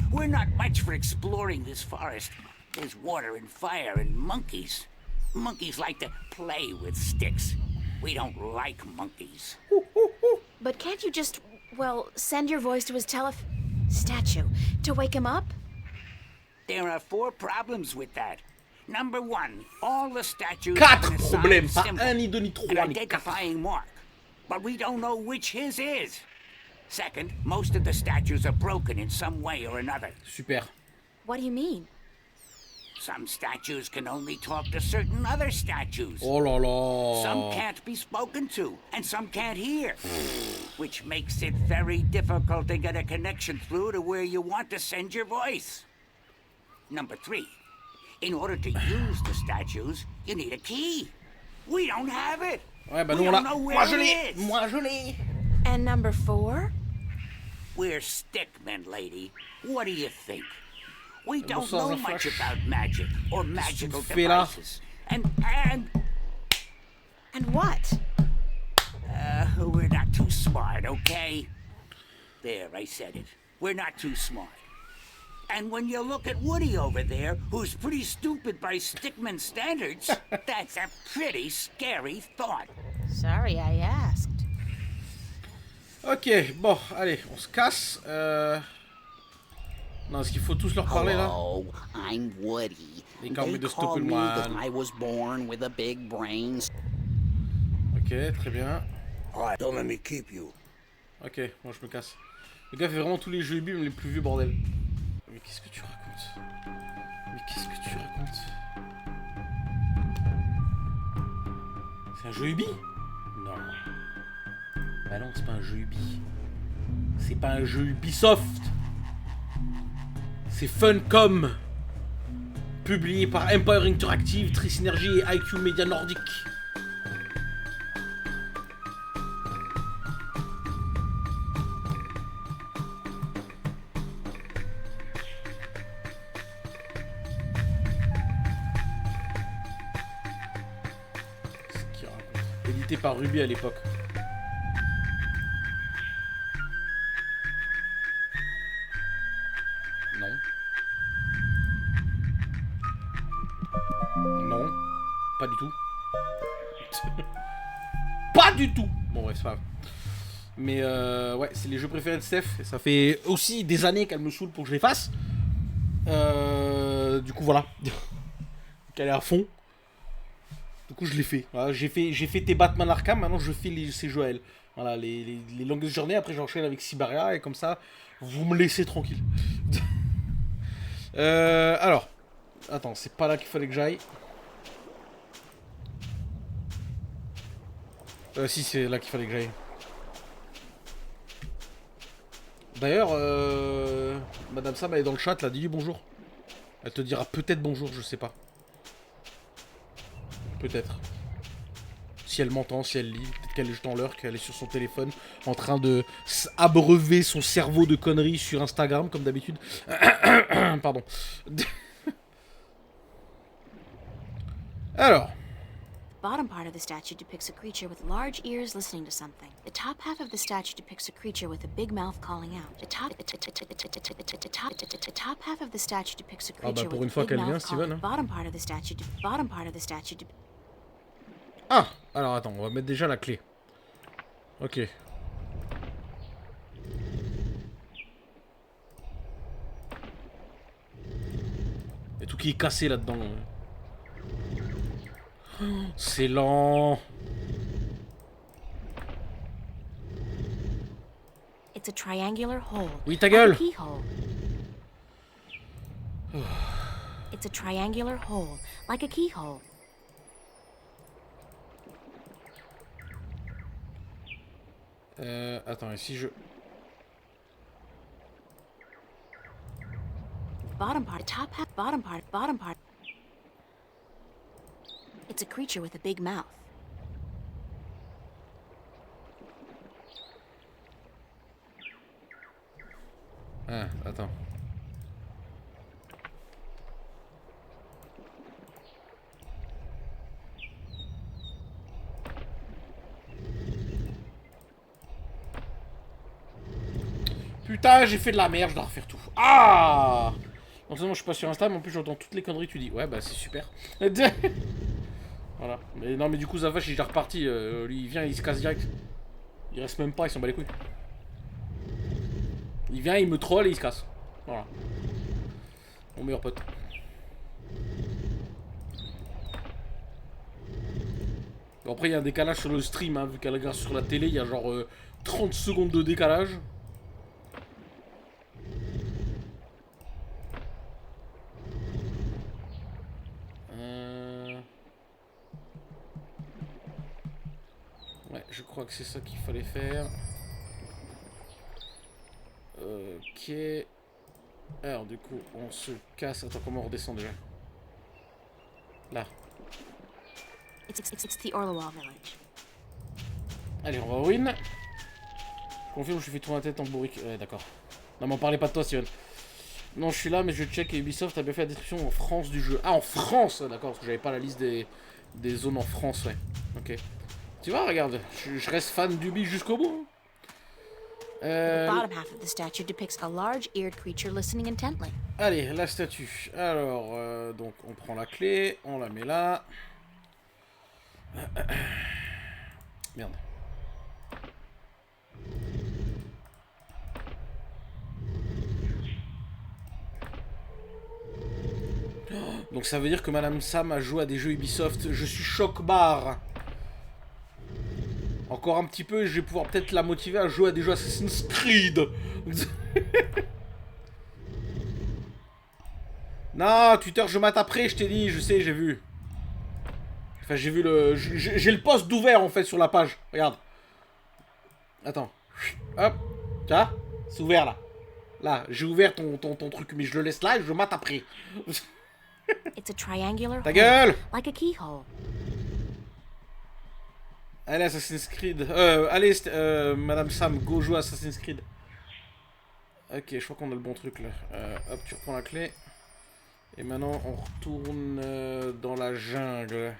We're not much for exploring this forest. There's water and fire and monkeys. Monkeys like to play with sticks. We don't like monkeys. But can't you just, well, send your voice to his statue to wake him up? There are 4 problems with that. Number 1, all the statues Quatre have an problèmes, assigned pas symbol, un, ni deux, ni trois, an ni quatre. identifying mark. But we don't know which his is. Second, most of the statues are broken in some way or another. Super. What do you mean? Some statues can only talk to certain other statues. Oh là là. Some can't be spoken to, and some can't hear. Which makes it very difficult to get a connection through to where you want to send your voice. Number 3, in order to use the statues, you need a key. We don't have it. Ouais, bah We nous on don't l'a. know where Moi je it l'ai. is. Moi je l'ai. And number 4? We're stickmen, lady. What do you think? We don't Bonsoir, know la much flash. about magic or magical fais là? devices. And what? We're not too smart, okay? There, I said it. We're not too smart. And when you look at Woody over there, who's pretty stupid by stickman standards, that's a pretty scary thought. Sorry I asked. Ok, bon, allez, on se casse. Non, est-ce qu'il faut tous leur parler là? Hello, I'm Woody. They call me the call stupid me one. that I was born with a big brain. Ok, très bien. Alright, don't let me keep you. Ok, moi je me casse. Le gars fait vraiment tous les jeux ubi, même les plus vieux, bordel. Mais qu'est-ce que tu racontes? Mais qu'est-ce que tu racontes? C'est un jeu ubi? Non. Bah non, c'est pas un jeu ubi. C'est pas un jeu Ubisoft. C'est Funcom. Publié par Empire Interactive, Trisynergy et IQ Media Nordic. Qu'est-ce qu'il raconte? Édité par Ruby à l'époque. Non. Non. Pas du tout. Pas du tout. Bon ouais, c'est pas grave. Mais ouais, c'est les jeux préférés de Steph. Et ça fait aussi des années qu'elle me saoule pour que je les fasse. Du coup voilà. Qu'elle est à fond. Du coup je l'ai fait. Voilà, j'ai fait tes Batman Arkham, maintenant je fais ces jeux à elle. Voilà, les longues journées, après j'enchaîne avec Sibaria et comme ça, vous me laissez tranquille. Alors, attends, c'est pas là qu'il fallait que j'aille. Si, c'est là qu'il fallait que j'aille. D'ailleurs, Madame Sam, elle est dans le chat, là, dis-lui bonjour. Elle te dira peut-être bonjour, je sais pas. Peut-être. Si elle m'entend, si elle lit, peut-être qu'elle est juste en l'heure, qu'elle est sur son téléphone, en train de abreuver son cerveau de conneries sur Instagram, comme d'habitude. Pardon. Alors. The bottom part of the statue depicts a creature with large ears listening to something. The top half of the statue depicts a creature with a big mouth calling out. The top half of the statue depicts a creature with a big mouth calling out. Bottom part of the statue. Ah, alors attends, on va mettre déjà la clé. Ok. Il y a tout qui est cassé là-dedans. C'est lent. It's a triangular hole. Oui, ta gueule. Like a keyhole. It's a triangular hole, like a keyhole. Attends, et si je... Bottom part, top half, bottom part. It's a creature with a big mouth. Ah, attends. Putain, j'ai fait de la merde, je dois refaire tout. Ah! Non seulement je suis pas sur Insta, mais en plus j'entends toutes les conneries que tu dis. Ouais, bah c'est super. Voilà. Mais non, mais du coup, Zavache, il est reparti. Lui, il vient, il se casse direct. Il reste même pas, il s'en bat les couilles. Il vient, il me troll et il se casse. Voilà. Mon meilleur pote. Bon, après, il y a un décalage sur le stream, hein, vu qu'elle regarde sur la télé, il y a genre 30 secondes de décalage. Ouais, je crois que c'est ça qu'il fallait faire. Ok. Alors, du coup, on se casse. Attends, comment on redescend déjà? Là. It's the Orlowall village. Allez, on va win. Confirme, je fais tourner la tête en bourrique. Ouais, d'accord. Non, mais on parlait pas de toi, Steven. Non, je suis là, mais je check et Ubisoft a bien fait la description en France du jeu. Ah, en France! D'accord, parce que j'avais pas la liste des zones en France, ouais. Ok. Tu vois, regarde, je reste fan d'Ubi jusqu'au bout. The bottom half of the statue depicts a large-eared creature listening intently. Allez, la statue. Alors, donc on prend la clé, on la met là. Merde. Donc ça veut dire que Madame Sam a joué à des jeux Ubisoft. Je suis choc-barre. Encore un petit peu et je vais pouvoir peut-être la motiver à jouer à des jeux Assassin's Creed. Non, Twitter, je mate après, je t'ai dit, je sais, j'ai vu. Enfin, j'ai vu le... J'ai le post d'ouvert, en fait, sur la page. Regarde. Attends. Hop. Tu vois? C'est ouvert, là. Là, j'ai ouvert ton truc, mais je le laisse là et je mate après. It's a triangular Ta gueule! like a keyhole. Allez, Assassin's Creed. Allez, Madame Sam, go jouer à Assassin's Creed. Ok, je crois qu'on a le bon truc, là. Hop, tu reprends la clé. Et maintenant, on retourne dans la jungle.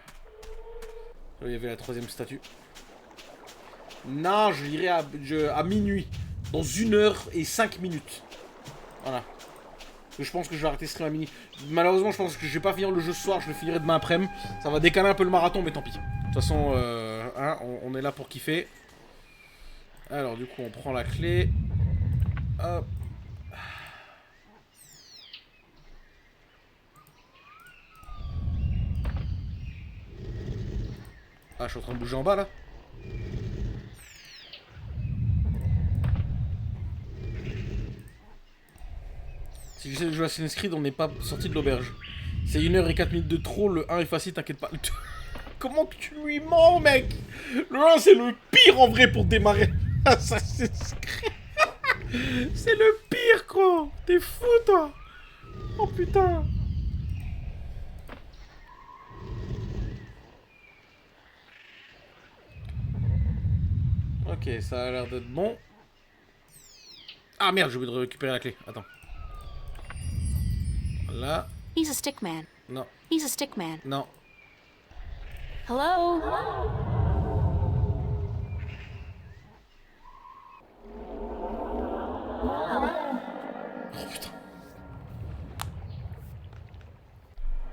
Là, il y avait la troisième statue. Non, je dirais à minuit. Dans 1h05. Voilà. Je pense que je vais arrêter ce stream à minuit. Malheureusement, je pense que je vais pas finir le jeu ce soir. Je le finirai demain après-midi. Ça va décaler un peu le marathon, mais tant pis. De toute façon, hein, on est là pour kiffer. Alors, du coup, on prend la clé. Hop. Ah, je suis en train de bouger en bas, là. Si j'essaie de jouer à Assassin's Creed, on n'est pas sorti de l'auberge. C'est 1h04 de trop, le 1 est facile, t'inquiète pas. Comment que tu lui mens, mec? Le 1, c'est le pire, en vrai, pour démarrer Assassin's Creed. C'est le pire, quoi. T'es fou, toi. Oh, putain. Ok, ça a l'air d'être bon. Ah merde, j'ai oublié de récupérer la clé. Attends. Voilà. He's a stick man. Non. He's a stick man. Non. Hello? Oh putain.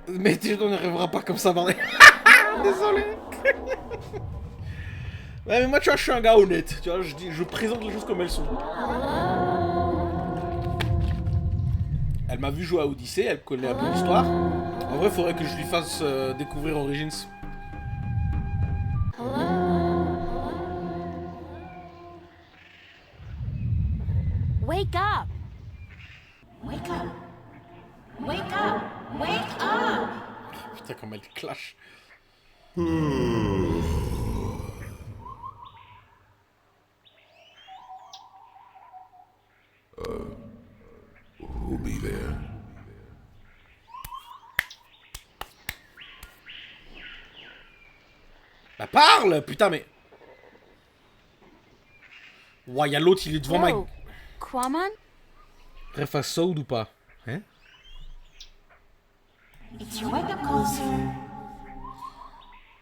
Mais tu n'y arriveras pas comme ça, bordel. Désolé. Ouais, mais moi, tu vois, je suis un gars honnête. Tu vois, je présente les choses comme elles sont. Elle m'a vu jouer à Odyssey, elle connaît un peu l'histoire. En vrai, faudrait que je lui fasse découvrir Origins. Wake up! Wake up! Wake up! Wake up! Putain, comme elle clash. Who'll be there? Bah parle, putain, mais... Ouais, y'a l'autre, il est devant Whoa. Quaman? Ref à Soud ou pas? Hein? It's your wake up call, sir.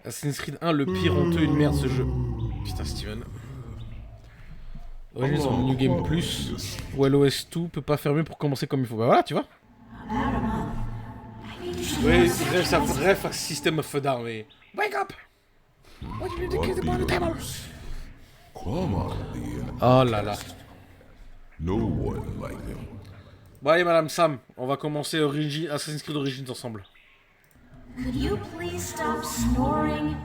Assassin's Creed 1, le pire honteux, une merde ce jeu. Putain, Steven. Origins sur New Game Plus. Ou LOS 2 peut pas fermer pour commencer comme il faut. Bah voilà, tu vois. Oui, c'est vrai, c'est un système of down, mais... Wake up! What do you think about the table? Oh là là. Bon allez Madame Sam, on va commencer Assassin's Creed Origins ensemble. Could you please stop snoring?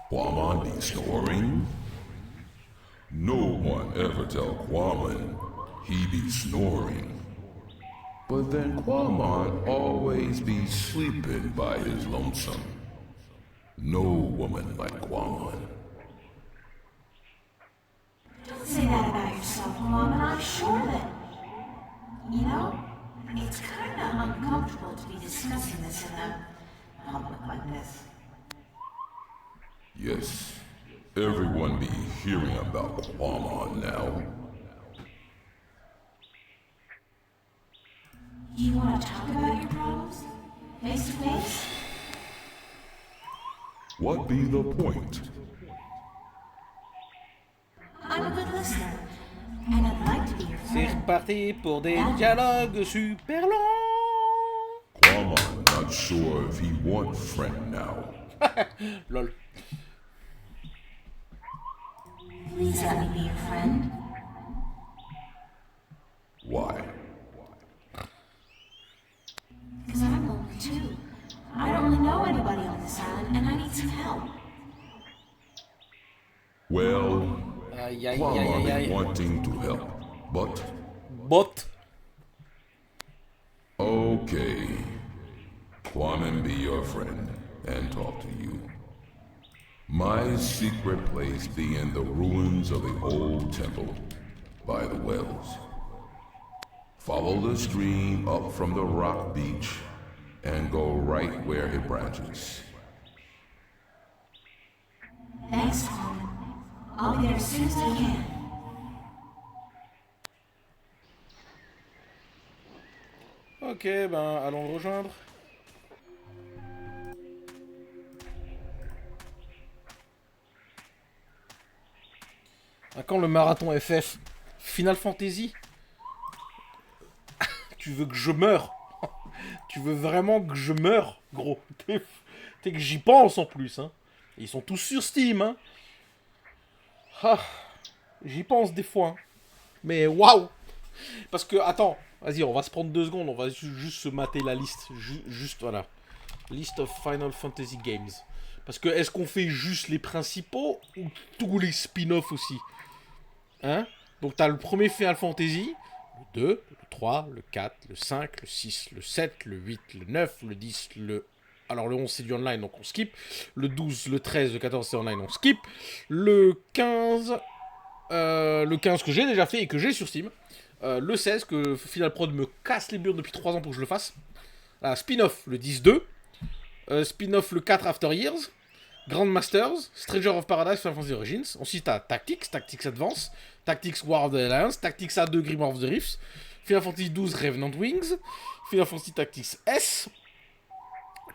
Quamon be snoring? No one ever tell Quamon he be snoring. But then Quamon always be sleeping by his lonesome. No woman like Quamon. Don't say that about yourself, Mom, and I'm sure that... You know, it's kind of uncomfortable to be discussing this in a public like this. Yes, everyone be hearing about Quamon now. Do you want to talk about your problems? Face to face? What be the point? I'm a good listener, and I'd like to be your C'est friend. reparti pour des dialogues super longs. Quamon not sure if he want friend now. Lol. Please let me be your friend. Why? Because I'm lonely too. I don't really know anybody on this island, and I need some help. Well, Quamon be wanting to help, but... Okay. Quamon be your friend and talk to you. My secret place be in the ruins of the old temple, by the wells. Follow the stream up from the rock beach and go right where it branches. Thanks, Tom. I'll be there as soon as I can. Ok, ben allons le rejoindre. À quand le marathon FF? Final Fantasy? Tu veux que je meure? Tu veux vraiment que je meure, gros? T'es que j'y pense en plus, hein. Ils sont tous sur Steam, hein. Ah, j'y pense des fois, hein. Mais waouh! Parce que, attends, vas-y, on va se prendre 2 secondes, on va juste se mater la liste. Juste, voilà. List of Final Fantasy Games. Parce que, est-ce qu'on fait juste les principaux ou tous les spin-offs aussi? Hein? Donc, t'as le premier Final Fantasy, le 2, le 3, le 4, le 5, le 6, le 7, le 8, le 9, le 10, le... Alors, le 11, c'est du online, donc on skip. Le 12, le 13, le 14, c'est online, on skip. Le 15... le 15 que j'ai déjà fait et que j'ai sur Steam. Le 16 que Final Prod me casse les murs depuis 3 ans pour que je le fasse. Spin-off le 10-2. Spin-off le 4 After Years. Grandmasters. Stranger of Paradise Final Fantasy Origins. Ensuite t'as Tactics Advance. Tactics War of the Alliance. Tactics A2 Grimoire of the Rifts. Final Fantasy 12 Revenant Wings. Final Fantasy Tactics S.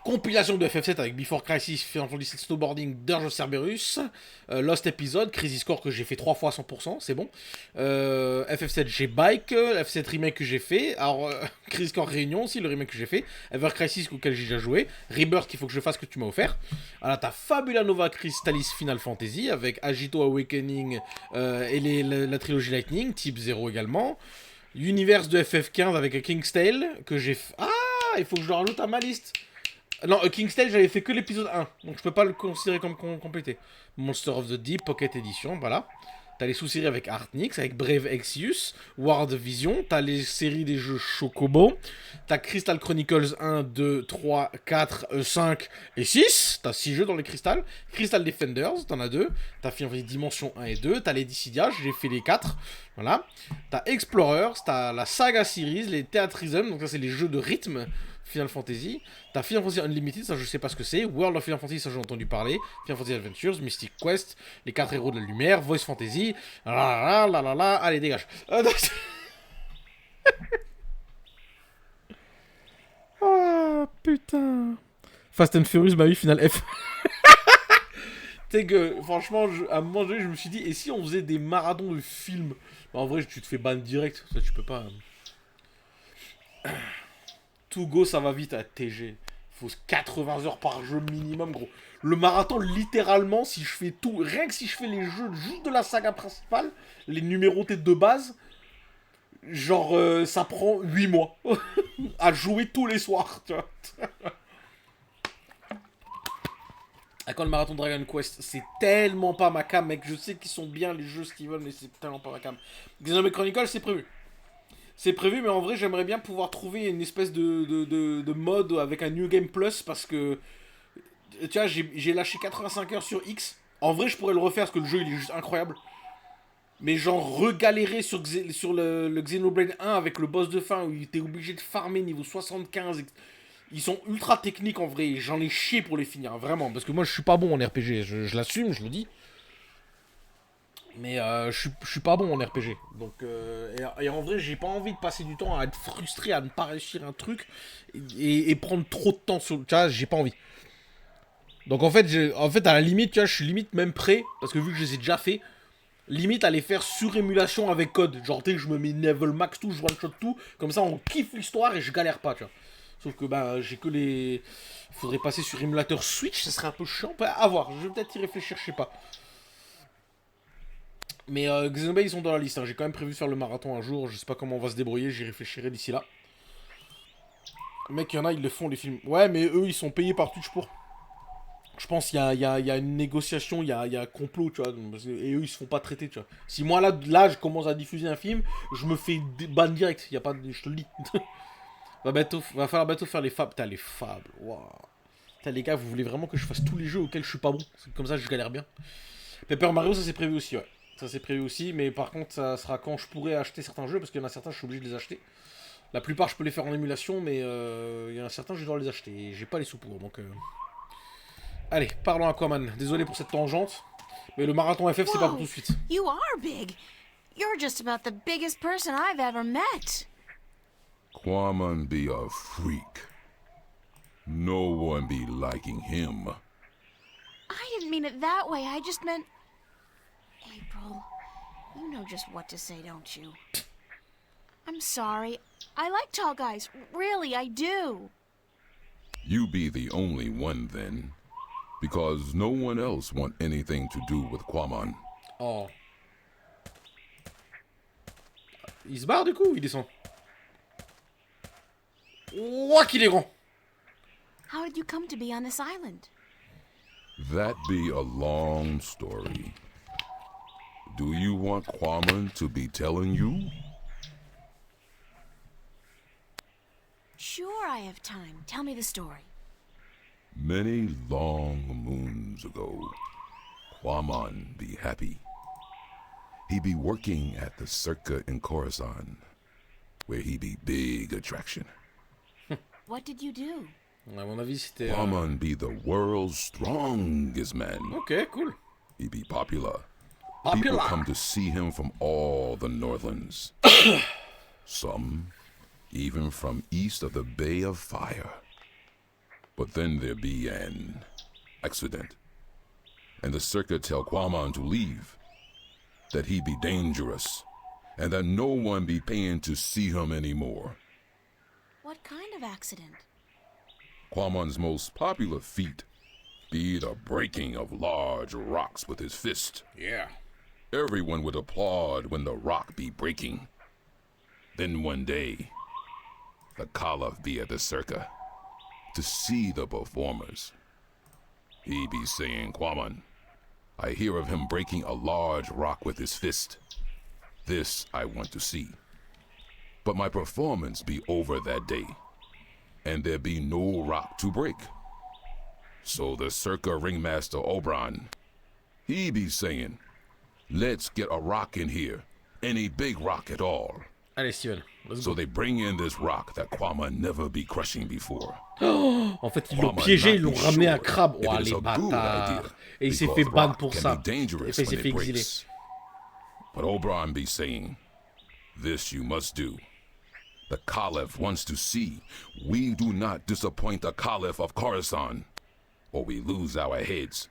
Compilation de FF7 avec Before Crisis, Final Fantasy 7 Snowboarding, Dirge of Cerberus, Lost Episode, Crisis Core que j'ai fait 3 fois à 100%, c'est bon. FF7 j'ai Bike, FF7 Remake que j'ai fait, alors Crisis Core Réunion aussi, le remake que j'ai fait, Ever Crisis auquel j'ai déjà joué, Rebirth qu'il faut que je fasse que tu m'as offert. Alors t'as Fabula Nova Crystallis Final Fantasy avec Agito Awakening et la trilogie Lightning, Type 0 également. Univers de FF15 avec King's Tale que j'ai... Ah, il faut que je le rajoute à ma liste. Non, King's Tale, j'avais fait que l'épisode 1, donc je peux pas le considérer comme complété. Monster of the Deep, Pocket Edition, voilà. T'as les sous-séries avec Artnix, avec Brave Exvius, World Vision, t'as les séries des jeux Chocobo, t'as Crystal Chronicles 1, 2, 3, 4, 5 et 6, t'as 6 jeux dans les Crystal. Crystal Defenders, t'en as 2, t'as Final Fantasy Dimension 1 et 2, t'as les Dissidia, j'ai fait les 4, voilà. T'as Explorers, t'as la Saga Series, les Theatrism, donc ça c'est les jeux de rythme, Final Fantasy, t'as Final Fantasy Unlimited, ça je sais pas ce que c'est, World of Final Fantasy, ça j'ai entendu parler, Final Fantasy Adventures, Mystic Quest, les 4 héros de la lumière, Voice Fantasy, allez dégage. Oh putain. Fast and Furious, bah oui, Final F. Tu sais que, franchement, à un moment donné, je me suis dit, et si on faisait des marathons de films? Bah, en vrai, tu te fais ban direct, ça tu peux pas. Tout go, ça va vite à TG. Faut 80 heures par jeu minimum, gros. Le marathon, littéralement, si je fais tout, rien que si je fais les jeux juste de la saga principale, les numérotés de base, genre, ça prend 8 mois à jouer tous les soirs, tu vois. À quand le marathon Dragon Quest? C'est tellement pas ma cam, mec. Je sais qu'ils sont bien les jeux Steven, mais c'est tellement pas ma cam. Xenoblade Chronicles, c'est prévu. C'est prévu, mais en vrai, j'aimerais bien pouvoir trouver une espèce de mode avec un New Game Plus, parce que, tu vois, j'ai lâché 85 heures sur X. En vrai, je pourrais le refaire, parce que le jeu, il est juste incroyable. Mais genre, regalérer sur le Xenoblade 1 avec le boss de fin, où il était obligé de farmer niveau 75. Ils sont ultra techniques, en vrai. J'en ai chié pour les finir, vraiment. Parce que moi, je suis pas bon en RPG. Je l'assume, je le dis. Mais je suis pas bon en RPG. Donc, et en vrai, j'ai pas envie de passer du temps à être frustré, à ne pas réussir un truc et prendre trop de temps sur. Tu vois, j'ai pas envie. Donc en fait, à la limite, tu vois, je suis limite même prêt, parce que vu que je les ai déjà fait, limite à les faire sur émulation avec code. Genre, tu sais, je me mets level max tout, je one shot tout, comme ça on kiffe l'histoire et je galère pas, tu vois. Sauf que bah j'ai que les. Il faudrait passer sur émulateur Switch, ça serait un peu chiant. À voir, je vais peut-être y réfléchir, je sais pas. Mais Xenoblade, ils sont dans la liste. Hein. J'ai quand même prévu de faire le marathon un jour. Je sais pas comment on va se débrouiller. J'y réfléchirai d'ici là. Mec, il y en a, ils le font les films. Ouais, mais eux, ils sont payés par Twitch pour. Je pense qu'il y a une négociation, il y a un complot, tu vois. Et eux, ils se font pas traiter, tu vois. Si moi, là je commence à diffuser un film, je me fais ban direct. Il y a pas je te le dis. va falloir bientôt faire les fables. Putain, les fables. Waouh. Putain, les gars, vous voulez vraiment que je fasse tous les jeux auxquels je suis pas bon? Comme ça, je galère bien. Paper Mario, ça c'est prévu aussi, ouais. Ça c'est prévu aussi, mais par contre, ça sera quand je pourrai acheter certains jeux, parce qu'il y en a certains, je suis obligé de les acheter. La plupart, je peux les faire en émulation, mais il y en a certains, je dois les acheter. Et j'ai pas les sous pour, donc... Allez, parlons Aquaman. Désolé pour cette tangente, mais le marathon FF, c'est pas pour tout de suite. You are big. You're just about the biggest person I've ever met. Aquaman be a freak. No one be liking him. I didn't mean it that way. I just meant... April, you know just what to say, don't you? I'm sorry. I like tall guys. Really, I do. You be the only one then. Because no one else want anything to do with Aquaman. Oh. Il se barre du coup ou il descend? Ouah, qu'il est grand! How did you come to be on this island? That be a long story. Do you want Aquaman to be telling you? Sure, I have time. Tell me the story. Many long moons ago, Aquaman be happy. He be working at the circa in Coruscant, where he be big attraction. What did you do? À mon avis, c'était... Aquaman be the world's strongest man. Ok, cool. He be popular. People come to see him from all the Northlands. Some even from east of the Bay of Fire. But then there be an accident. And the Circa tell Aquaman to leave. That he be dangerous. And that no one be paying to see him anymore. What kind of accident? Aquaman's most popular feat be the breaking of large rocks with his fist. Yeah. Everyone would applaud when the rock be breaking. Then one day, the Caliph be at the Circa to see the performers. He be saying, Aquaman, I hear of him breaking a large rock with his fist. This I want to see. But my performance be over that day, and there be no rock to break. So the Circa ringmaster Oberon, he be saying, let's get a rock in here, any big rock at all. Allez, Steven, let's So go. they bring in this rock that Aquaman never be crushing before. Oh, en fait, ils l'ont piégé, ils l'ont ramené un crabe. Oh, les bâtards. Et il s'est fait ban pour ça. Et il s'est fait exiler. But Oberon be saying, this you must do. The Caliph wants to see we do not disappoint the Caliph of Coruscant, or we lose our heads.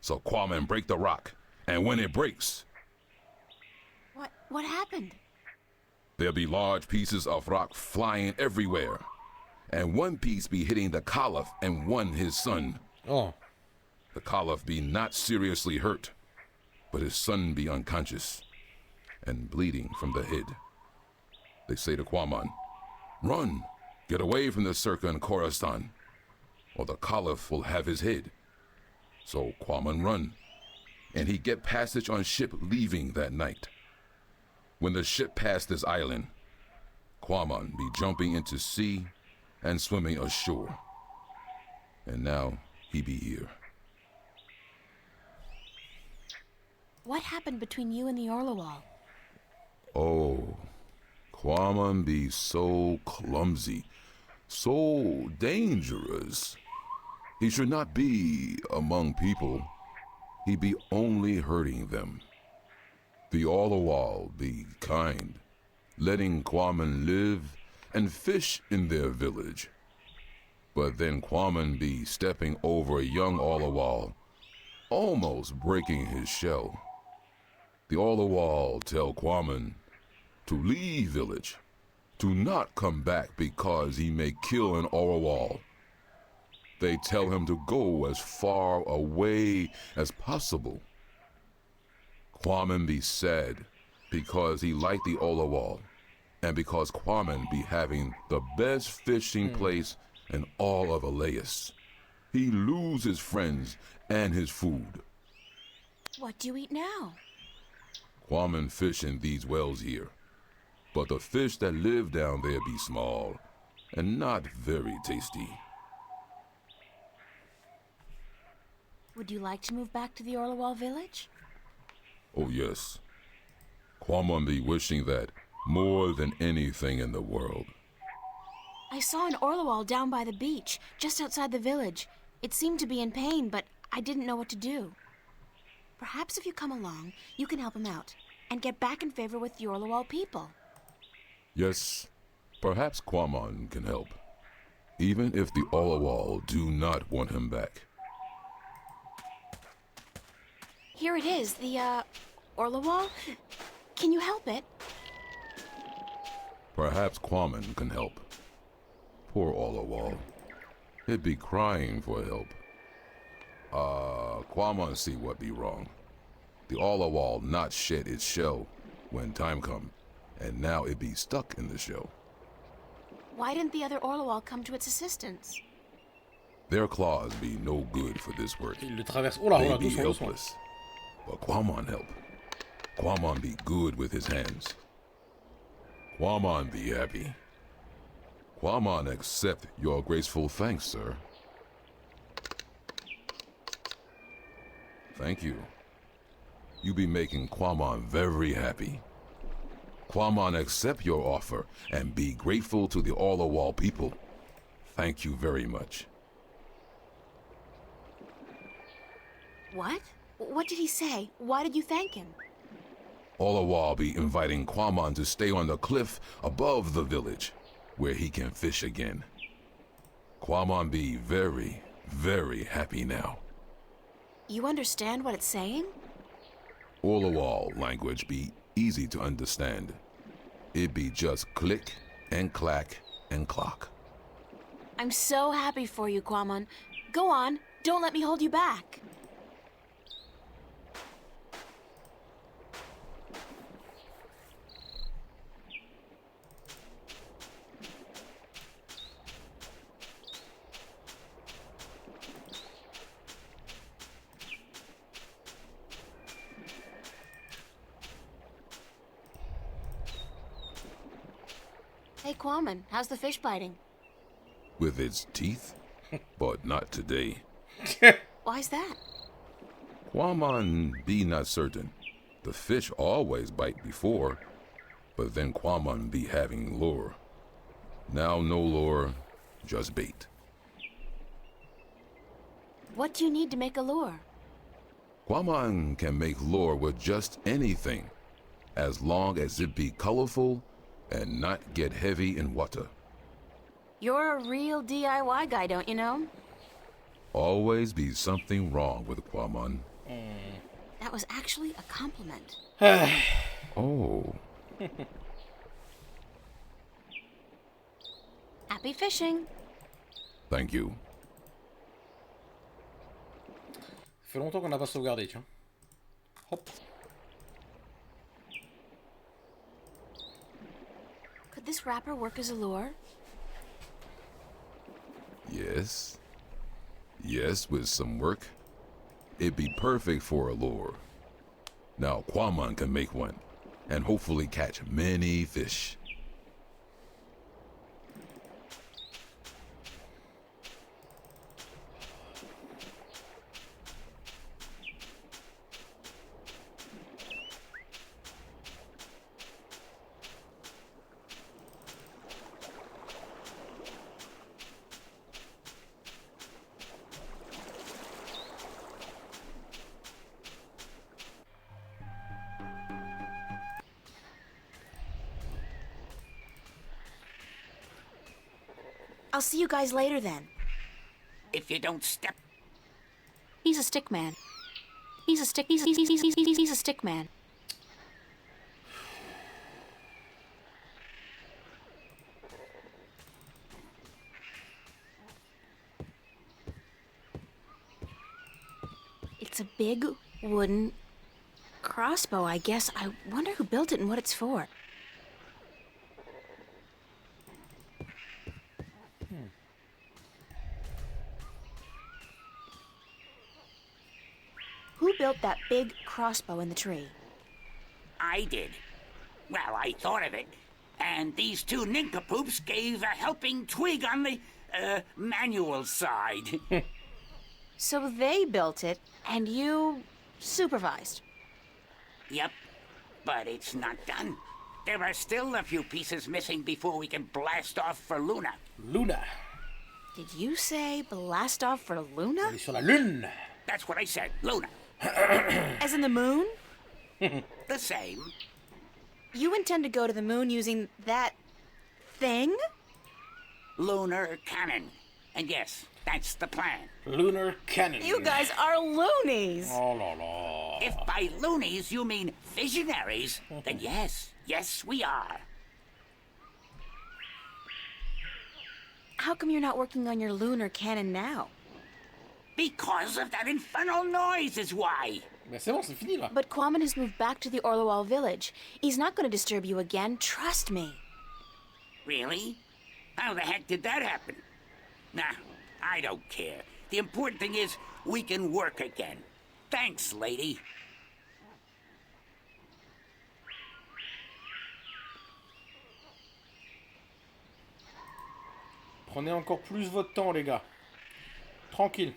So Quaman break the rock, and when it breaks, What happened? there'll be large pieces of rock flying everywhere, and one piece be hitting the Caliph and one his son. Oh. The Caliph be not seriously hurt, but his son be unconscious and bleeding from the head. They say to Quaman, "Run, get away from the Circa and Khorasan, or the Caliph will have his head." So Quaman run, and he get passage on ship leaving that night. When the ship passed this island, Quaman be jumping into sea and swimming ashore. And now he be here. What happened between you and the Orlawal? Oh, Quaman be so clumsy, so dangerous. He should not be among people. He be only hurting them. The Orlawal be kind, letting Quaman live and fish in their village. But then Quaman be stepping over a young Orlawal, almost breaking his shell. The Orlawal tell Quaman to leave village, to not come back because he may kill an Orlawal. They tell him to go as far away as possible. Quaman be sad because he like the Orlawal, and because Quaman be having the best fishing place in all of Elias. He lose his friends and his food. What do you eat now? Quaman fish in these wells here, but the fish that live down there be small and not very tasty. Would you like to move back to the Orlawal village? Oh yes, Quaman be wishing that more than anything in the world. I saw an Orlawal down by the beach, just outside the village. It seemed to be in pain, but I didn't know what to do. Perhaps if you come along, you can help him out and get back in favor with the Orlawal people. Yes, perhaps Quaman can help, even if the Orlawal do not want him back. Here it is, the, Orlawal. Can you help it? Perhaps Quaman can help. Poor Orlawal. He'd be crying for help. Quaman see what be wrong. The Orlawal not shed its shell when time come, and now it be stuck in the shell. Why didn't the other Orlawal come to its assistance? Their claws be no good for this work. Il le traverse. Oh là, They oh là, be doucement, doucement. helpless. But Quaman help. Quaman be good with his hands. Quaman be happy. Quaman accept your graceful thanks, sir. Thank you. You be making Quaman very happy. Quaman accept your offer and be grateful to the Orlawal people. Thank you very much. What? What did he say? Why did you thank him? Orlawal be inviting Quaman to stay on the cliff above the village, where he can fish again. Quaman be very, very happy now. You understand what it's saying? Orlawal language be easy to understand. It be just click and clack and clock. I'm so happy for you, Quaman. Go on, don't let me hold you back. Hey, Quaman, how's the fish biting? With its teeth? But not today. Why's that? Quaman be not certain. The fish always bite before, but then Quaman be having lure. Now no lure, just bait. What do you need to make a lure? Quaman can make lure with just anything, as long as it be colorful and not get heavy in water. You're a real DIY guy, don't you know? Always be something wrong with Quaman. That was actually a compliment. Oh. Happy fishing. Thank you. Ça fait longtemps qu'on n'a pas sauvegardé, tiens. Hop. Could this wrapper work as a lure? Yes. Yes, with some work. It'd be perfect for a lure. Now Quamon can make one, and hopefully catch many fish. I'll see you guys later then. If you don't step... He's a stick man. He's a stick man. It's a big wooden crossbow, I guess. I wonder who built it and what it's for. Who built that big crossbow in the tree? I did. Well, I thought of it. And these two nincompoops gave a helping twig on the, manual side. So they built it, and you supervised? Yep. But it's not done. There are still a few pieces missing before we can blast off for Luna. Luna. Did you say blast off for Luna? Elle est sur la lune. That's what I said, Luna. As in the moon? The same. You intend to go to the moon using that thing? Lunar cannon. And yes, that's the plan. Lunar cannon. You guys are loonies. Oh la la. If by loonies you mean visionaries, then yes, we are. How come you're not working on your lunar cannon now? Because of that infernal noise is why. Mais c'est bon, c'est fini là. But Quamon has moved back to the Orlowal village. He's not going to disturb you again, trust me. Really? How the heck did that happen? Nah, I don't care. The important thing is we can work again. Thanks, lady. Prenez encore plus votre temps, les gars. Tranquille.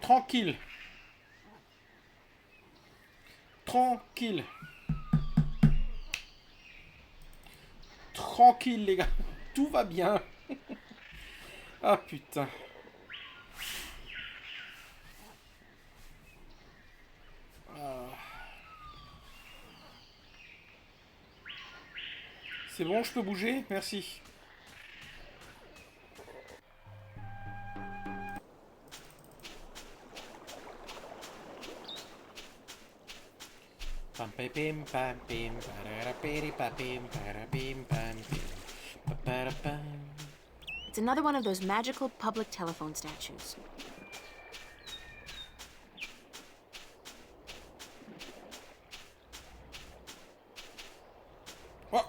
Tranquille. Tranquille. Tranquille, les gars. Tout va bien. Ah, putain. C'est bon, je peux bouger? Merci. It's another one of those magical public telephone statues. What?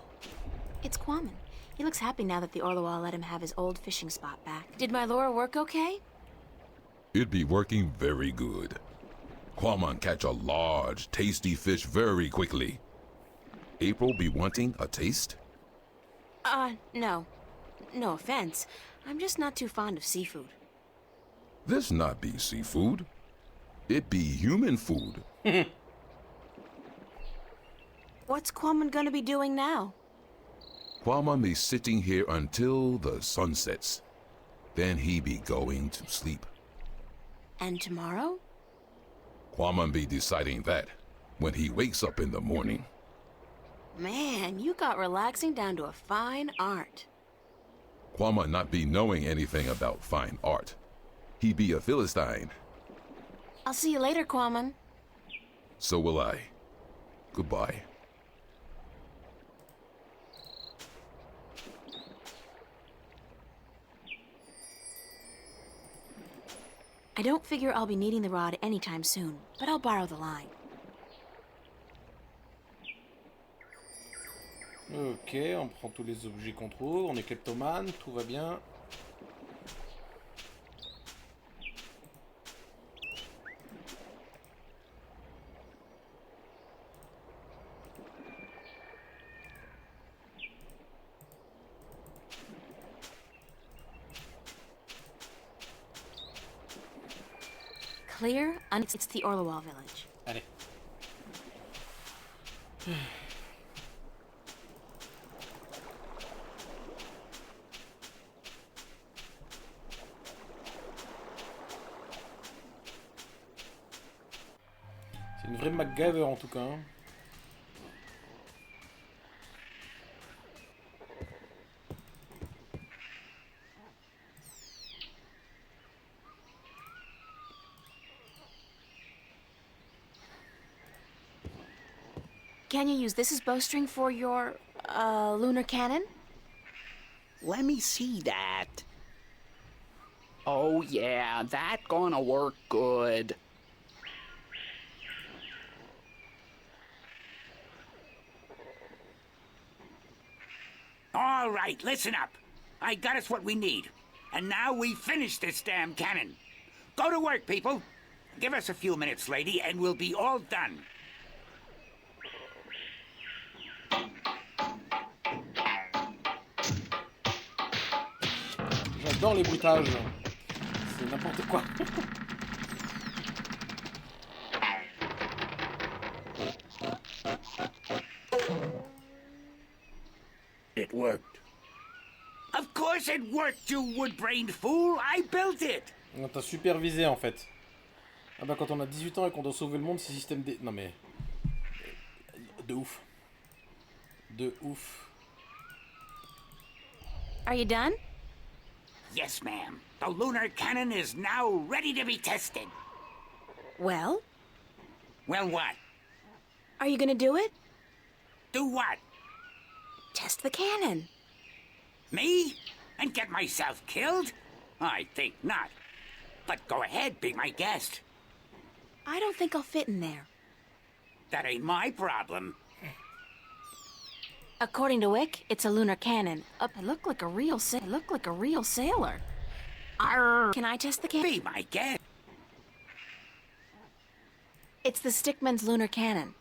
It's Quamon. He looks happy now that the Orlowal let him have his old fishing spot back. Did my lure work okay? It'd be working very good. Quamon catch a large, tasty fish very quickly. April be wanting a taste? No. No offense. I'm just not too fond of seafood. This not be seafood. It be human food. What's Quamon gonna be doing now? Quamon be sitting here until the sun sets. Then he be going to sleep. And tomorrow? Quamon be deciding that when he wakes up in the morning. Man, you got relaxing down to a fine art. Quamon not be knowing anything about fine art. He be a Philistine. I'll see you later, Kwame. So will I. Goodbye. I don't figure I'll be needing the rod anytime soon, but I'll borrow the line. Ok, on prend tous les objets qu'on trouve, on est kleptomane, tout va bien. Clear, it's the Orlewall village. Allez. C'est une vraie MacGyver en tout cas. Hein. Can you use this as bowstring for your, lunar cannon? Let me see that. Oh yeah, that gonna work good. All right, listen up. I got us what we need. And now we finish this damn cannon. Go to work, people. Give us a few minutes, lady, and we'll be all done. J'adore les bruitages. C'est n'importe quoi. It worked. Of course it worked, you wood-brained fool. I built it. On t'a supervisé en fait. Ah bah quand on a 18 ans et qu'on doit sauver le monde, c'est système D. Non mais... De ouf. De ouf. Are you done? Yes, ma'am. The lunar cannon is now ready to be tested. Well? Well, what? Are you gonna do it? Do what? Test the cannon. Me? And get myself killed? I think not. But go ahead, be my guest. I don't think I'll fit in there. That ain't my problem. According to Wick, it's a lunar cannon. I look like a real sailor. Arr! Can I test the cannon? Be my guest. It's the Stickman's lunar cannon.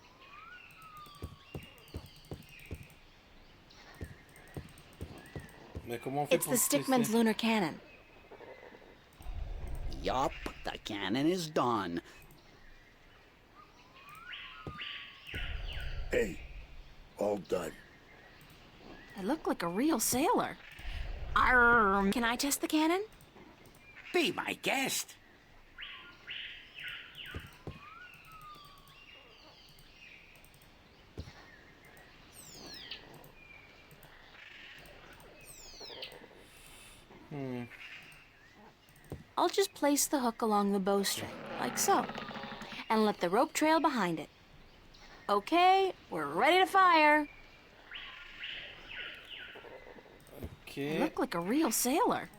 Mais comment on fait It's pour the Stickman's tester? lunar cannon. Yup, the cannon is done. Hey, all done. I look like a real sailor. Arr! Can I test the cannon? Be my guest. I'll just place the hook along the bowstring, like so, and let the rope trail behind it. Okay, we're ready to fire. Ok. I look like a real sailor.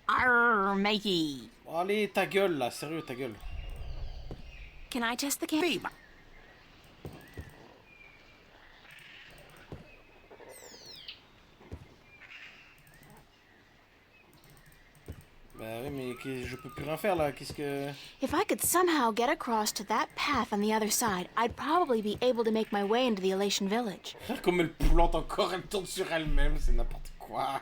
Arr, matey. Allez, ta gueule là, sérieux, ta gueule. Can I test the cannon? Be my... Bah oui, mais je peux plus rien faire là, qu'est-ce que... If I could somehow get across to that path on the other side, I'd probably be able to make my way into the Elation village. Comme elle plante encore, elle tourne sur elle-même, c'est n'importe quoi.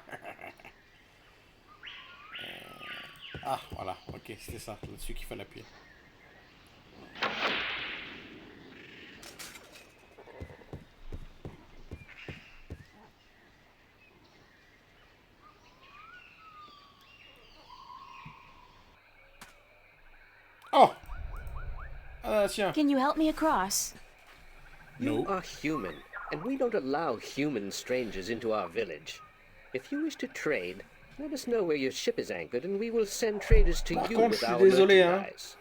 Ah, voilà, ok, c'était ça, là-dessus qu'il fallait appuyer. Oh! Ah, tiens. Can you help me across? You are human, and we don't allow human strangers into our village. If you wish to trade, let us know where your ship is anchored, and we will send traders to you with our merchandise.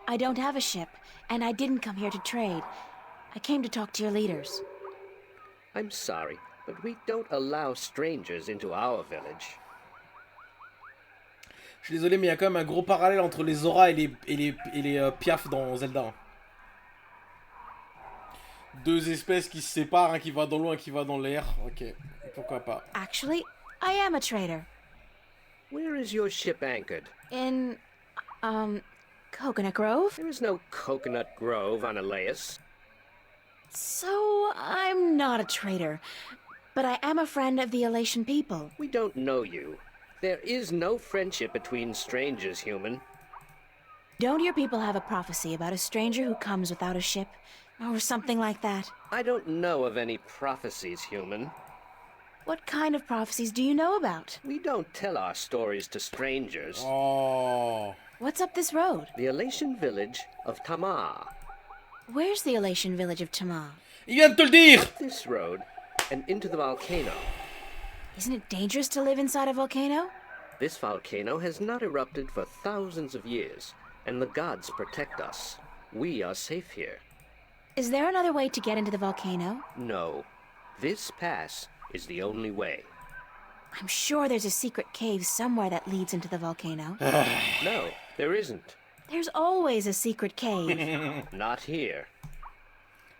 I don't have a ship, and I didn't come here to trade. I came to talk to your leaders. I'm sorry, but we don't allow strangers into our village. Je suis désolé, mais il y a quand même un gros parallèle entre les Zora et les Piaf dans Zelda. Deux espèces qui se séparent, un qui va dans l'eau, un qui va dans l'air. Ok, pourquoi pas. Actually, I am a trader. Where is your ship anchored? In, Coconut Grove? There is no Coconut Grove on Elias. So, I'm not a trader, but I am a friend of the Elation people. We don't know you. There is no friendship between strangers, human. Don't your people have a prophecy about a stranger who comes without a ship? Or something like that? I don't know of any prophecies, human. What kind of prophecies do you know about? We don't tell our stories to strangers. Oh. What's up this road? The Elation village of Tamar. Where's the Elation village of Tamar? Il vient de te le dire! Up this road and into the volcano. Isn't it dangerous to live inside a volcano? This volcano has not erupted for thousands of years, and the gods protect us. We are safe here. Is there another way to get into the volcano? No. This pass is the only way. I'm sure there's a secret cave somewhere that leads into the volcano. No, there isn't. There's always a secret cave. Not here.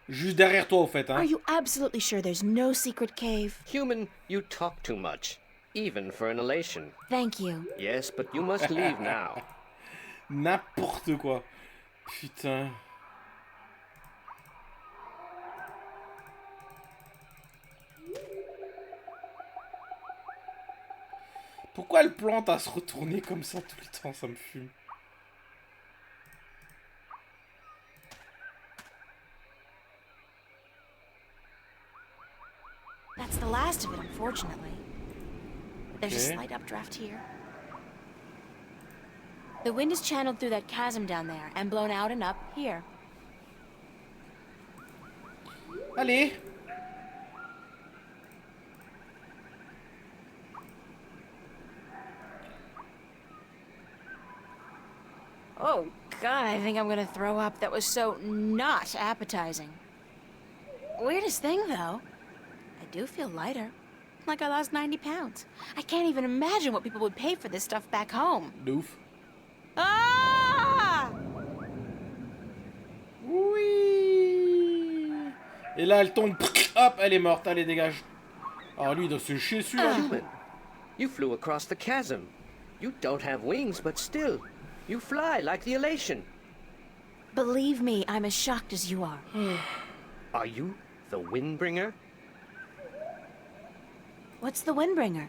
Juste derrière toi, au fait, hein. Are you absolutely sure there's no secret cave? Human, you talk too much. Even for an elation. Thank you. Yes, but you must leave now. N'importe quoi. Putain. Pourquoi elle plante à se retourner comme ça tout le temps? Ça me fume. That's the last of it, unfortunately. There's a Okay. slight updraft here. The wind is channeled through that chasm down there and blown out and up here. Allez. Oh, God, I think I'm gonna throw up. That was so not appetizing. Weirdest thing, though, I do feel lighter. Like I lost 90 pounds. I can't even imagine what people would pay for this stuff back home. Doof. Ah! Oui. Et là, elle tombe. Hop, elle est morte. Allez, dégage. Ah, lui, il doit se chier dessus, là. Human, you flew across the chasm. You don't have wings, but still, you fly like the elation. Believe me, I'm as shocked as you are. Are you the Windbringer? What's the Windbringer?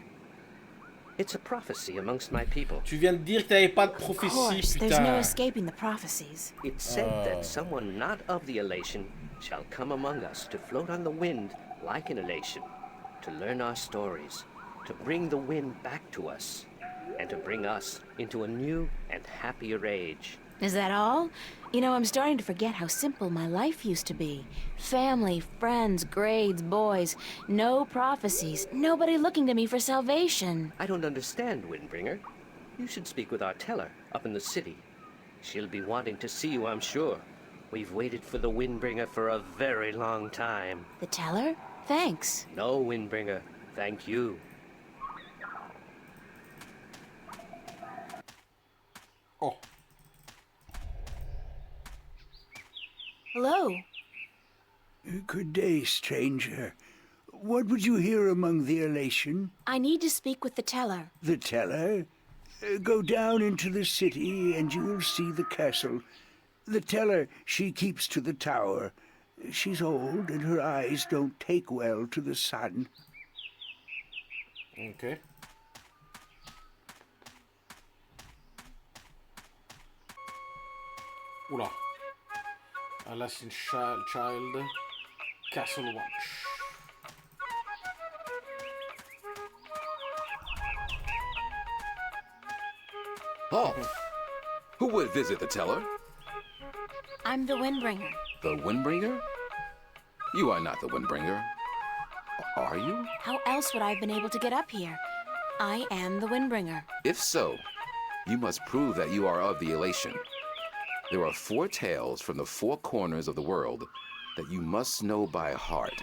It's a prophecy amongst my people. Tu viens de dire que t'avais pas de Of prophétie, course, there's no putain. escaping the prophecies. It's said that someone not of the elation shall come among us to float on the wind like an elation, to learn our stories, to bring the wind back to us, and to bring us into a new and happier age. Is that all? You know, I'm starting to forget how simple my life used to be. Family, friends, grades, boys, no prophecies, nobody looking to me for salvation. I don't understand, Windbringer. You should speak with our teller up in the city. She'll be wanting to see you, I'm sure. We've waited for the Windbringer for a very long time. The teller? Thanks. No, Windbringer. Thank you. Oh. Hello. Good day, stranger. What would you hear among the elation? I need to speak with the teller. The teller? Go down into the city and you will see the castle. The teller, she keeps to the tower. She's old and her eyes don't take well to the sun. Ok. Oula. Alas in child. Castle Watch. Oh, who would visit the teller? I'm the Windbringer. The Windbringer? You are not the Windbringer. Are you? How else would I have been able to get up here? I am the Windbringer. If so, you must prove that you are of the elation. There are 4 tales from the 4 corners of the world that you must know by heart.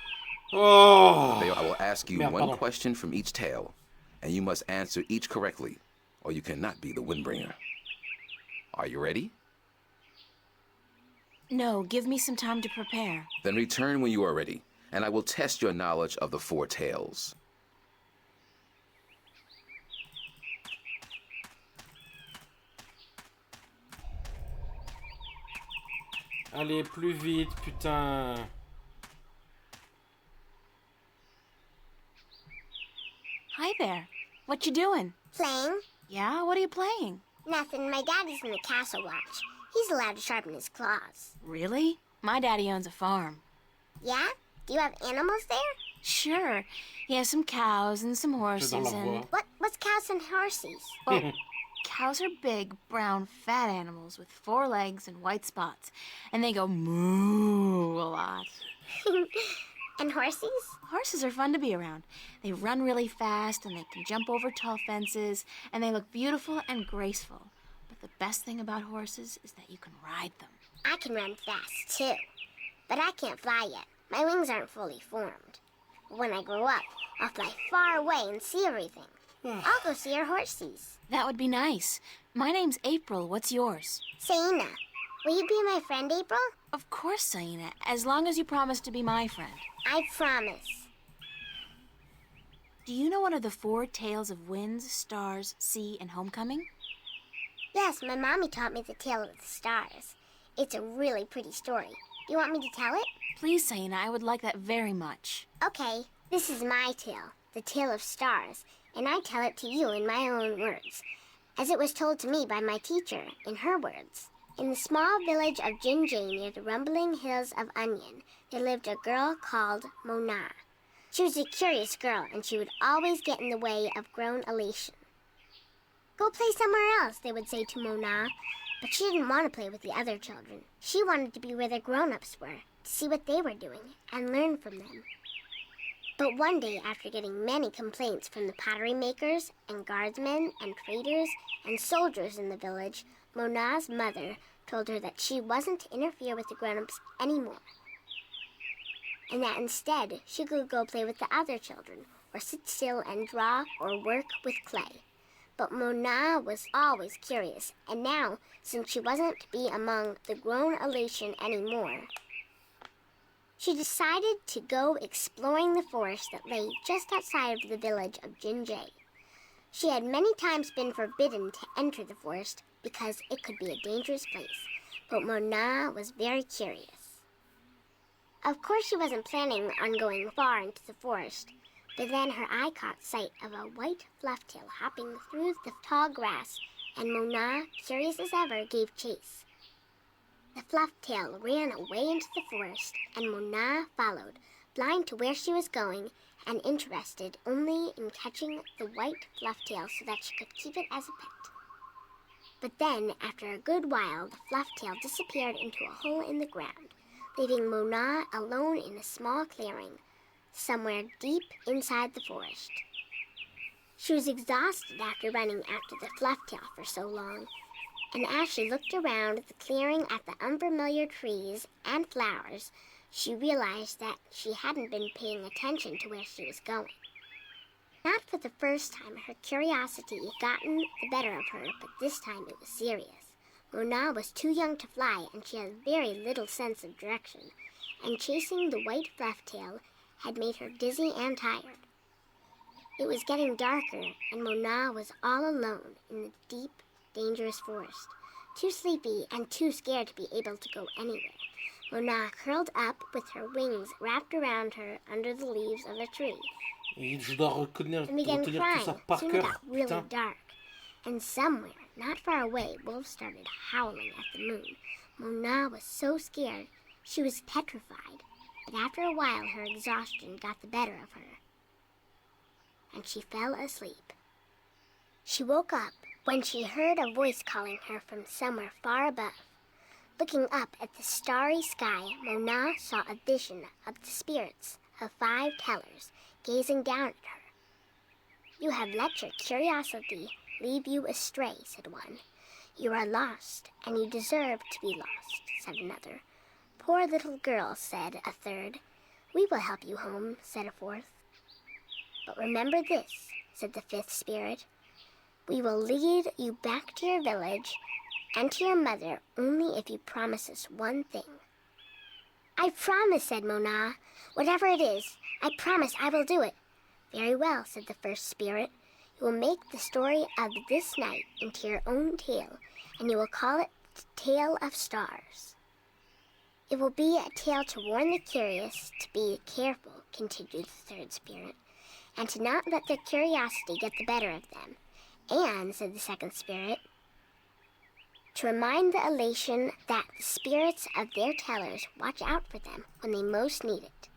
Oh! I will ask you Merde, one pardon. question from each tale, and you must answer each correctly, or you cannot be the Windbringer. Are you ready? No, give me some time to prepare. Then return when you are ready, and I will test your knowledge of the 4 tales. Allez, plus vite, putain. Hi there. What you doing? Playing? Yeah, what are you playing? Nothing. My daddy's in the castle watch. He's allowed to sharpen his claws. Really? My daddy owns a farm. Yeah? Do you have animals there? Sure. He has some cows and some horses and... What's cows and horses? Well, cows are big, brown, fat animals with 4 legs and white spots. And they go moo a lot. And horses? Horses are fun to be around. They run really fast and they can jump over tall fences and they look beautiful and graceful. But the best thing about horses is that you can ride them. I can run fast, too. But I can't fly yet. My wings aren't fully formed. When I grow up, I'll fly far away and see everything. I'll go see our horses. That would be nice. My name's April. What's yours? Saina. Will you be my friend, April? Of course, Saina. As long as you promise to be my friend. I promise. Do you know one of the 4 tales of winds, stars, sea, and homecoming? Yes, my mommy taught me the tale of the stars. It's a really pretty story. Do you want me to tell it? Please, Saina, I would like that very much. Okay, this is my tale, the tale of stars, and I tell it to you in my own words, as it was told to me by my teacher, in her words. In the small village of Jinjay near the rumbling hills of Onion, there lived a girl called Mona. She was a curious girl, and she would always get in the way of grown elation. Go play somewhere else, they would say to Mona, but she didn't want to play with the other children. She wanted to be where the grown-ups were, to see what they were doing, and learn from them. But one day, after getting many complaints from the pottery makers and guardsmen and traders and soldiers in the village, Mona's mother told her that she wasn't to interfere with the grown-ups anymore, and that instead she could go play with the other children, or sit still and draw or work with clay. But Mona was always curious, and now, since she wasn't to be among the grown elation anymore, she decided to go exploring the forest that lay just outside of the village of Jinjay. She had many times been forbidden to enter the forest because it could be a dangerous place, but Mona was very curious. Of course, she wasn't planning on going far into the forest, but then her eye caught sight of a white flufftail hopping through the tall grass, and Mona, curious as ever, gave chase. The flufftail ran away into the forest, and Mona followed, blind to where she was going and interested only in catching the white flufftail so that she could keep it as a pet. But then, after a good while, the flufftail disappeared into a hole in the ground, leaving Mona alone in a small clearing, somewhere deep inside the forest. She was exhausted after running after the flufftail for so long, and as she looked around the clearing at the unfamiliar trees and flowers, she realized that she hadn't been paying attention to where she was going. Not for the first time her curiosity had gotten the better of her, but this time it was serious. Mona was too young to fly, and she had very little sense of direction, and chasing the white flufftail had made her dizzy and tired. It was getting darker, and Mona was all alone in the deep, dangerous forest, too sleepy and too scared to be able to go anywhere. Mona curled up with her wings wrapped around her under the leaves of a tree and began crying. Soon it got really dark, and somewhere, not far away, wolves started howling at the moon. Mona was so scared she was petrified, but after a while her exhaustion got the better of her, and she fell asleep. She woke up when she heard a voice calling her from somewhere far above. Looking up at the starry sky, Mona saw a vision of the spirits of 5 tellers gazing down at her. "You have let your curiosity lead you astray," said one. You are lost, and you deserve to be lost, said another. Poor little girl, said a third. We will help you home, said a fourth. But remember this, said the fifth spirit. We will lead you back to your village and to your mother only if you promise us one thing. I promise, said Mona. Whatever it is, I promise I will do it. Very well, said the first spirit. You will make the story of this night into your own tale, and you will call it Tale of Stars. It will be a tale to warn the curious to be careful, continued the third spirit, and to not let their curiosity get the better of them. And, said the second spirit, to remind the elation that the spirits of their tellers watch out for them when they most need it.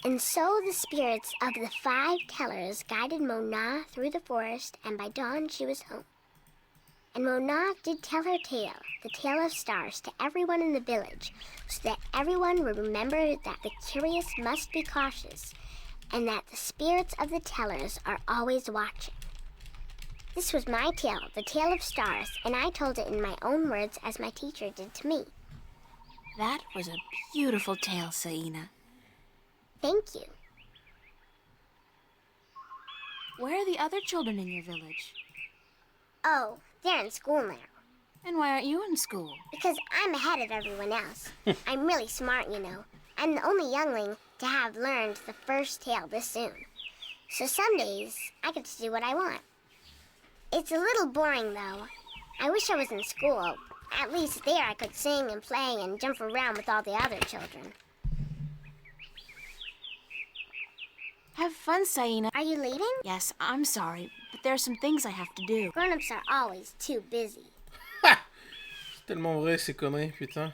And so the spirits of the 5 tellers guided Mona through the forest, and by dawn she was home. And Mona did tell her tale, the tale of stars, to everyone in the village, so that everyone would remember that the curious must be cautious, and that the spirits of the tellers are always watching. This was my tale, the tale of stars, and I told it in my own words as my teacher did to me. That was a beautiful tale, Saina. Thank you. Where are the other children in your village? Oh, they're in school now. And why aren't you in school? Because I'm ahead of everyone else. I'm really smart, you know. I'm the only youngling to have learned the first tale this soon. So some days, I get to do what I want. It's a little boring, though. I wish I was in school. At least there I could sing and play and jump around with all the other children. Have fun, Saina. Are you leaving? Yes, I'm sorry, but there are some things I have to do. Grown-ups are always too busy. C'est tellement vrai ces conneries, putain.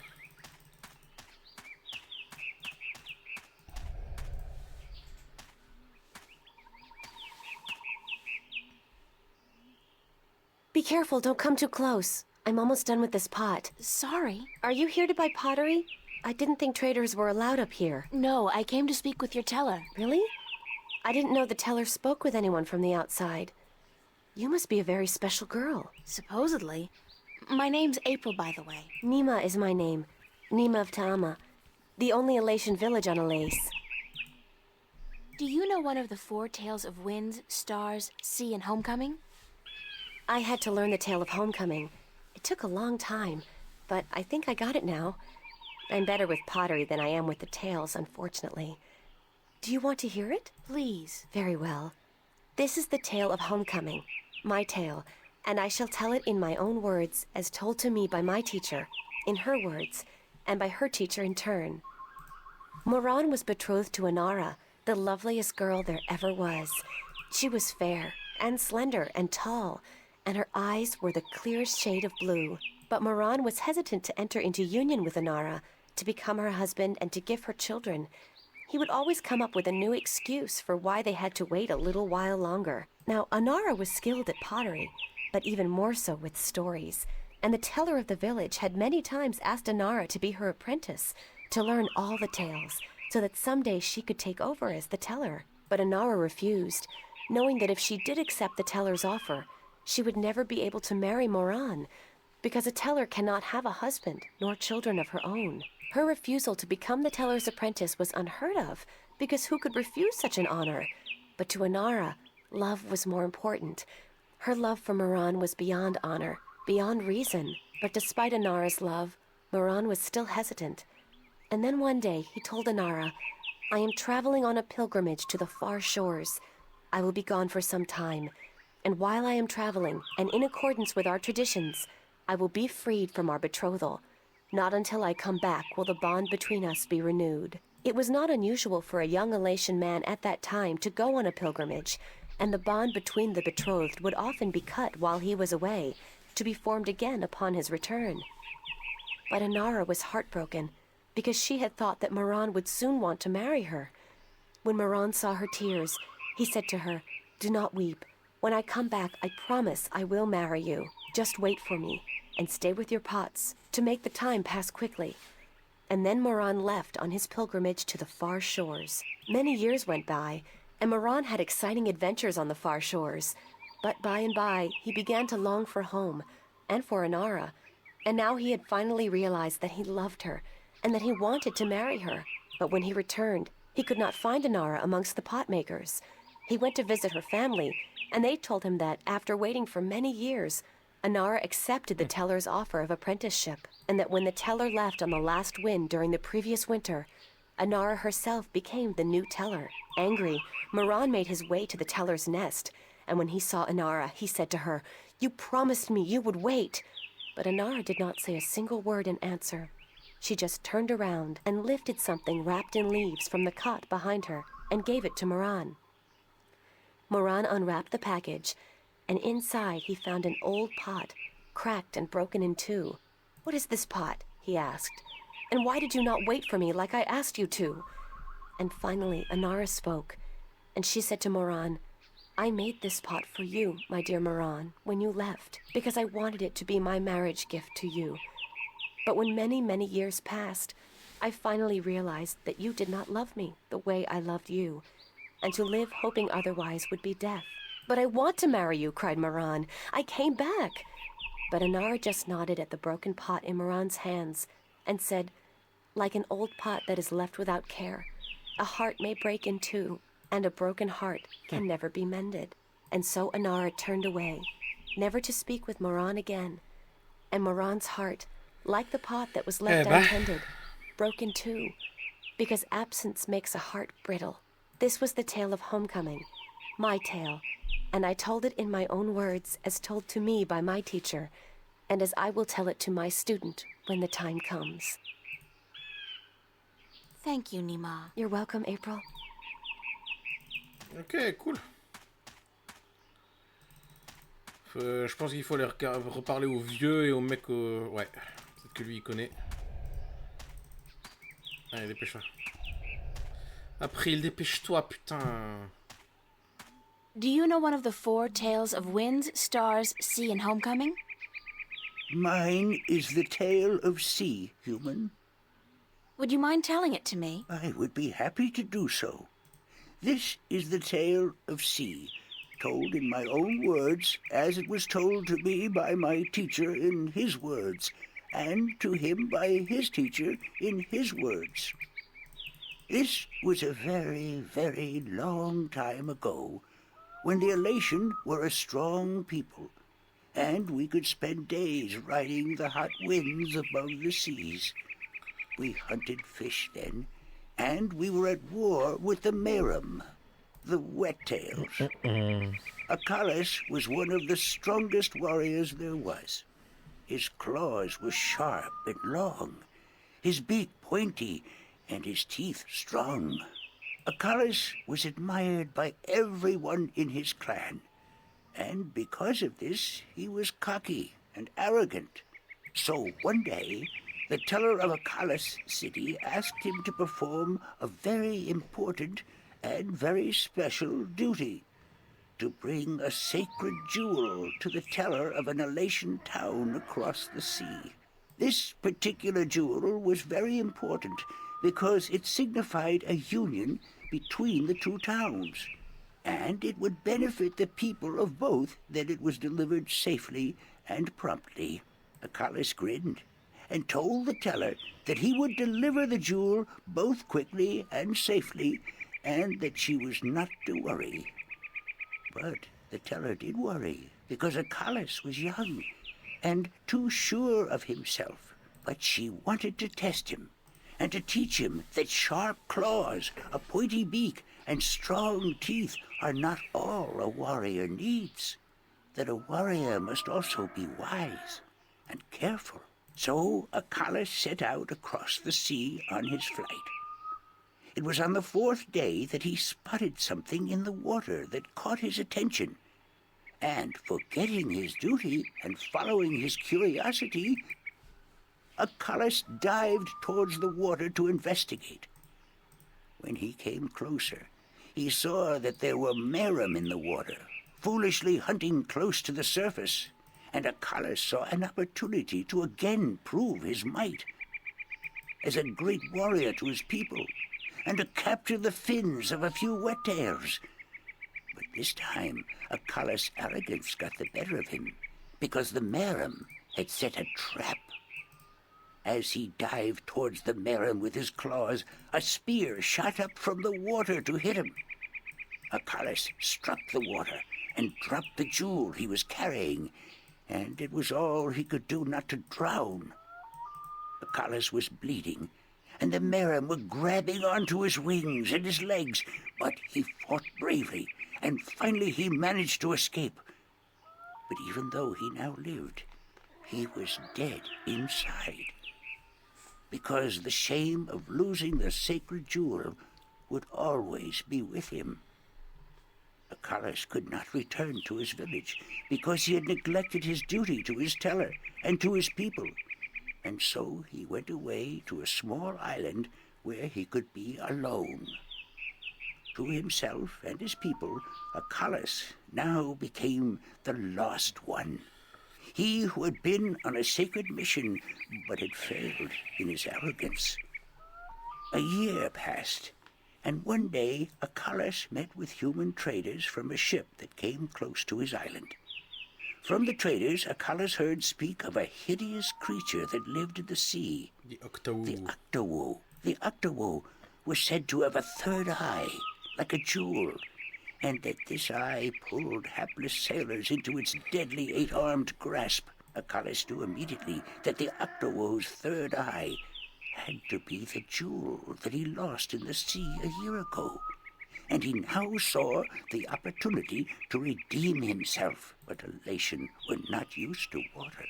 Be careful, don't come too close. I'm almost done with this pot. Sorry. Are you here to buy pottery? I didn't think traders were allowed up here. No, I came to speak with your teller. Really? I didn't know the teller spoke with anyone from the outside. You must be a very special girl. Supposedly. My name's April, by the way. Nima is my name. Nima of Ta'ama. The only Elation village on Alace. Do you know one of the 4 tales of winds, stars, sea, and homecoming? I had to learn the tale of homecoming. It took a long time, but I think I got it now. I'm better with pottery than I am with the tales, unfortunately. Do you want to hear it? Please. Very well. This is the tale of homecoming, my tale, and I shall tell it in my own words, as told to me by my teacher, in her words, and by her teacher in turn. Moran was betrothed to Inara, the loveliest girl there ever was. She was fair, and slender, and tall, and her eyes were the clearest shade of blue. But Moran was hesitant to enter into union with Inara, to become her husband and to give her children. He would always come up with a new excuse for why they had to wait a little while longer. Now, Inara was skilled at pottery, but even more so with stories, and the teller of the village had many times asked Inara to be her apprentice, to learn all the tales, so that someday she could take over as the teller. But Inara refused, knowing that if she did accept the teller's offer, she would never be able to marry Moran, because a teller cannot have a husband nor children of her own. Her refusal to become the teller's apprentice was unheard of, because who could refuse such an honor? But to Inara, love was more important. Her love for Moran was beyond honor, beyond reason. But despite Inara's love, Moran was still hesitant. And then one day he told Inara, I am traveling on a pilgrimage to the far shores. I will be gone for some time. And while I am traveling, and in accordance with our traditions, I will be freed from our betrothal. Not until I come back will the bond between us be renewed. It was not unusual for a young Elation man at that time to go on a pilgrimage, and the bond between the betrothed would often be cut while he was away, to be formed again upon his return. But Inara was heartbroken, because she had thought that Moran would soon want to marry her. When Moran saw her tears, he said to her, Do not weep. When I come back, I promise I will marry you. Just wait for me, and stay with your pots, to make the time pass quickly. And then Moran left on his pilgrimage to the far shores. Many years went by, and Moran had exciting adventures on the far shores. But by and by, he began to long for home, and for Inara, and now he had finally realized that he loved her and that he wanted to marry her. But when he returned, he could not find Inara amongst the pot makers. He went to visit her family, and they told him that after waiting for many years, Inara accepted the teller's offer of apprenticeship, and that when the teller left on the last wind during the previous winter, Inara herself became the new teller. Angry, Moran made his way to the teller's nest, and when he saw Inara, he said to her, "You promised me you would wait." But Inara did not say a single word in answer. She just turned around and lifted something wrapped in leaves from the cot behind her and gave it to Moran. Moran unwrapped the package, and inside he found an old pot, cracked and broken in two. "What is this pot?" he asked. "And why did you not wait for me like I asked you to?" And finally Inara spoke, and she said to Moran, "I made this pot for you, my dear Moran, when you left, because I wanted it to be my marriage gift to you. But when many, many years passed, I finally realized that you did not love me the way I loved you, and to live hoping otherwise would be death." "But I want to marry you," cried Moran. "I came back." But Inara just nodded at the broken pot in Moran's hands and said, "Like an old pot that is left without care, a heart may break in two, and a broken heart can never be mended." And so Inara turned away, never to speak with Moran again. And Moran's heart, like the pot that was left untended, broke in two, because absence makes a heart brittle. This was the tale of homecoming, my tale, and I told it in my own words as told to me by my teacher, and as I will tell it to my student when the time comes. Thank you, Nima. You're welcome, April. Ok, cool. Je pense qu'il faut aller reparler aux vieux et aux mecs... Ouais, peut-être que lui il connaît. Allez, dépêche-toi. April, dépêche-toi, putain. Do you know one of the 4 tales of winds, stars, sea, and homecoming? Mine is the tale of sea, human. Would you mind telling it to me? I would be happy to do so. This is the tale of sea, told in my own words, as it was told to me by my teacher in his words, and to him by his teacher in his words. This was a very, very long time ago, when the Elation were a strong people, and we could spend days riding the hot winds above the seas. We hunted fish then, and we were at war with the Merum, the Wet-tails. Akalis was one of the strongest warriors there was. His claws were sharp and long, his beak pointy, and his teeth strong. Akalis was admired by everyone in his clan, and because of this, he was cocky and arrogant. So one day, the teller of Akalis city asked him to perform a very important and very special duty, to bring a sacred jewel to the teller of an Elation town across the sea. This particular jewel was very important because it signified a union between the two towns, and it would benefit the people of both that it was delivered safely and promptly. Akalis grinned and told the teller that he would deliver the jewel both quickly and safely, and that she was not to worry. But the teller did worry, because Akalis was young and too sure of himself. But she wanted to test him, and to teach him that sharp claws, a pointy beak, and strong teeth are not all a warrior needs, that a warrior must also be wise and careful. So Akalis set out across the sea on his flight. It was on the 4th day that he spotted something in the water that caught his attention, and forgetting his duty and following his curiosity, Akalis dived towards the water to investigate. When he came closer, he saw that there were Merum in the water, foolishly hunting close to the surface, and Akalis saw an opportunity to again prove his might as a great warrior to his people, and to capture the fins of a few Wet-tails. But this time, Akalis' arrogance got the better of him, because the Merum had set a trap. As he dived towards the Merim with his claws, a spear shot up from the water to hit him. Acalis struck the water and dropped the jewel he was carrying, and it was all he could do not to drown. Acalis was bleeding, and the Merim were grabbing onto his wings and his legs, but he fought bravely, and finally he managed to escape. But even though he now lived, he was dead inside, because the shame of losing the sacred jewel would always be with him. Acalis could not return to his village because he had neglected his duty to his teller and to his people, and so he went away to a small island where he could be alone. To himself and his people, Acalis now became the Lost One. He who had been on a sacred mission but had failed in his arrogance. A year passed, and one day Acalis met with human traders from a ship that came close to his island. From the traders, Acalis heard speak of a hideous creature that lived in the sea. The Octowoe. The Octowoe. The Octowoe was said to have a third eye, like a jewel, and that this eye pulled hapless sailors into its deadly eight-armed grasp. Acalis knew immediately that the Octowoe's third eye had to be the jewel that he lost in the sea a year ago, and he now saw the opportunity to redeem himself. But Elation were not used to water,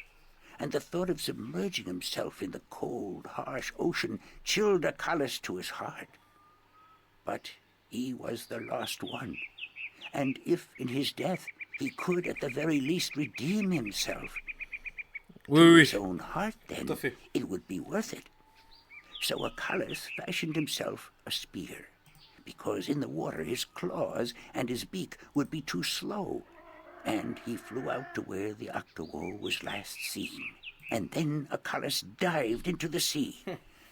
and the thought of submerging himself in the cold, harsh ocean chilled Acalis to his heart. But he was the Lost One, and if in his death he could at the very least redeem himself to his own heart, then it would be worth it. So Acalis fashioned himself a spear, because in the water his claws and his beak would be too slow, and he flew out to where the Octowoe was last seen. And then Acalis dived into the sea.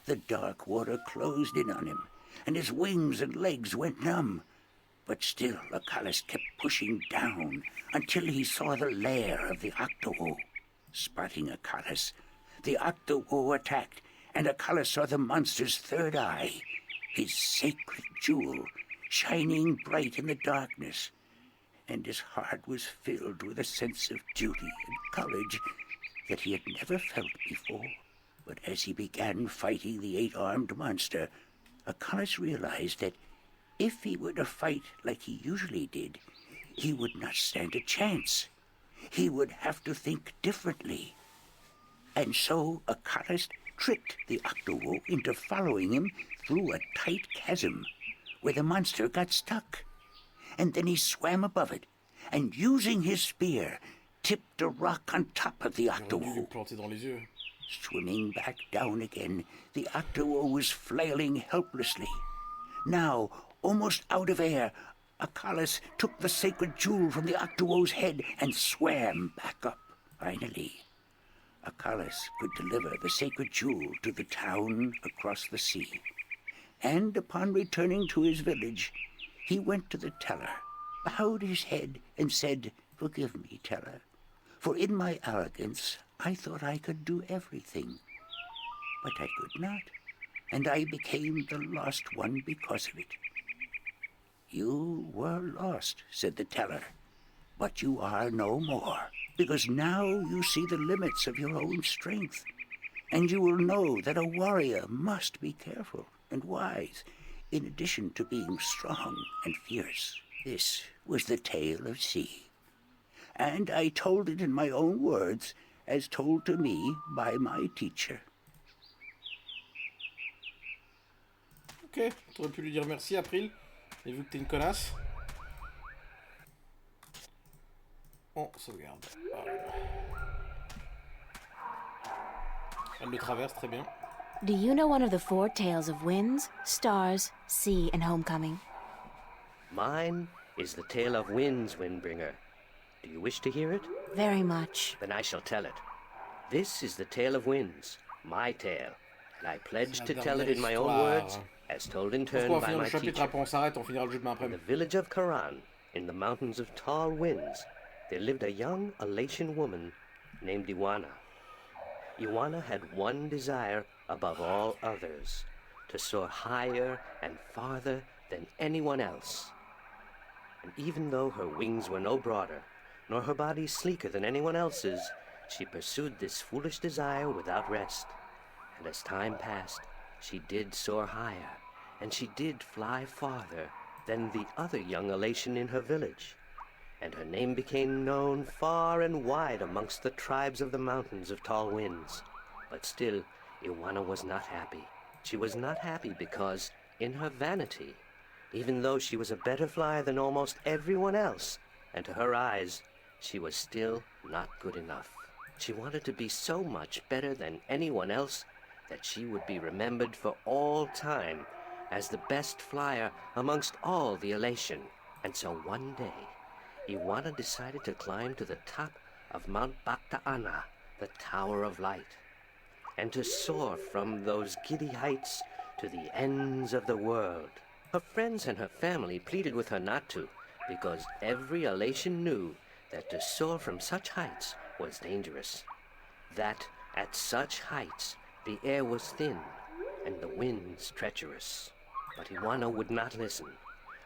The dark water closed in on him, and his wings and legs went numb. But still Acalis kept pushing down until he saw the lair of the Octowoe. Spotting Acalis, the Octowoe attacked, and Acalis saw the monster's third eye, his sacred jewel, shining bright in the darkness. And his heart was filled with a sense of duty and courage that he had never felt before. But as he began fighting the eight-armed monster, Acalis realized that if he were to fight like he usually did, he would not stand a chance. He would have to think differently. And so Acalis tricked the Octowoe into following him through a tight chasm where the monster got stuck. And then he swam above it, and using his spear, tipped a rock on top of the Octowoe. Swimming back down again, the Octowoe was flailing helplessly. Now, almost out of air, Acalis took the sacred jewel from the Octowoe's head and swam back up. Finally, Acalis could deliver the sacred jewel to the town across the sea. And upon returning to his village, he went to the teller, bowed his head, and said, "Forgive me, teller, for in my arrogance I thought I could do everything. But I could not, and I became the Lost One because of it." "You were lost," said the teller, "but you are no more, because now you see the limits of your own strength, and you will know that a warrior must be careful and wise, in addition to being strong and fierce." This was the tale of C, and I told it in my own words, as told to me by my teacher. Ok, t'aurais pu lui dire merci, April, et vu que t'es une connasse. On sauvegarde. Elle le traverse très bien. Do you know one of the four tales of winds, stars, sea, and homecoming? Mine is the tale of winds, Windbringer. Do you wish to hear it? Very much. Then I shall tell it. This is the tale of winds, my tale, and I pledge to tell it in my own words, as told in turn by my teacher. In the village of Karan, in the mountains of tall winds, there lived a young Elation woman named Iwana. Iwana had one desire above all others, to soar higher and farther than anyone else. And even though her wings were no broader, nor her body sleeker than anyone else's, she pursued this foolish desire without rest. And as time passed, she did soar higher, and she did fly farther than the other young elation in her village. And her name became known far and wide amongst the tribes of the mountains of tall winds. But still, Iwana was not happy. She was not happy because, in her vanity, even though she was a better flyer than almost everyone else, and to her eyes, she was still not good enough. She wanted to be so much better than anyone else that she would be remembered for all time as the best flyer amongst all the elation. And so one day, Iwana decided to climb to the top of Mount Bakta'ana, the Tower of Light, and to soar from those giddy heights to the ends of the world. Her friends and her family pleaded with her not to, because every elation knew that to soar from such heights was dangerous, that at such heights the air was thin and the winds treacherous. But Iwana would not listen,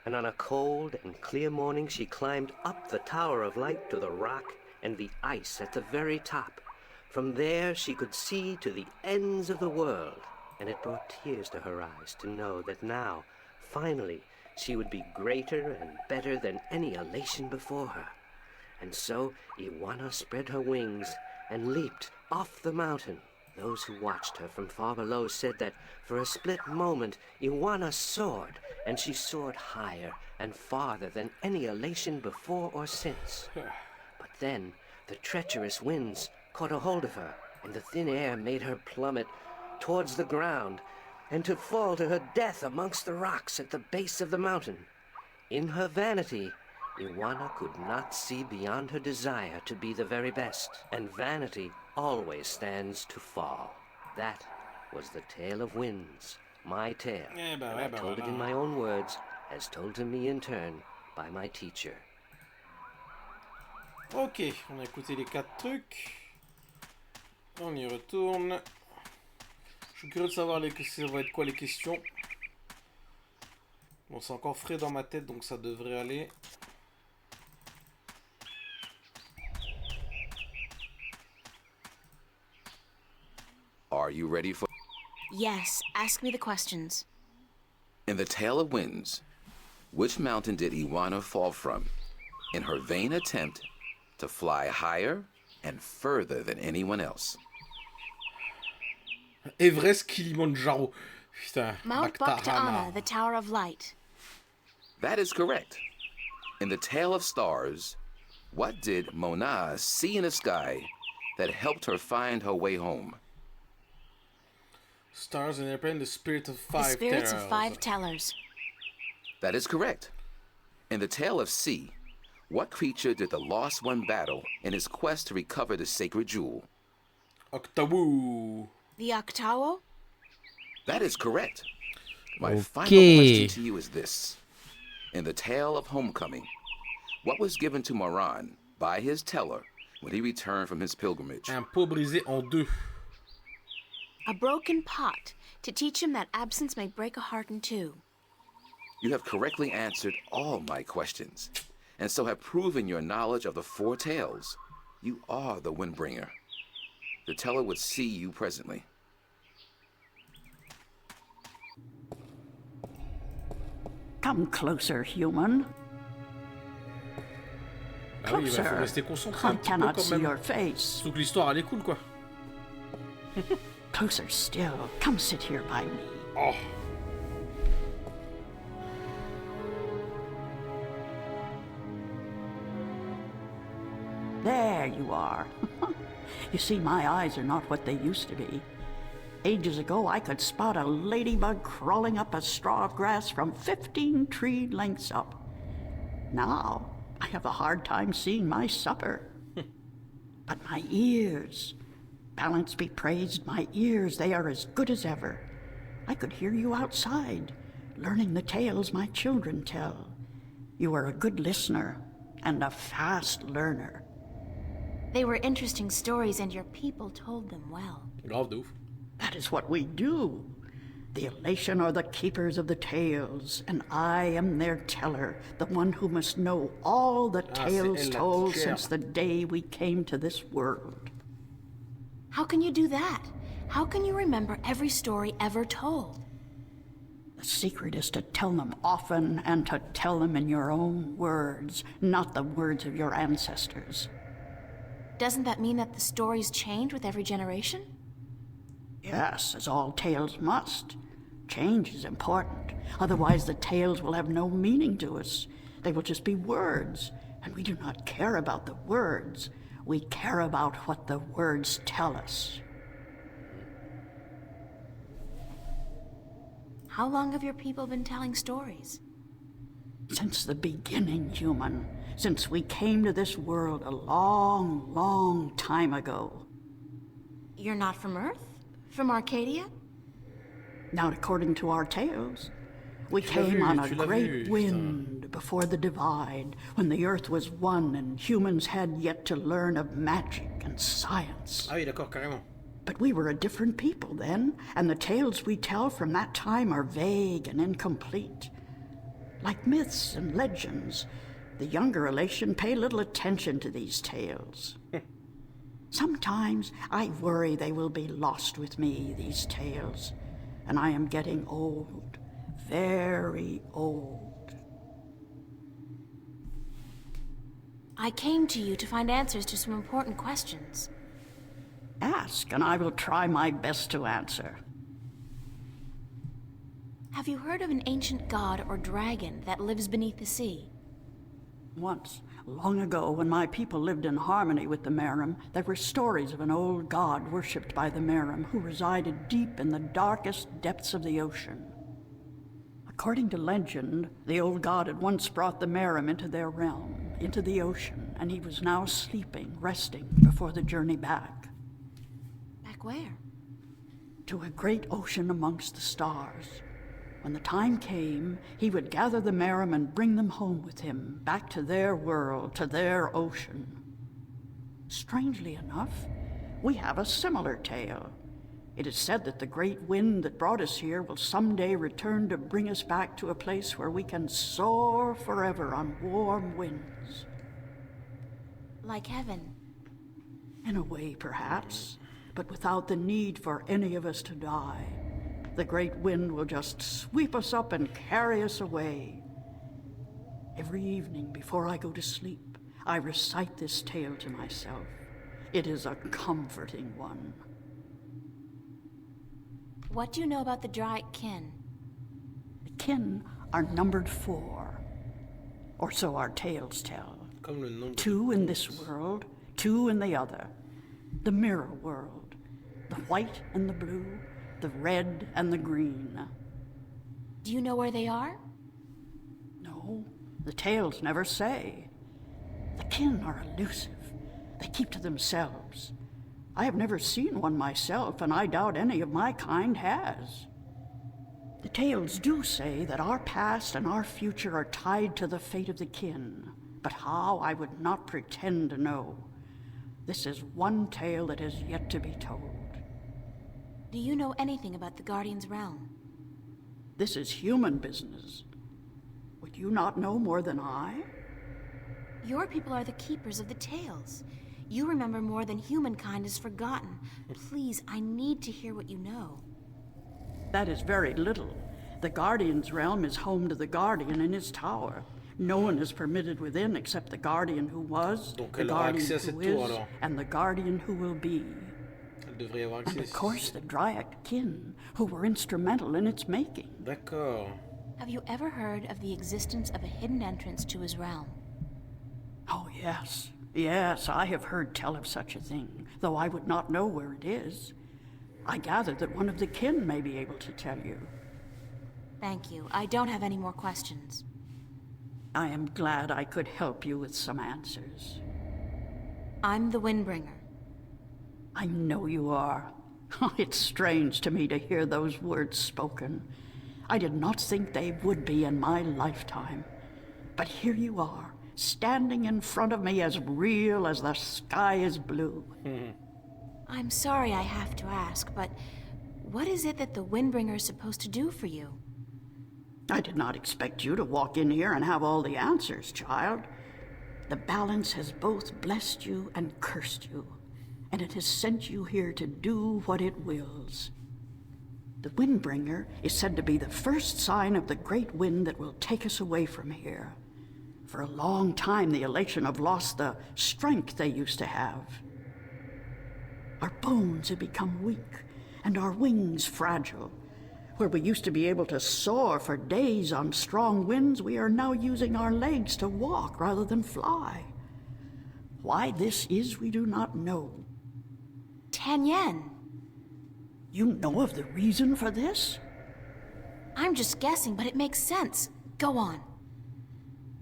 and on a cold and clear morning she climbed up the Tower of Light to the rock and the ice at the very top. From there she could see to the ends of the world, and it brought tears to her eyes to know that now, finally, she would be greater and better than any elation before her. And so Iwana spread her wings and leaped off the mountain. Those who watched her from far below said that for a split moment Iwana soared, and she soared higher and farther than any elation before or since. But then the treacherous winds caught a hold of her, and the thin air made her plummet towards the ground, and to fall to her death amongst the rocks at the base of the mountain. In her vanity, Iwana could not see beyond her desire to be the very best, and vanity always stands to fall. That was the tale of winds, my tale. And I told it in my own words, as told to me in turn by my teacher. Ok, on a écouté les 4 trucs. On y retourne. Je suis curieux de savoir ça va être quoi les questions. Bon, c'est encore frais dans ma tête, donc ça devrait aller. Are you ready for... Yes, ask me the questions. In the Tale of Winds, which mountain did Iwana fall from in her vain attempt to fly higher and further than anyone else? Everest, Kilimanjaro. Putain, Mount Bakta'ana, the Tower of Light. That is correct. In the Tale of Stars, what did Mona see in the sky that helped her find her way home? Stars and airplane, the spirit of five tellers. The spirits of five tellers. That is correct. In the Tale of Sea, what creature did the Lost One battle in his quest to recover the sacred jewel? Octawu. The Octawo? That is correct. My final question to you is this. In the Tale of Homecoming, what was given to Moran by his teller when he returned from his pilgrimage? Un pot brisé en deux. A broken pot, to teach him that absence may break a heart in two. You have correctly answered all my questions, and so have proven your knowledge of the four tales. You are the Windbringer. The teller would see you presently. Come closer, human. Ah oui, il faut rester concentré un petit peu quand même. Surtout que l'histoire elle est cool quoi. Closer still. Come sit here by me. Oh. There you are. You see, my eyes are not what they used to be. Ages ago, I could spot a ladybug crawling up a straw of grass from 15 tree lengths up. Now, I have a hard time seeing my supper. But my ears, balance be praised, my ears, they are as good as ever. I could hear you outside, learning the tales my children tell. You are a good listener and a fast learner. They were interesting stories and your people told them well. Grave de ouf. That is what we do. The elation are the keepers of the tales, and I am their teller, the one who must know all the tales told since the day we came to this world. How can you do that? How can you remember every story ever told? The secret is to tell them often and to tell them in your own words, not the words of your ancestors. Doesn't that mean that the stories change with every generation? Yes, as all tales must. Change is important. Otherwise, the tales will have no meaning to us. They will just be words, and we do not care about the words. We care about what the words tell us. How long have your people been telling stories? Since the beginning, human. Since we came to this world a long, long time ago. You're not from Earth? From Arcadia? Not according to our tales. We came on a great wind before the divide, when the earth was one and humans had yet to learn of magic and science. Ah oui, d'accord, carrément. But we were a different people then, and the tales we tell from that time are vague and incomplete. Like myths and legends, the younger elation pay little attention to these tales. Sometimes I worry they will be lost with me, these tales, and I am getting old, very old. I came to you to find answers to some important questions. Ask, and I will try my best to answer. Have you heard of an ancient god or dragon that lives beneath the sea? Once, long ago, when my people lived in harmony with the Merim, there were stories of an old god worshipped by the Merim who resided deep in the darkest depths of the ocean. According to legend, the old god had once brought the Merim into their realm, into the ocean, and he was now sleeping, resting before the journey back. Back where? To a great ocean amongst the stars. When the time came, he would gather the Merim and bring them home with him, back to their world, to their ocean. Strangely enough, we have a similar tale. It is said that the great wind that brought us here will someday return to bring us back to a place where we can soar forever on warm winds. Like heaven? In a way, perhaps, but without the need for any of us to die. The great wind will just sweep us up and carry us away. Every evening before I go to sleep, I recite this tale to myself. It is a comforting one. What do you know about the Draic kin? The kin are numbered 4, or so our tales tell. 2 in this world, 2 in the other. The mirror world, the white and the blue, the red and the green. Do you know where they are? No, the tales never say. The kin are elusive. They keep to themselves. I have never seen one myself, and I doubt any of my kind has. The tales do say that our past and our future are tied to the fate of the kin, but how I would not pretend to know. This is one tale that has yet to be told. Do you know anything about the Guardian's realm? This is human business. Would you not know more than I? Your people are the keepers of the tales. You remember more than humankind has forgotten. Please, I need to hear what you know. That is very little. The Guardian's realm is home to the Guardian in his tower. No one is permitted within except the Guardian who was, the Guardian who is, and the Guardian who will be. And of course the Draic kin, who were instrumental in its making. D'accord. Have you ever heard of the existence of a hidden entrance to his realm? Oh, yes. Yes, I have heard tell of such a thing, though I would not know where it is. I gather that one of the kin may be able to tell you. Thank you. I don't have any more questions. I am glad I could help you with some answers. I'm the Windbringer. I know you are. It's strange to me to hear those words spoken. I did not think they would be in my lifetime. But here you are, standing in front of me as real as the sky is blue. I'm sorry I have to ask, but what is it that the Windbringer is supposed to do for you? I did not expect you to walk in here and have all the answers, child. The balance has both blessed you and cursed you, and it has sent you here to do what it wills. The Windbringer is said to be the first sign of the great wind that will take us away from here. For a long time, the Elation have lost the strength they used to have. Our bones have become weak, and our wings fragile. Where we used to be able to soar for days on strong winds, we are now using our legs to walk rather than fly. Why this is, we do not know. Tanyan. You know of the reason for this? I'm just guessing, but it makes sense. Go on.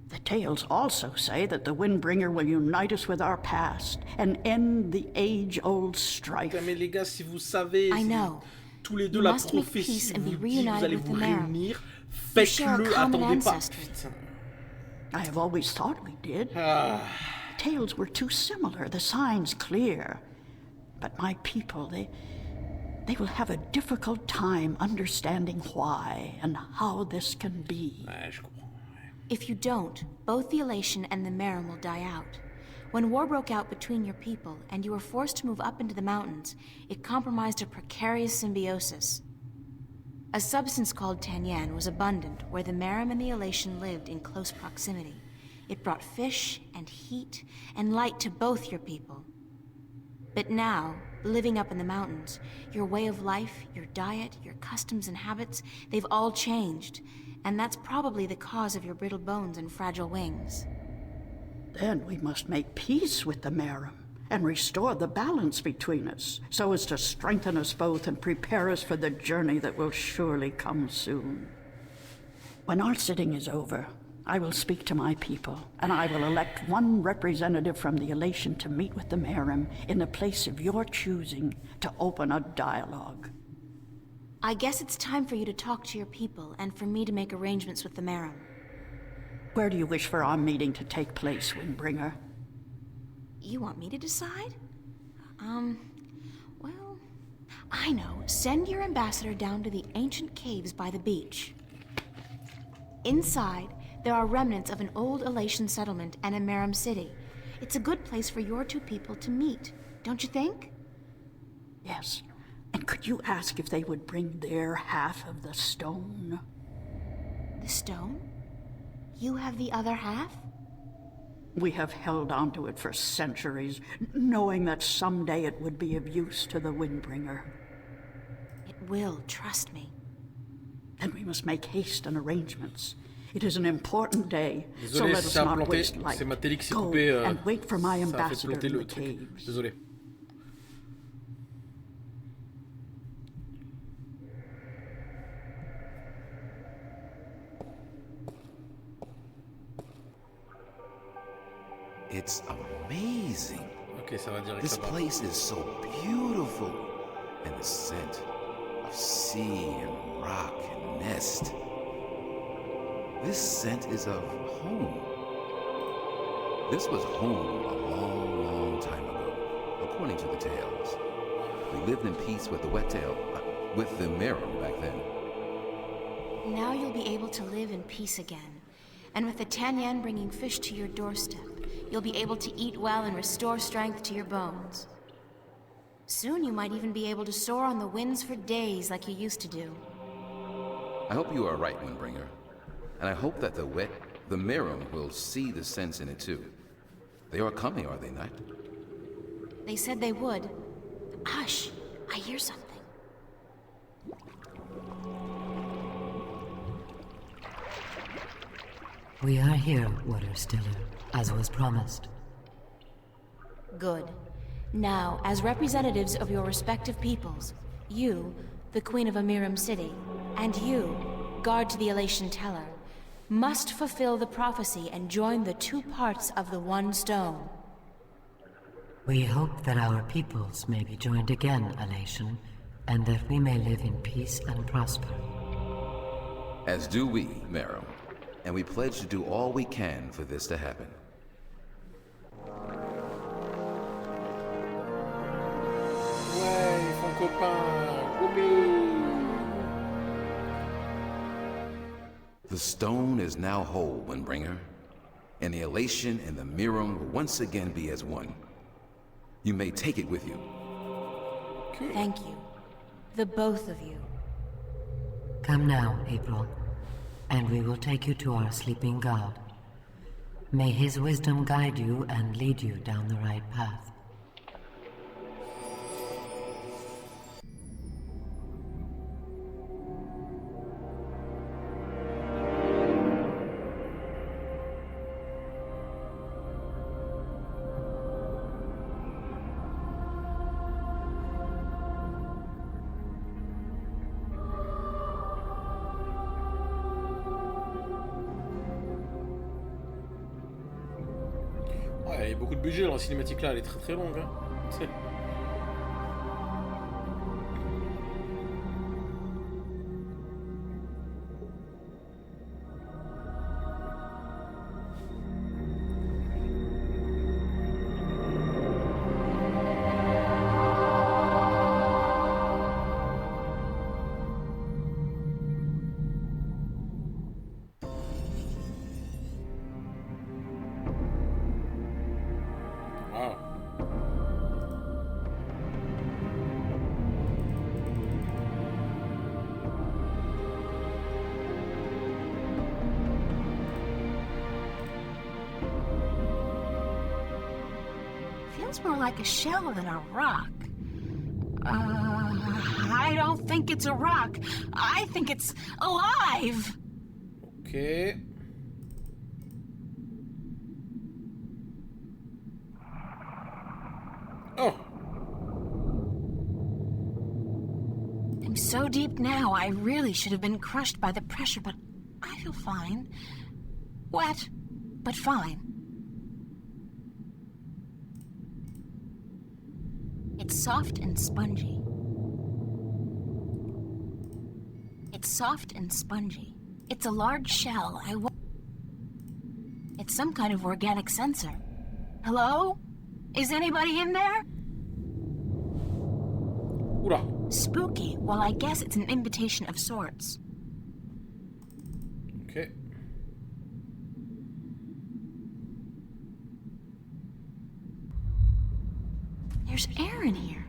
The tales also say that the Windbringer will unite us with our past and end the age-old strife. Mais les gars, si vous savez, I know. Tous les deux la prophétie vous dit vous allez vous réunir, faites-le, attendez pas. I have always thought we did. The tales were too similar, the signs clear. But my people, they will have a difficult time understanding why and how this can be. If you don't, both the Elation and the Merim will die out. When war broke out between your people and you were forced to move up into the mountains, it compromised a precarious symbiosis. A substance called Tanyan was abundant where the Merim and the Elation lived in close proximity. It brought fish and heat and light to both your people. But now, living up in the mountains, your way of life, your diet, your customs and habits, they've all changed. And that's probably the cause of your brittle bones and fragile wings. Then we must make peace with the Merim and restore the balance between us, so as to strengthen us both and prepare us for the journey that will surely come soon. When our sitting is over, I will speak to my people, and I will elect one representative from the Elation to meet with the Merim in the place of your choosing to open a dialogue. I guess it's time for you to talk to your people and for me to make arrangements with the Merim. Where do you wish for our meeting to take place, Windbringer? You want me to decide? Well, I know. Send your ambassador down to the ancient caves by the beach. Inside, there are remnants of an old Elation settlement and a Merim city. It's a good place for your two people to meet, don't you think? Yes. And could you ask if they would bring their half of the stone? The stone? You have the other half? We have held onto it for centuries, knowing that someday it would be of use to the Windbringer. It will, trust me. Then we must make haste and arrangements. It is an important day, so Désolé, let us ça a not planté. waste light. C'est ma télé qui s'est Go coupée. and wait for my Ça a fait ambassador planter in le the truc. caves. Désolé. It's amazing. Okay, ça va direct This là-bas. place is so beautiful. And the scent of sea and rock and nest. This scent is of home. This was home a long, long time ago, according to the tales. We lived in peace with the Wet-tail, with the Merim back then. Now you'll be able to live in peace again. And with the Tanyan bringing fish to your doorstep, you'll be able to eat well and restore strength to your bones. Soon you might even be able to soar on the winds for days like you used to do. I hope you are right, Windbringer. And I hope that the Merim will see the sense in it too. They are coming, are they not? They said they would. Hush, I hear something. We are here, Water Stiller, as was promised. Good. Now, as representatives of your respective peoples, you, the Queen of a Merim city, and you, guard to the Elation Teller, must fulfill the prophecy and join the two parts of the one stone. We hope that our peoples may be joined again, Elation, and that we may live in peace and prosper. As do we, Merim. And we pledge to do all we can for this to happen. copain. Whoopee. The stone is now whole, Windbringer, and the elation and the Mirum will once again be as one. You may take it with you. Thank you. The both of you. Come now, April, and we will take you to our sleeping god. May his wisdom guide you and lead you down the right path. Ouais, il y a beaucoup de budget dans la cinématique là, elle est très très longue. Hein. Feels more like a shell than a rock. I don't think it's a rock. I think it's alive. Okay. Oh. I'm so deep now, I really should have been crushed by the pressure, but I feel fine. Wet, but fine. It's soft and spongy. It's soft and spongy. It's a large shell. It's some kind of organic sensor. Hello? Is anybody in there? Oula. Spooky. Well, I guess it's an invitation of sorts. Okay. There's air in here.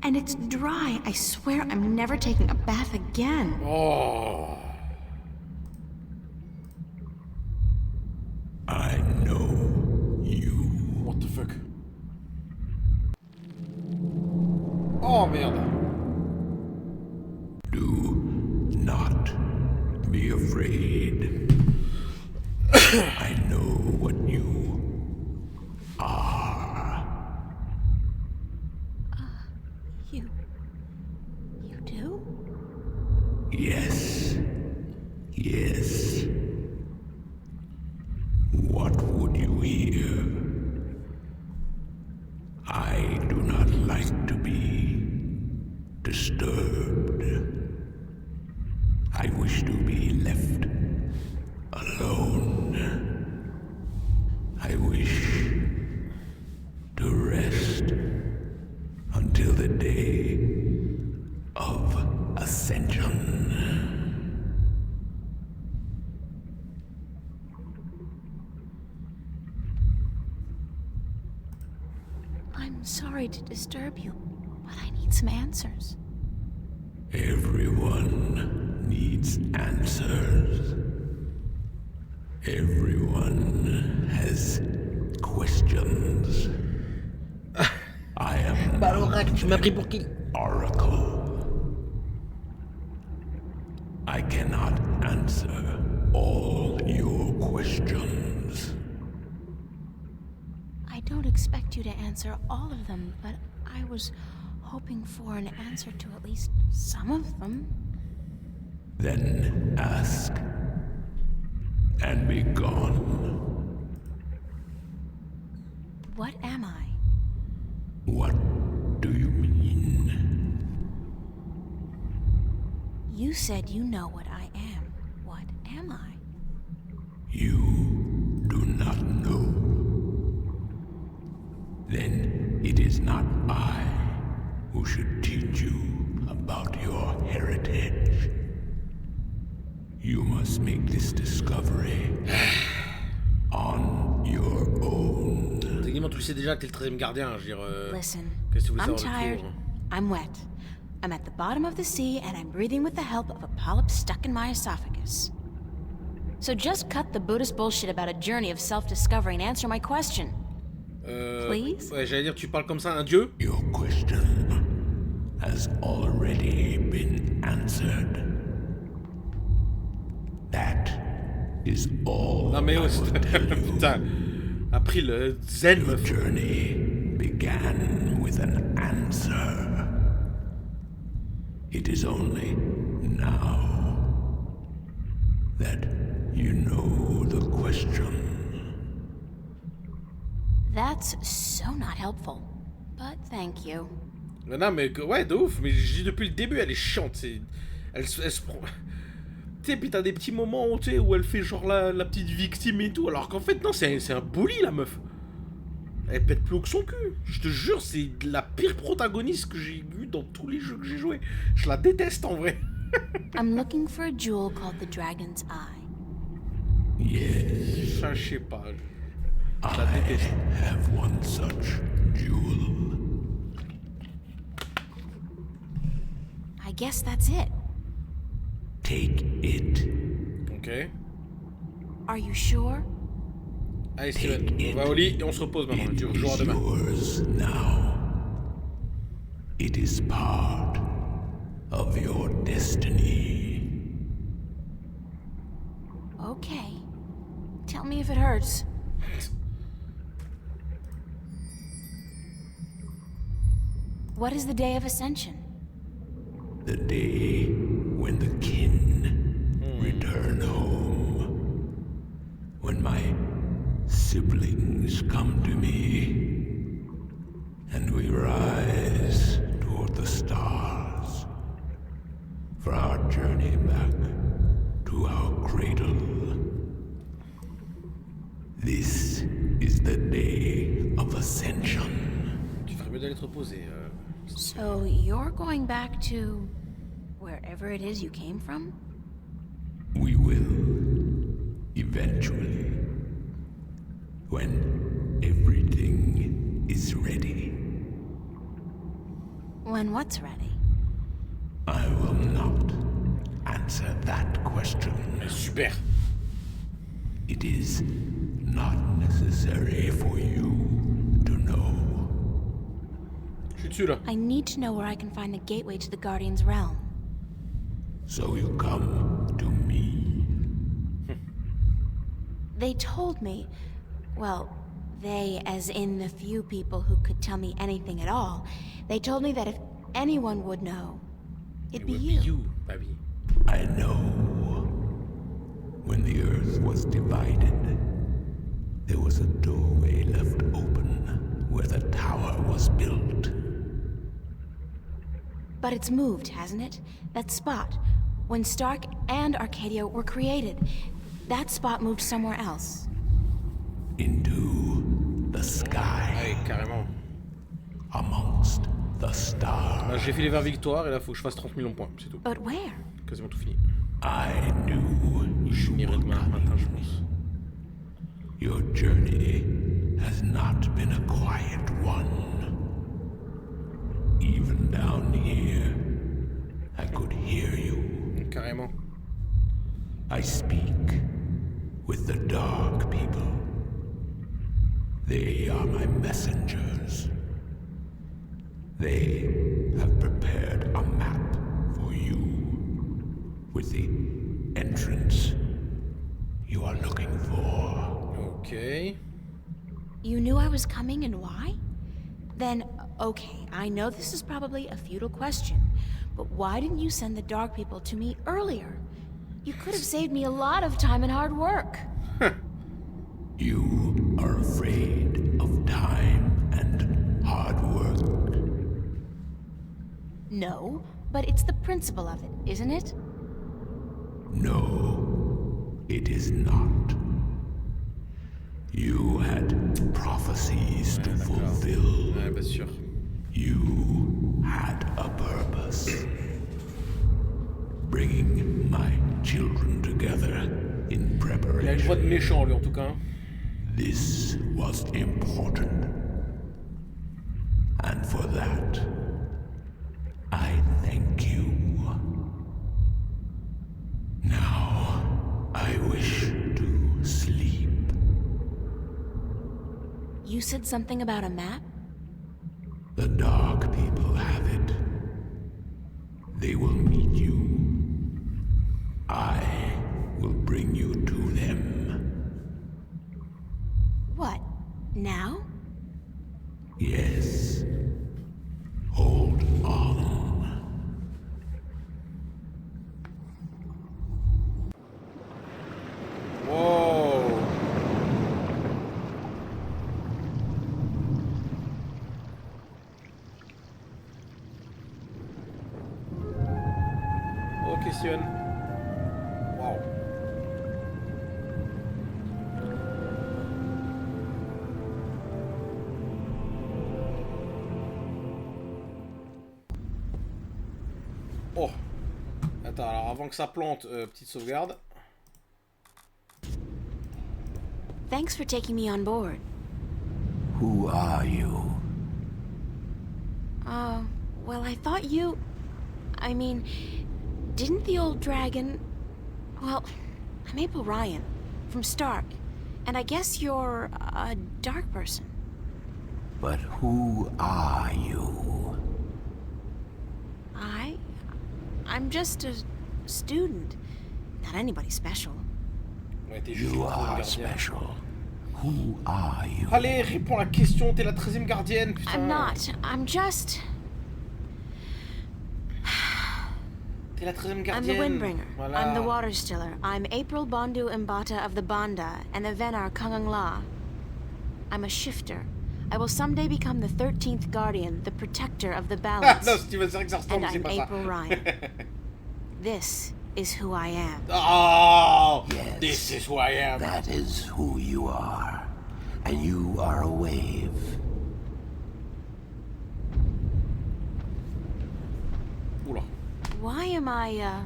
And it's dry. I swear I'm never taking a bath again. Oh. I know you. What the fuck? Oh merde. Do not be afraid. I know what you are. You do? Yes. Yes. What would you hear? I do not like to be disturbed. I wish to be left alone. I wish to rest until the day of ascension. I'm sorry to disturb you, but I need some answers. Everyone needs answers. Everyone has questions. I am not Oracle. I cannot answer all your questions. I don't expect you to answer all of them, but I was hoping for an answer to at least some of them. Then ask and be gone. What am I? What do you mean? You said you know what I am. What am I? You do not know. Then it is not I, who should teach you about your heritage. You must make this discovery on your own. Techniquement, tu le sais déjà que t'es le 13e gardien, je veux dire. Listen, Qu'est-ce que tu voulais I'm savoir tired. de tout? I'm wet. I'm at the bottom of the sea, and I'm breathing with the help of a polyp stuck in my esophagus. So just cut the Buddhist bullshit about a journey of self-discovery and answer my question. Please? Ouais, j'allais dire, tu parles comme ça à un dieu? Your question has already been answered. That is all. Non mais putain, a pris le zen. Your journey began with an answer. It is only now that you know the question. That's so not helpful, but thank you. Non mais ouais, de ouf, mais je dis depuis le début, elle est chiante. Elle se prend... Tu sais, puis t'as des petits moments où, où elle fait genre la petite victime et tout, alors qu'en fait, non, c'est un bully, la meuf. Elle pète plus haut que son cul. Je te jure, c'est la pire protagoniste que j'ai vue dans tous les jeux que j'ai joués. Je la déteste, en vrai. I'm looking for a jewel called the Dragon's Eye. Yes. Ça, je sais pas. Je la déteste. I have one such jewel. I guess that's it. Take it. Ok. Are you sure? Allez, Steven, on va au lit et on se repose maintenant. Tu rejoueras demain. Yours now. It is part of your destiny. Okay. Tell me if it hurts. What is the day of Ascension? The day when the kin return home. When my siblings come to me, and we rise toward the stars for our journey back to our cradle. This is the day of Ascension. Tu ferais mieux d'aller te reposer. So you're going back to wherever it is you came from? We will, eventually, when everything is ready. When what's ready? I will not answer that question. Super. It is not necessary for you to know. Je suis dessus là. I need to know where I can find the gateway to the Guardian's realm. So you come to me. They told me, well, they as in the few people who could tell me anything at all, they told me that if anyone would know, it'd be you. Baby. I know. When the earth was divided, there was a doorway left open where the tower was built. But it's moved, hasn't it? That spot. When Stark and Arcadia were created, that spot moved somewhere else. Into the sky. Ouais, carrément. Amongst the stars. Bah, j'ai fait les 20 victoires et là faut que je fasse 30 millions de points, c'est tout. But where? Quasiment tout fini. I knew je finirai demain matin, je pense. Your journey has not been a quiet one. Even down here, I could hear you. Carrément. I speak with the dark people. They are my messengers. They have prepared a map for you with the entrance you are looking for. Okay. You knew I was coming and why? Then, okay, I know this is probably a futile question, but why didn't you send the Dark People to me earlier? You could have saved me a lot of time and hard work. You are afraid of time and hard work. No, but it's the principle of it, isn't it? No, it is not. You had prophecies to fulfill. Ouais, bien sûr. You had a purpose. Bringing my children together in Il a une voix de preparation. méchant, lui, en tout cas. Hein. This was important. And for that, I thank you. Now, I wish to sleep. You said something about a map? The Dark People have it. They will meet you. I will bring you to them. What? Now? Yes. Hold on. Wow. Oh, questionne. Wow. Oh. Attends, alors avant que ça plante, petite sauvegarde. Thanks for taking me on board. Who are you? Well, I thought you... I mean, didn't the old dragon... Well, I'm April Ryan, from Stark, and I guess you're a dark person. But who are you? I'm just a student. Not anybody special. You are special. Who are you? Allez, réponds à la question, t'es la 13e gardienne, putain. I'm not. I'm just... T'es la 13e I'm gardienne. the Windbringer. Voilà. I'm the Water Stiller. I'm April Bondu Mbata of the Banda and the Venar Kangang La. I'm a shifter. I will someday become the 13th Guardian, the protector of the balance. Non, si tu veux dire que ça ressemble, And c'est I'm pas ça. April Ryan. This is who I am. Oh, yes, this is who I am. That is who you are. And you are a wave. Oula. Why am I,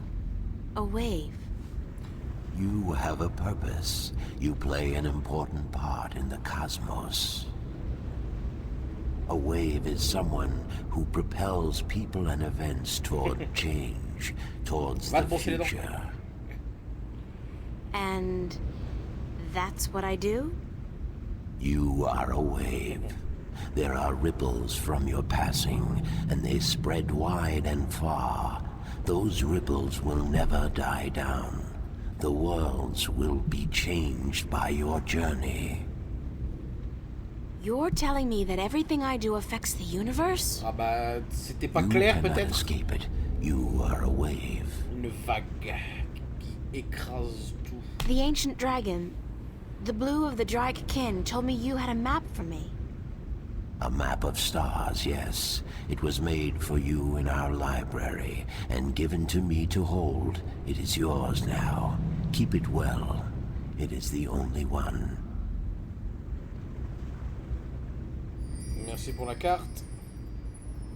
a wave? You have a purpose. You play an important part in the cosmos. A wave is someone who propels people and events toward change, towards the future. And that's what I do? You are a wave. There are ripples from your passing, and they spread wide and far. Those ripples will never die down. The worlds will be changed by your journey. You're telling me that everything I do affects the universe? Ah bah, c'était pas clair peut-être. Escape it. You are a wave. Une vague qui écrase tout. The ancient dragon, the blue of the Drake kin, told me you had a map for me. A map of stars, yes. It was made for you in our library and given to me to hold. It is yours now. Keep it well. It is the only one. Merci pour la carte.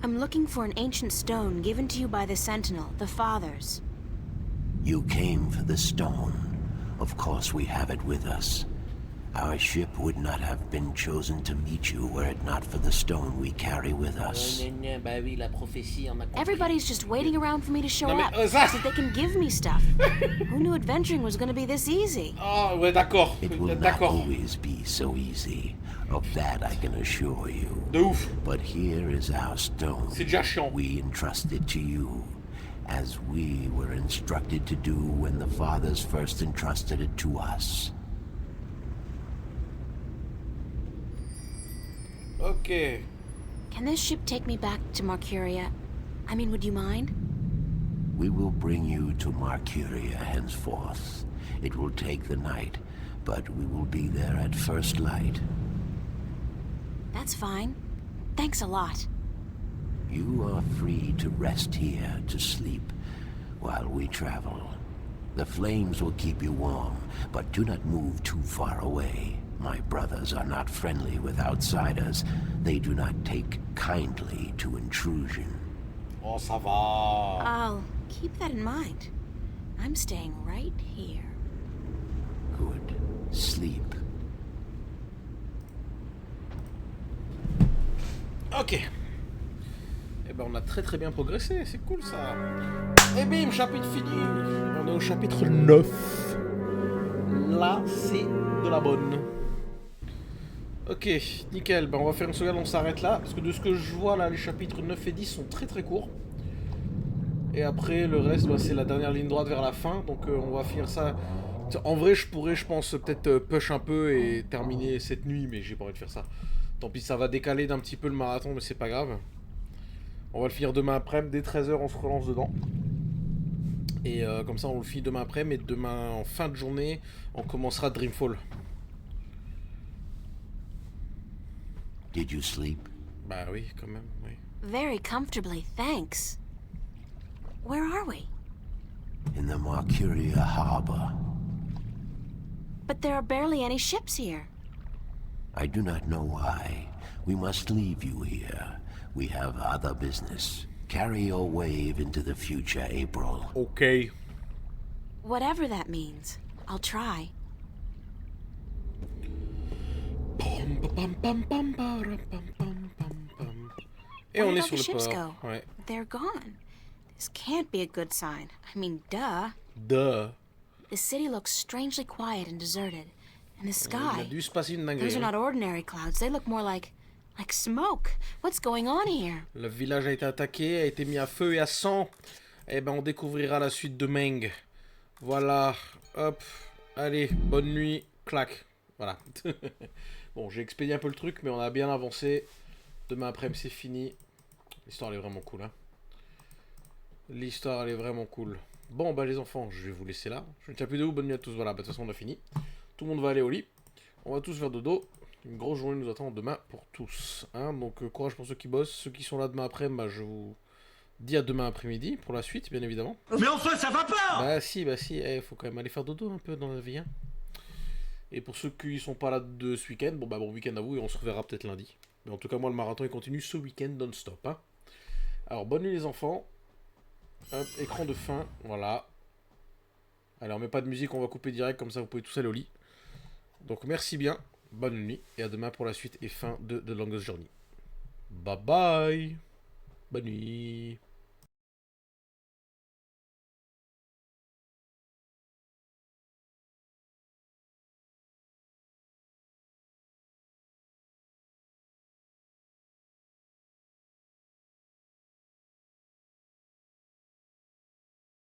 I'm looking for an ancient stone given to you by the Sentinel, the Fathers. You came for the stone. Of course we have it with us. Our ship would not have been chosen to meet you were it not for the stone we carry with us. Bah oui, la prophétie en a compris. Everybody's just waiting around for me to show Non, mais, up so they can give me stuff. Who knew adventuring was going to be this easy? Oh, ouais, d'accord. It will not always be so easy. Of that I can assure you. De ouf. But here is our stone. C'est déjà chiant. We entrust it to you, as we were instructed to do when the Fathers first entrusted it to us. Okay. Can this ship take me back to Marcuria? I mean, would you mind? We will bring you to Marcuria henceforth. It will take the night, but we will be there at first light. That's fine. Thanks a lot. You are free to rest here, to sleep, while we travel. The flames will keep you warm, but do not move too far away. My brothers are not friendly with outsiders. They do not take kindly to intrusion. Oh, ça va. I'll keep that in mind. I'm staying right here. Good. Sleep. Ok. Eh ben on a très bien progressé, c'est cool ça. Et bim, chapitre fini. On est au chapitre 9. Là, c'est de la bonne. Ok, nickel. Ben on va faire une sauvegarde, on s'arrête là. Parce que de ce que je vois là, les chapitres 9 et 10 sont très courts. Et après, le reste, bah, c'est la dernière ligne droite vers la fin. Donc on va finir ça. En vrai, je pourrais, je pense, peut-être push un peu et terminer cette nuit. Mais j'ai pas envie de faire ça. Tant pis, ça va décaler d'un petit peu le marathon, mais c'est pas grave. On va le finir demain après-midi, dès 13 h on se relance dedans. Et comme ça on le finit demain après, mais demain en fin de journée, on commencera Dreamfall. Did you sleep? Bah oui, quand même, oui. Very comfortably, thanks. Where are we? In the Mercuria harbor. But there are barely any ships here. I do not know why. We must leave you here. We have other business. Carry your wave into the future, April. Okay. Whatever that means, I'll try. Et on est Where did all sur the le ships port. go? Ouais. They're gone. This can't be a good sign. I mean, duh. Duh. The city looks strangely quiet and deserted. And the Il a sky. dû se passer une dinguerie. Those are not ordinary clouds. They look more like smoke. What's going on here? Le village a été attaqué, a été mis à feu et à sang. Eh ben on découvrira la suite de Meng. Voilà. Hop. Allez, bonne nuit. Clac. Voilà. Bon, j'ai expédié un peu le truc, mais on a bien avancé. Demain après-midi, c'est fini. L'histoire, elle est vraiment cool, hein. L'histoire, elle est vraiment cool. Bon, bah les enfants, je vais vous laisser là. Je ne tiens plus de vous. Bonne nuit à tous. Voilà, bah, de toute façon, on a fini. Tout le monde va aller au lit. On va tous faire dodo. Une grosse journée nous attend demain pour tous. Hein. Donc, courage pour ceux qui bossent. Ceux qui sont là demain après, bah, je vous dis à demain après-midi pour la suite, bien évidemment. Mais enfin, ça va pas! Bah si, faut quand même aller faire dodo un peu dans la vie, hein. Et pour ceux qui sont pas là de ce week-end, bon bah bon week-end à vous et on se reverra peut-être lundi. Mais en tout cas, moi, le marathon, il continue ce week-end non-stop, hein. Alors, bonne nuit les enfants. Hop, écran de fin, voilà. Allez, on met pas de musique, on va couper direct, comme ça vous pouvez tous aller au lit. Donc merci bien, bonne nuit, et à demain pour la suite et fin de The Longest Journey. Bye bye. Bonne nuit.